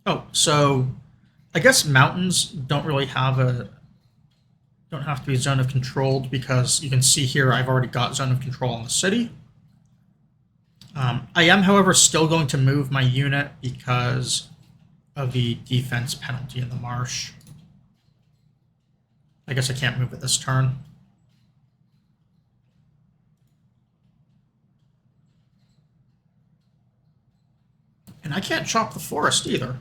Oh, so I guess mountains don't have to be zone of controlled because you can see here I've already got zone of control on the city. I am, however, still going to move my unit because of the defense penalty in the marsh. I guess I can't move it this turn. And I can't chop the forest either.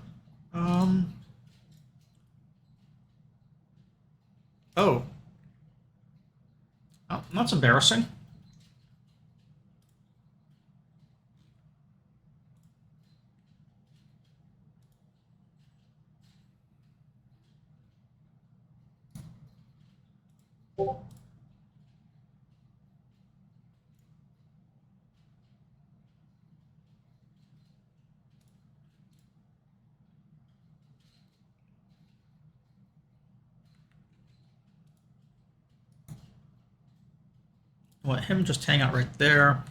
Oh. Oh, that's embarrassing. Let him just hang out right there.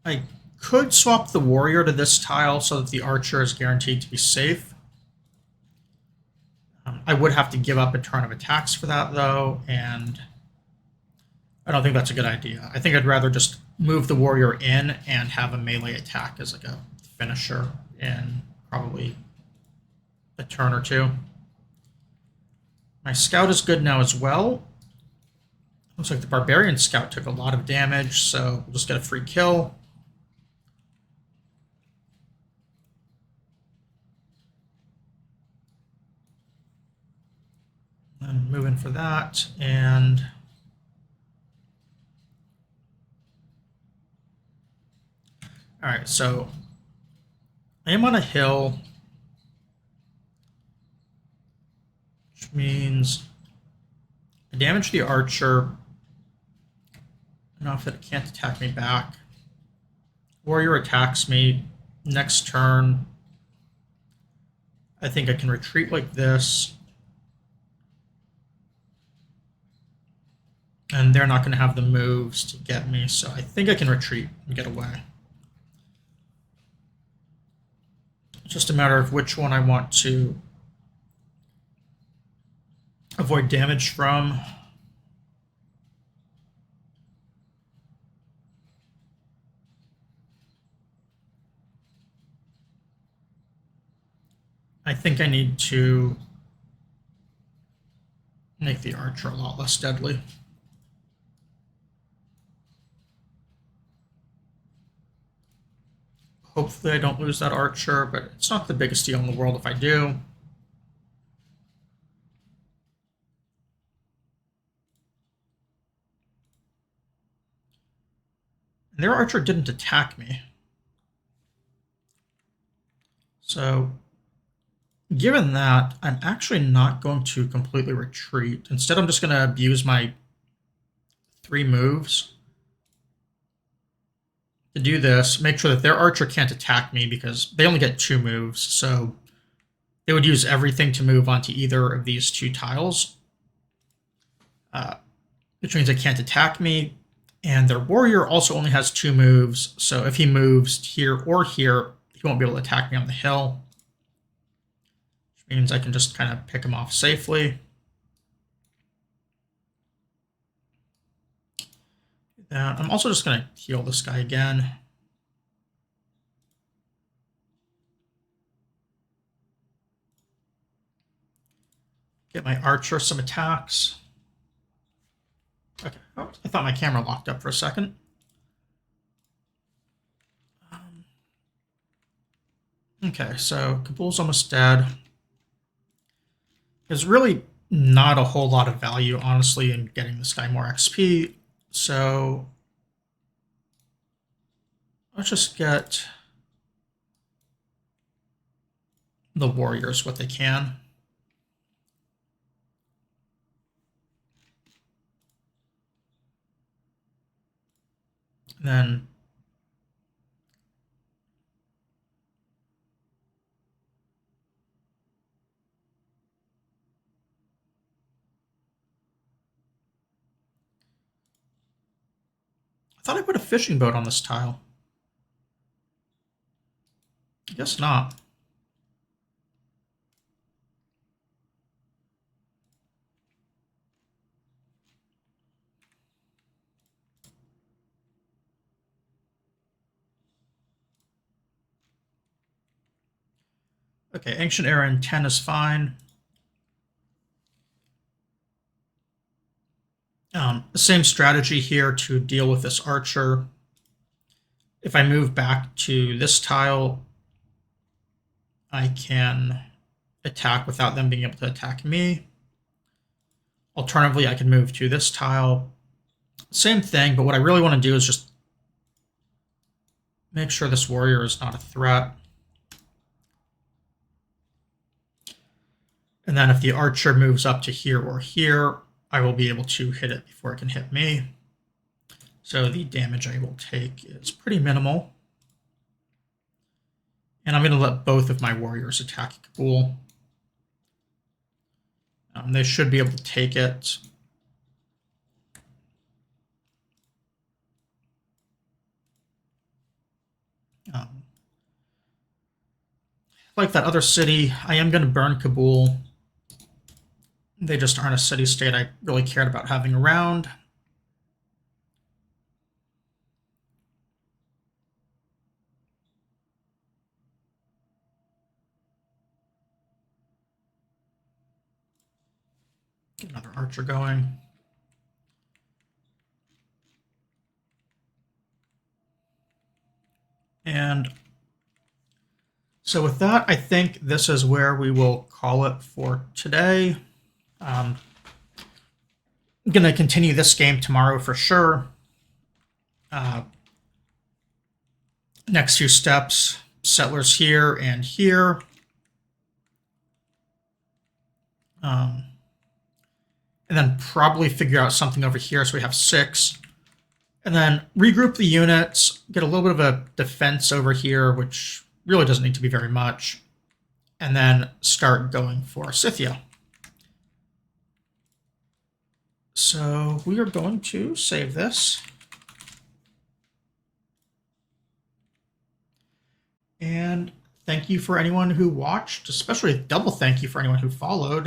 I could swap the warrior to this tile so that the archer is guaranteed to be safe. I would have to give up a turn of attacks for that, though, and I don't think that's a good idea. I think I'd rather just move the warrior in and have a melee attack as like a finisher in probably a turn or 2. My scout is good now as well. Looks like the barbarian scout took a lot of damage, so we'll just get a free kill. And move in for that. And all right, so I am on a hill, which means I damage the archer enough that it can't attack me back. Warrior attacks me next turn. I think I can retreat like this. And they're not going to have the moves to get me, so I think I can retreat and get away. It's just a matter of which one I want to avoid damage from. I think I need to make the archer a lot less deadly. Hopefully I don't lose that archer, but it's not the biggest deal in the world if I do. And their archer didn't attack me. So given that, I'm actually not going to completely retreat. Instead, I'm just going to abuse my 3 moves to do this, make sure that their archer can't attack me because they only get 2 moves, so they would use everything to move onto either of these 2 tiles, which means they can't attack me, and their warrior also only has 2 moves, so if he moves here or here, he won't be able to attack me on the hill, which means I can just kind of pick him off safely. I'm also just going to heal this guy again. Get my archer some attacks. Okay, oh, I thought my camera locked up for a second. Okay, so Kabul's almost dead. There's really not a whole lot of value, honestly, in getting this guy more XP. So let's just get the warriors what they can. And then I thought I put a fishing boat on this tile. I guess not. Okay, Ancient Era in 10 is fine. Same strategy here to deal with this archer. If I move back to this tile, I can attack without them being able to attack me. Alternatively, I can move to this tile. Same thing, but what I really want to do is just make sure this warrior is not a threat. And then if the archer moves up to here or here, I will be able to hit it before it can hit me. So the damage I will take is pretty minimal. And I'm going to let both of my warriors attack Kabul. They should be able to take it. Like that other city, I am going to burn Kabul. They just aren't a city-state I really cared about having around. Get another archer going. And so with that, I think this is where we will call it for today. going to continue this game tomorrow for sure. Next few steps, settlers here and here. And then probably figure out something over here so we have 6. And then regroup the units, get a little bit of a defense over here, which really doesn't need to be very much. And then start going for Scythia. So we are going to save this. And thank you for anyone who watched, especially a double thank you for anyone who followed.